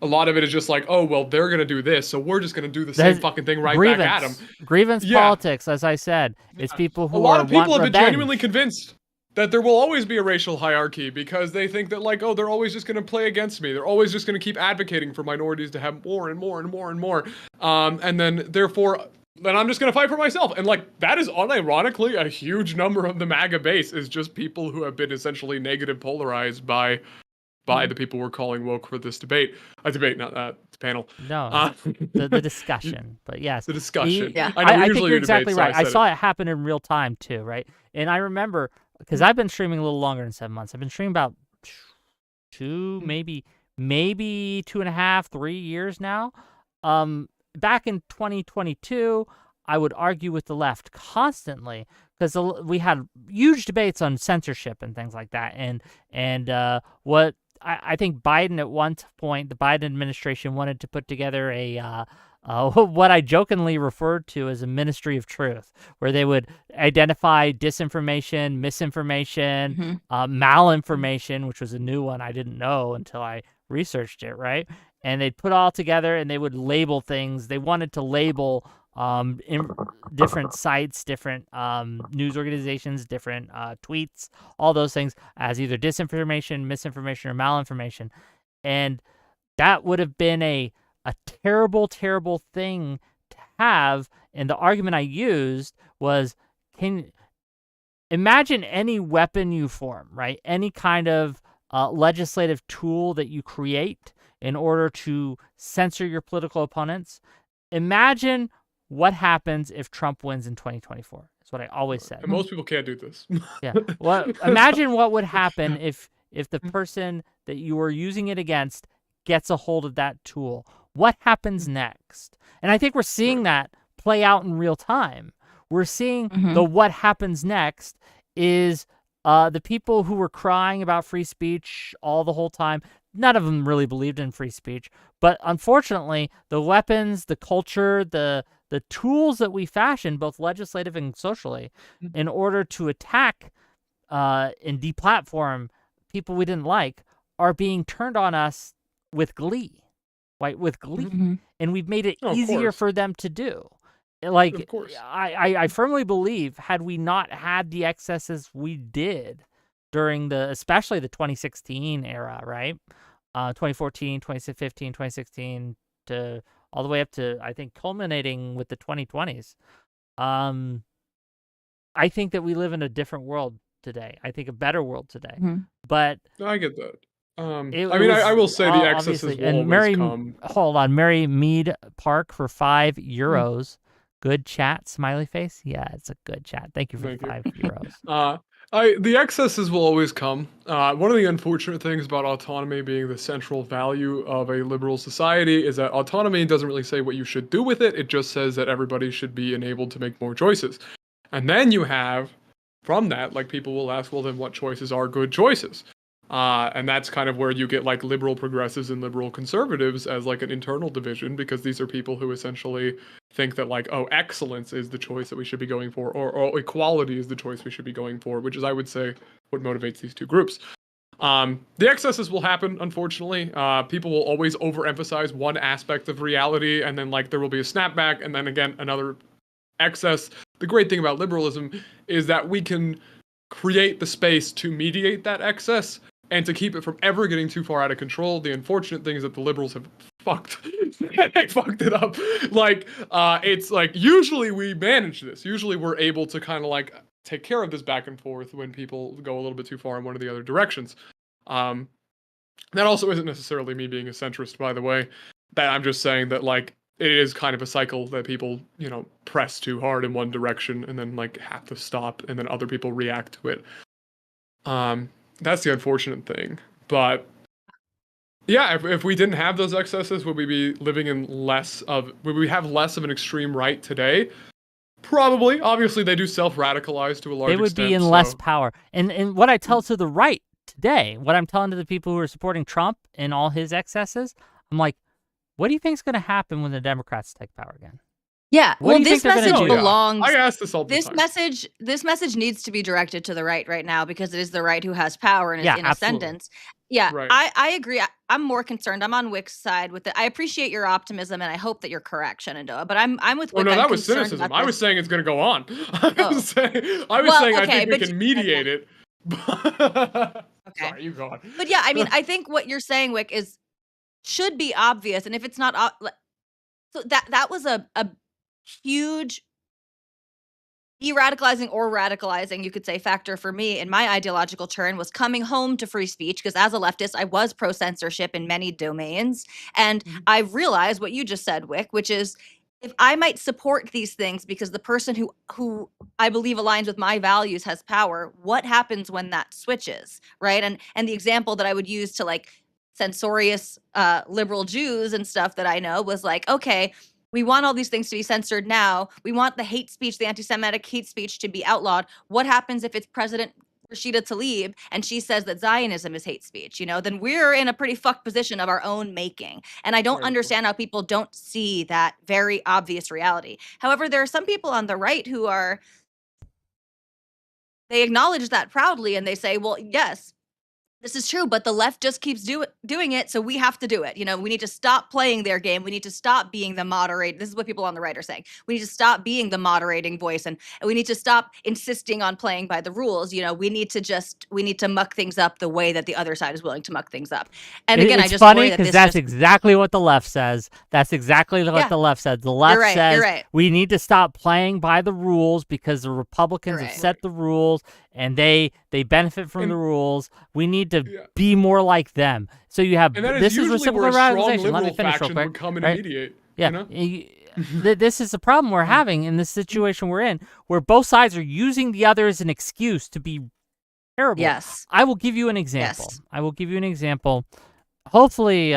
oh, well, they're going to do this, so we're just going to do the same fucking thing right back at them. Grievance politics, as I said. It's people who a lot of people have revenge. been genuinely convinced that there will always be a racial hierarchy because they think that, like, oh, they're always just going to play against me. They're always just going to keep advocating for minorities to have more and more and more and more. And then, therefore, then I'm just going to fight for myself. And, like, that is unironically a huge number of the MAGA base is just people who have been essentially negative polarized by the people we're calling woke for this debate. A debate, not that panel. No, the discussion. But yes. The discussion. Yeah. I think you're exactly right. I saw it happen in real time too, right? And I remember, because I've been streaming a little longer than 7 months. I've been streaming about 2, maybe 2.5, 3 years now. Back in 2022, I would argue with the left constantly because we had huge debates on censorship and things like that. And what I think Biden at one point, the Biden administration wanted to put together a what I jokingly referred to as a ministry of truth, where they would identify disinformation, misinformation, malinformation, which was a new one I didn't know until I researched it, right? And they'd put all together and they would label things. They wanted to label different sites, different news organizations, different tweets, all those things as either disinformation, misinformation, or malinformation. And that would have been a terrible, terrible thing to have. And the argument I used was, imagine any weapon you form, right? Any kind of legislative tool that you create in order to censor your political opponents. Imagine what happens if Trump wins in 2024. That's what I always said. And most people can't do this. Yeah. Well, imagine what would happen if the person that you were using it against gets a hold of that tool. What happens next? And I think we're seeing that play out in real time. We're seeing the what happens next is the people who were crying about free speech all the whole time. None of them really believed in free speech. But unfortunately, the weapons, the culture, the tools that we fashion, both legislative and socially, in order to attack and deplatform people we didn't like, are being turned on us with glee, right? With glee. And we've made it easier for them to do. Like, of course. I firmly believe, had we not had the excesses we did during especially the 2016 era, right? 2014, 2015, 2016, to all the way up to, I think, culminating with the 2020s. I think that we live in a different world today. I think a better world today. But I get that. I will say the excesses will always come. Hold on, Mary Mead Park for €5. Good chat, smiley face. Yeah, it's a good chat. Thank you for €5. The excesses will always come. One of the unfortunate things about autonomy being the central value of a liberal society is that autonomy doesn't really say what you should do with it. It just says that everybody should be enabled to make more choices. And then you have, from that, like, people will ask, well, then what choices are good choices? And that's kind of where you get like liberal progressives and liberal conservatives as like an internal division, because these are people who essentially think that like, oh, excellence is the choice that we should be going for, or equality is the choice we should be going for, which is, I would say, what motivates these two groups. The excesses will happen, unfortunately. People will always overemphasize one aspect of reality, and then like there will be a snapback, and then again another excess. The great thing about liberalism is that we can create the space to mediate that excess, And to keep it from ever getting too far out of control, the unfortunate thing is that the liberals have fucked. They fucked it up. Like, it's like usually we manage this. Usually we're able to kind of like take care of this back and forth when people go a little bit too far in one or the other directions. That also isn't necessarily me being a centrist, by the way. That I'm just saying that like it is kind of a cycle that people, you know, press too hard in one direction and then like have to stop, and then other people react to it. That's the unfortunate thing. But yeah, if we didn't have those excesses, would we be living in would we have less of an extreme right today? Probably. Obviously, they do self-radicalize to a large They would extent. be in less power. And what I tell to the right today, what I'm telling to the people who are supporting Trump and all his excesses, I'm like, what do you think is going to happen when the Democrats take power again? Yeah, What do well, you this think they're gonna message do? belongs. I ask this all the This time. message needs to be directed to the right now, because it is the right who has power and is Yeah, in absolutely. ascendance. Yeah, Right. I agree. I'm more concerned. I'm on Wick's side with it. I appreciate your optimism, and I hope that you're correct, Shenandoah. But I'm with Oh Wick. no, I'm that was concerned cynicism. about I was this. saying it's going to go on. I Oh. was saying Well, I okay, think we but can mediate it. Okay. Sorry, you go on. But yeah, I mean, I think what you're saying, Wick, should be obvious, and if it's not, so that was a huge de-radicalizing or radicalizing, you could say, factor for me in my ideological turn was coming home to free speech, because as a leftist, I was pro-censorship in many domains. And I realized what you just said, Wick, which is if I might support these things because the person who I believe aligns with my values has power, what happens when that switches, right? And the example that I would use to like censorious liberal Jews and stuff that I know was like, okay, we want all these things to be censored now. We want the hate speech, the anti-Semitic hate speech to be outlawed. What happens if it's President Rashida Tlaib and she says that Zionism is hate speech? You know, then we're in a pretty fucked position of our own making. And I don't understand how people don't see that very obvious reality. However, there are some people on the right who they acknowledge that proudly and they say, well, yes, this is true, but the left just keeps doing it, so we have to do it. You know, we need to stop playing their game. We need to stop being the moderate. This is what people on the right are saying. We need to stop being the moderating voice, and we need to stop insisting on playing by the rules. You know, we need to muck things up the way that the other side is willing to muck things up. And again, It's I just funny worry that because this that's just exactly what the left says. That's exactly what Yeah. the left says. The left right, says you're right. we need to stop playing by the rules because the Republicans You're have right. set the rules and they benefit from the rules. We need to be more like them. So you have And that this is usually reciprocal where a strong radicalization. Let me liberal finish real faction quick. would come and right? mediate. Yeah. You know? This is the problem we're having in this situation we're in, where both sides are using the other as an excuse to be terrible. Yes. I will give you an example. Yes. I will give you an example. Hopefully,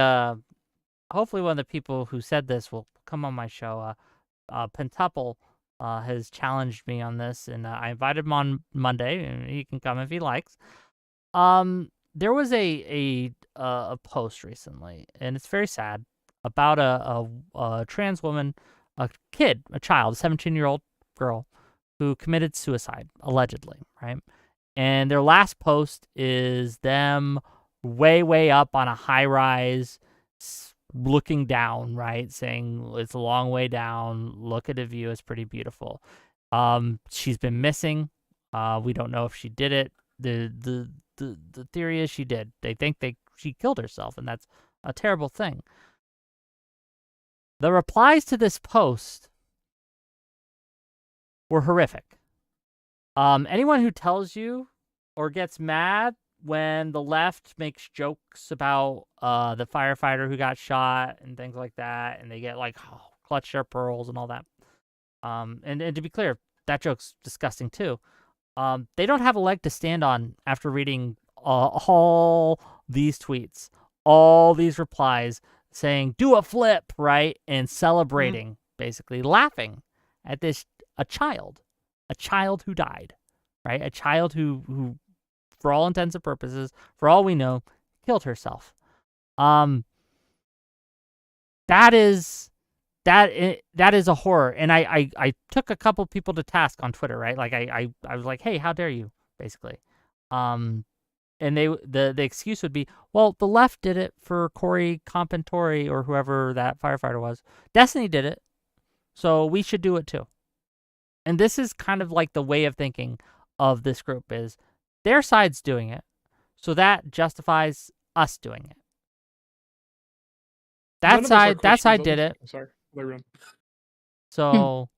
hopefully one of the people who said this will come on my show. Pentuple has challenged me on this, and I invited him on Monday, and he can come if he likes. There was a post recently, and it's very sad, about a trans woman, a child, a 17-year-old girl, who committed suicide, allegedly, right? And their last post is them way up on a high-rise, looking down, right? Saying it's a long way down. Look at the view; it's pretty beautiful. She's been missing. We don't know if she did it. The theory is she did. They think she killed herself, and that's a terrible thing. The replies to this post were horrific. Anyone who tells you or gets mad when the left makes jokes about the firefighter who got shot and things like that, and they get like clutch their pearls and all that. And to be clear, that joke's disgusting too. They don't have a leg to stand on after reading all these tweets, all these replies saying do a flip, right, and celebrating, basically laughing at a child who died, right, a child who for all intents and purposes, for all we know, killed herself. That is a horror. And I took a couple people to task on Twitter, right? Like I was like, hey, how dare you, basically. And the excuse would be, well, the left did it for Corey Compentori or whoever that firefighter was. Destiny did it, so we should do it too. And this is kind of like the way of thinking of this group is their side's doing it, So that justifies us doing it. None of us are That side Christians on did this- it. I'm sorry. Let me run. So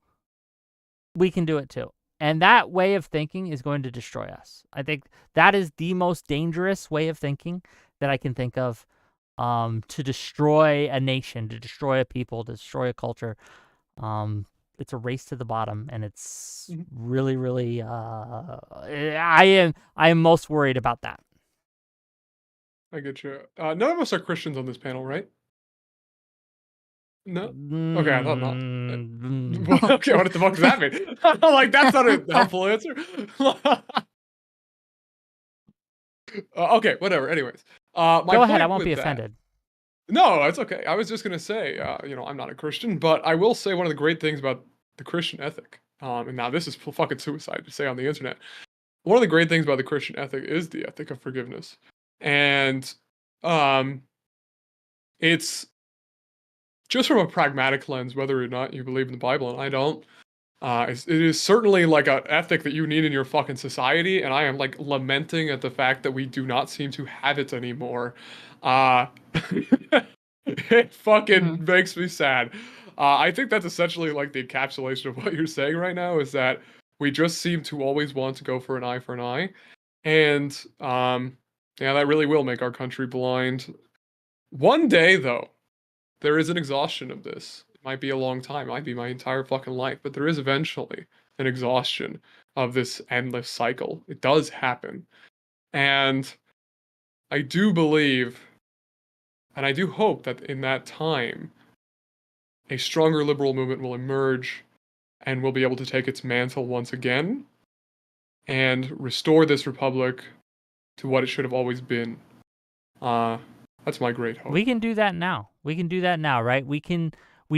we can do it too. And that way of thinking is going to destroy us. I think that is the most dangerous way of thinking that I can think of, to destroy a nation, to destroy a people, to destroy a culture. It's a race to the bottom, and it's really, really. I am most worried about that. I get you. None of us are Christians on this panel, right? No. Okay, I thought not. Okay, what the fuck does that mean? Like, that's not a helpful answer. Okay, whatever. Anyways, my Go ahead. I point won't with be that- offended. No, it's okay. I was just gonna say, I'm not a Christian, but I will say one of the great things about the Christian ethic. And now this is fucking suicide to say on the internet. One of the great things about the Christian ethic is the ethic of forgiveness, and it's just from a pragmatic lens, whether or not you believe in the Bible, and I don't. It is certainly like an ethic that you need in your fucking society, and I am like lamenting at the fact that we do not seem to have it anymore. It fucking makes me sad. I think that's essentially like the encapsulation of what you're saying right now, is that we just seem to always want to go for an eye, and yeah, that really will make our country blind. One day, though, there is an exhaustion of this. It might be a long time, it might be my entire fucking life, but there is eventually an exhaustion of this endless cycle. It does happen. And I do believe, and I do hope that in that time, a stronger liberal movement will emerge and will be able to take its mantle once again and restore this republic to what it should have always been. That's my great hope. We can do that now. We can do that now, right? We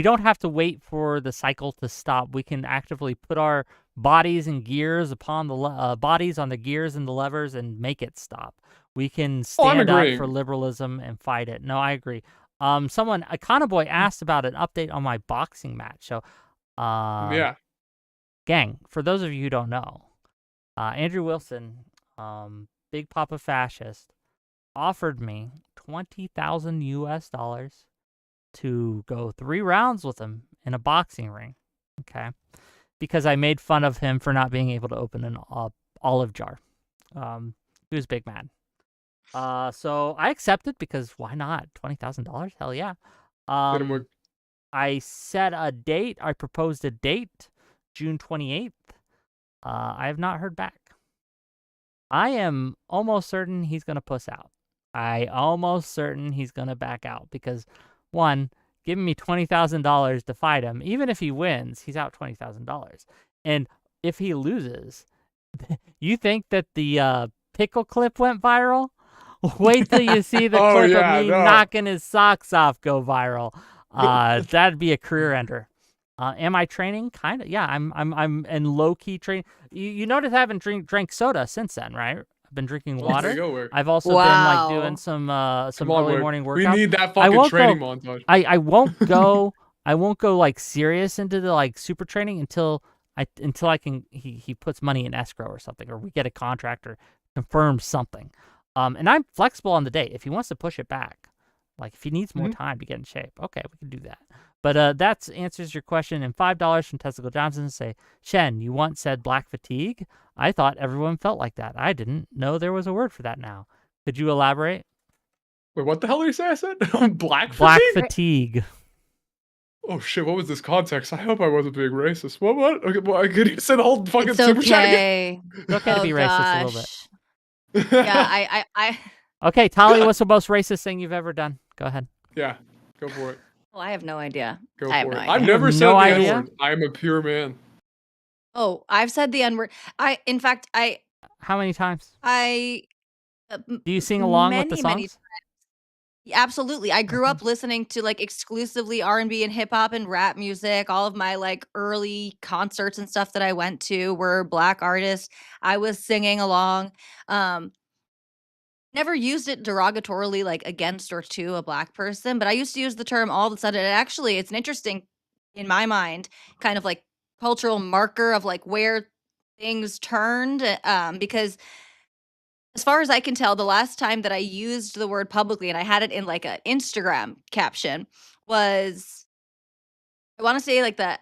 don't have to wait for the cycle to stop. We can actively put our bodies and gears upon the bodies on the gears and the levers and make it stop. We can stand up for liberalism and fight it. No, I agree. Someone, Boy asked about an update on my boxing match. So, Yeah. gang, for those of you who don't know, Andrew Wilson, Big Papa Fascist, offered me $20,000 US to go 3 rounds with him in a boxing ring. Okay, because I made fun of him for not being able to open an olive jar. He was big mad. So I accepted, because why not? $20,000? Hell yeah. I set a date. I proposed a date, June 28th. I have not heard back. I am almost certain he's going to puss out. I almost certain he's going to back out, because, one, giving me $20,000 to fight him, even if he wins, he's out $20,000. And if he loses, you think that the pickle clip went viral? Wait till you see the clip of me knocking his socks off go viral. That'd be a career ender. Am I training? Kind of. Yeah, I'm in low key training. You notice I haven't drank soda since then, right? I've been drinking water. I've also been like doing some early morning workouts. We need that fucking training montage. I won't go. I won't go like serious into the like super training until I can. He puts money in escrow or something, or we get a contract or confirm something. And I'm flexible on the date. If he wants to push it back, like if he needs more time to get in shape, okay, we can do that. But that answers your question. And $5 from Testicle Johnson say, Shen, you once said black fatigue. I thought everyone felt like that. I didn't know there was a word for that now. Could you elaborate? Wait, what the hell did you say I said? Black fatigue? Oh shit, what was this context? I hope I wasn't being racist. What? Okay, well, could you say the whole fucking super chat again? It's okay to be racist a little bit. Yeah, I Okay, Tali, what's the most racist thing you've ever done? Go ahead. Yeah, go for it. Oh, I have no idea. Go I have for no it. idea. I've never said the N-word. I'm a pure man. Oh, I've said the N-word. In fact, How many times? Do you sing along with the songs? Absolutely. I grew up listening to like exclusively R&B and hip hop and rap music. All of my like early concerts and stuff that I went to were Black artists. I was singing along. Never used it derogatorily, like against or to a Black person, but I used to use the term all of a sudden. And actually, it's an interesting, in my mind, kind of like cultural marker of like where things turned, because as far as I can tell, the last time that I used the word publicly, and I had it in like an Instagram caption, was, I want to say like the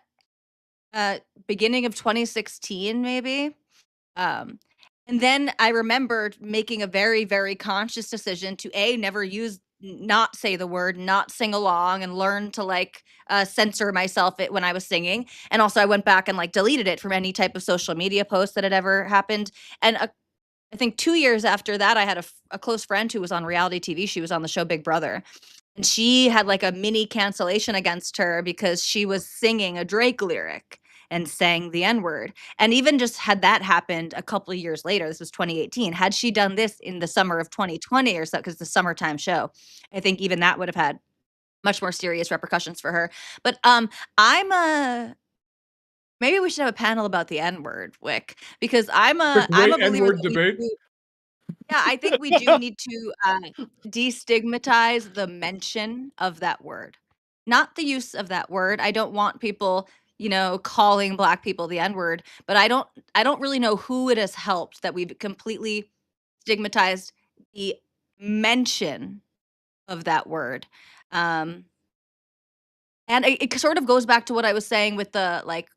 beginning of 2016, maybe. Um, and then I remembered making a very, very conscious decision to never not say the word, not sing along, and learn to like censor myself when I was singing. And also, I went back and like deleted it from any type of social media post that had ever happened. And I think 2 years after that, I had a close friend who was on reality TV. She was on the show Big Brother. And she had like a mini cancellation against her because she was singing a Drake lyric and sang the N-word. And even just had that happened a couple of years later, this was 2018, had she done this in the summer of 2020 or so, because the summertime show, I think even that would have had much more serious repercussions for her. But I'm a maybe we should have a panel about the N-word, Wick, because The I'm a great believer N-word that we debate. do. Yeah, I think we do need to destigmatize the mention of that word, not the use of that word. I don't want people, calling Black people the N-word, but I don't really know who it has helped that we've completely stigmatized the mention of that word. Um, and it sort of goes back to what I was saying with the like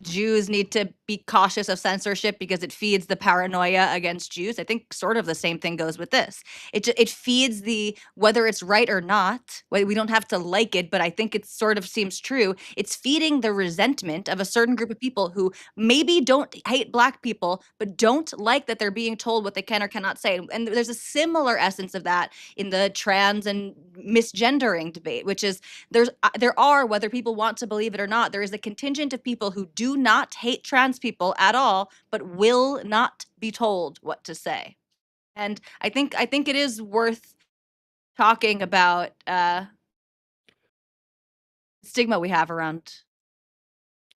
Jews need to be cautious of censorship because it feeds the paranoia against Jews. I think sort of the same thing goes with this. It feeds the, whether it's right or not, we don't have to like it, but I think it sort of seems true. It's feeding the resentment of a certain group of people who maybe don't hate Black people, but don't like that they're being told what they can or cannot say. And there's a similar essence of that in the trans and misgendering debate, which is there are, whether people want to believe it or not, there is a contingent of people who do not hate trans people at all, but will not be told what to say. And I think it is worth talking about stigma we have around.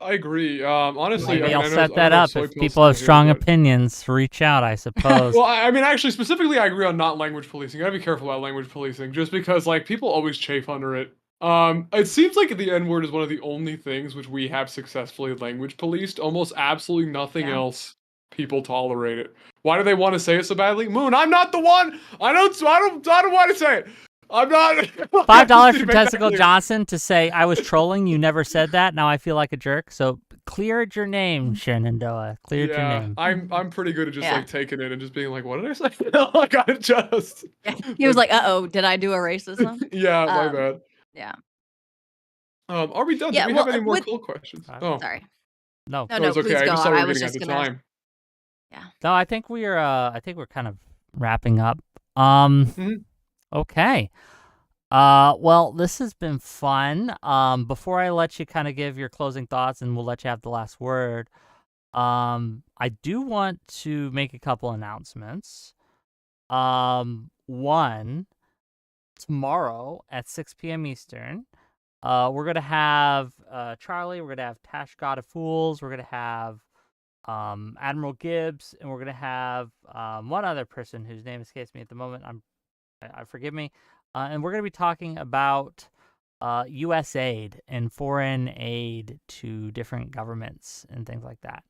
I agree. Honestly, I Maybe mean, I'll I set don't that know if up. Soy If Pill's people have still here, strong but opinions, reach out, I suppose. well, I mean, actually, specifically, I agree on not language policing. Gotta be careful about language policing, just because like people always chafe under it. It seems like the N word is one of the only things which we have successfully language policed. Almost absolutely nothing Yeah. else people tolerate it. Why do they want to say it so badly? Moon, I'm not the one. I don't want to say it. I'm not. I just $5 need to for make that Testicle clear. Johnson to say I was trolling. You never said that. Now I feel like a jerk. So cleared your name, Shenandoah. Cleared your Yeah, name. I'm pretty good at just Yeah. like taking it and just being like, what did I say? I gotta adjust. He was But like, "Uh-oh, did I do a racism?" yeah, my Um, bad. yeah. Are we done? Did Yeah, we have well, any more with cool questions? Uh, Oh, sorry. No, No, no, no, it's okay. please I go just on. thought we I were was getting at just the gonna, time. yeah. no. I think we're kind of wrapping up. Um. Mhm. Okay. Well, this has been fun. Before I let you kind of give your closing thoughts, and we'll let you have the last word. I do want to make a couple announcements. One, tomorrow at 6 p.m. Eastern, we're gonna have Charlie. We're gonna have Tash God of Fools. We're gonna have Admiral Gibbs, and we're gonna have one other person whose name escapes me at the moment. I forgive me. And we're gonna be talking about U.S. aid and foreign aid to different governments and things like that.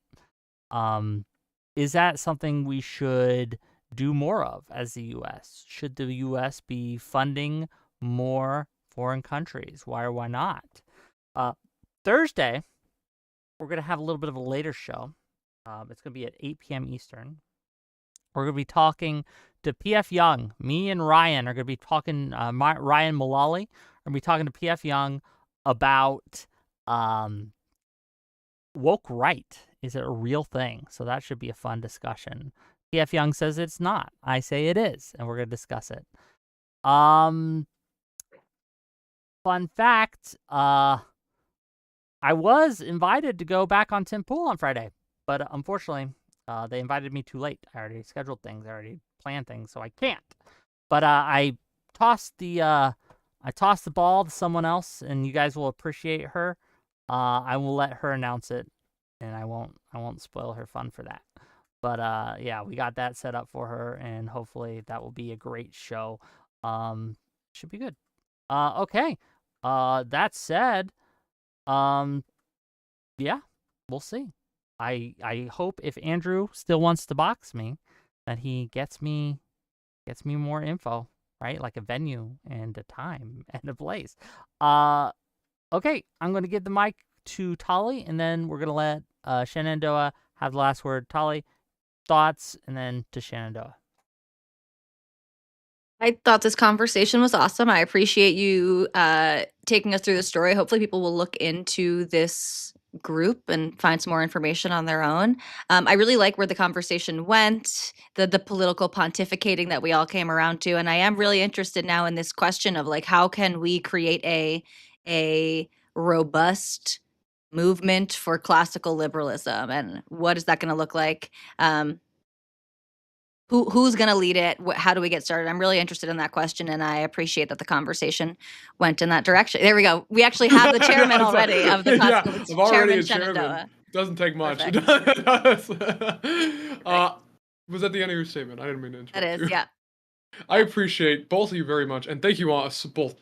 Um, is that something we should do more of as the U.S.? Should the U.S. be funding more foreign countries? Why or why not? Uh, Thursday, we're going to have a little bit of a later show. It's going to be at 8 p.m. Eastern. We're going to be talking to P.F. Young. Me and Ryan are going to be talking, Ryan Mullally, are going to be talking to P.F. Young about woke right. Is it a real thing? So that should be a fun discussion. P.F. Young says it's not. I say it is, and we're going to discuss it. Fun fact, I was invited to go back on Tim Pool on Friday, but unfortunately, they invited me too late. I already scheduled things, I already planned things, so I can't. But I tossed the ball to someone else, and you guys will appreciate her. I will let her announce it, and I won't spoil her fun for that. But yeah, we got that set up for her, and hopefully that will be a great show. Should be good. Okay. That said, um, yeah, we'll see. I hope if Andrew still wants to box me, that he gets me more info, right? Like a venue and a time and a place. Okay, I'm going to give the mic to Tali, and then we're going to let Shenandoah have the last word. Tali, thoughts, and then to Shenandoah. I thought this conversation was awesome. I appreciate you taking us through the story. Hopefully, people will look into this group and find some more information on their own. I really like where the conversation went, the political pontificating that we all came around to, and I am really interested now in this question of like, how can we create a robust movement for classical liberalism, and what is that going to look like? Who's going to lead it? How do we get started? I'm really interested in that question, and I appreciate that the conversation went in that direction. There we go. We actually have the chairman already of the Yeah, classical. I'm already a Chairman chairman. Shenandoah. Doesn't take much. Perfect. Was that the end of your statement? I didn't mean to That interrupt is, you. yeah. I appreciate both of you very much, and thank you all both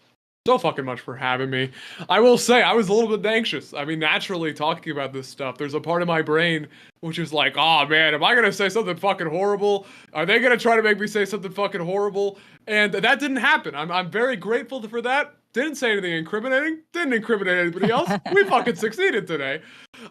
so fucking much for having me. I will say, I was a little bit anxious. I mean, naturally, talking about this stuff, there's a part of my brain which is like, oh man, am I gonna say something fucking horrible? Are they gonna try to make me say something fucking horrible? And that didn't happen. I'm very grateful for that. Didn't say anything incriminating. Didn't incriminate anybody else. We fucking succeeded today.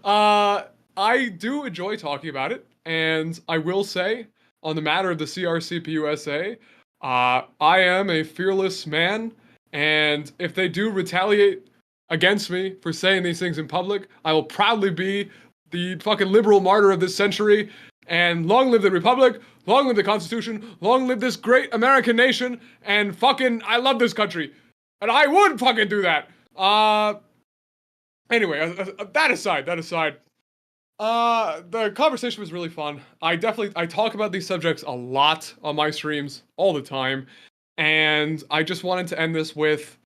I do enjoy talking about it, and I will say, on the matter of the CRCPUSA, I am a fearless man, and if they do retaliate against me for saying these things in public, I will proudly be the fucking liberal martyr of this century. And long live the Republic, long live the Constitution, long live this great American nation, and fucking I love this country. And I would fucking do that. Anyway, that aside, the conversation was really fun. I talk about these subjects a lot on my streams all the time, and I just wanted to end this with,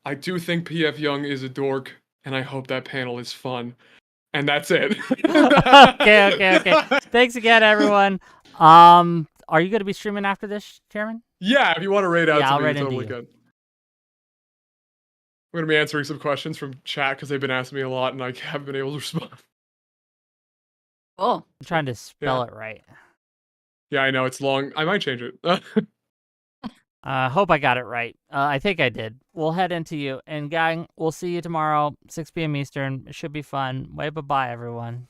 I do think PF Young is a dork, and I hope that panel is fun. And that's it. Okay. Thanks again, everyone. Are you going to be streaming after this, Chairman? Yeah, if you want to raid out I'll to me, raid you into totally you. can. I'm going to be answering some questions from chat because they've been asking me a lot and I haven't been able to respond. Cool. I'm trying to spell it right. Yeah, I know, it's long. I might change it. Hope I got it right. I think I did. We'll head into you. And gang, we'll see you tomorrow, 6 p.m. Eastern. It should be fun. Wave bye-bye, everyone.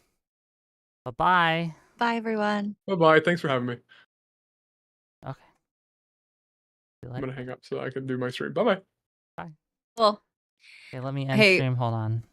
Bye-bye. Bye, everyone. Bye-bye. Thanks for having me. Okay. I'm going to hang up so I can do my stream. Bye-bye. Bye. Cool. Okay, let me end Hey. stream. Hold on.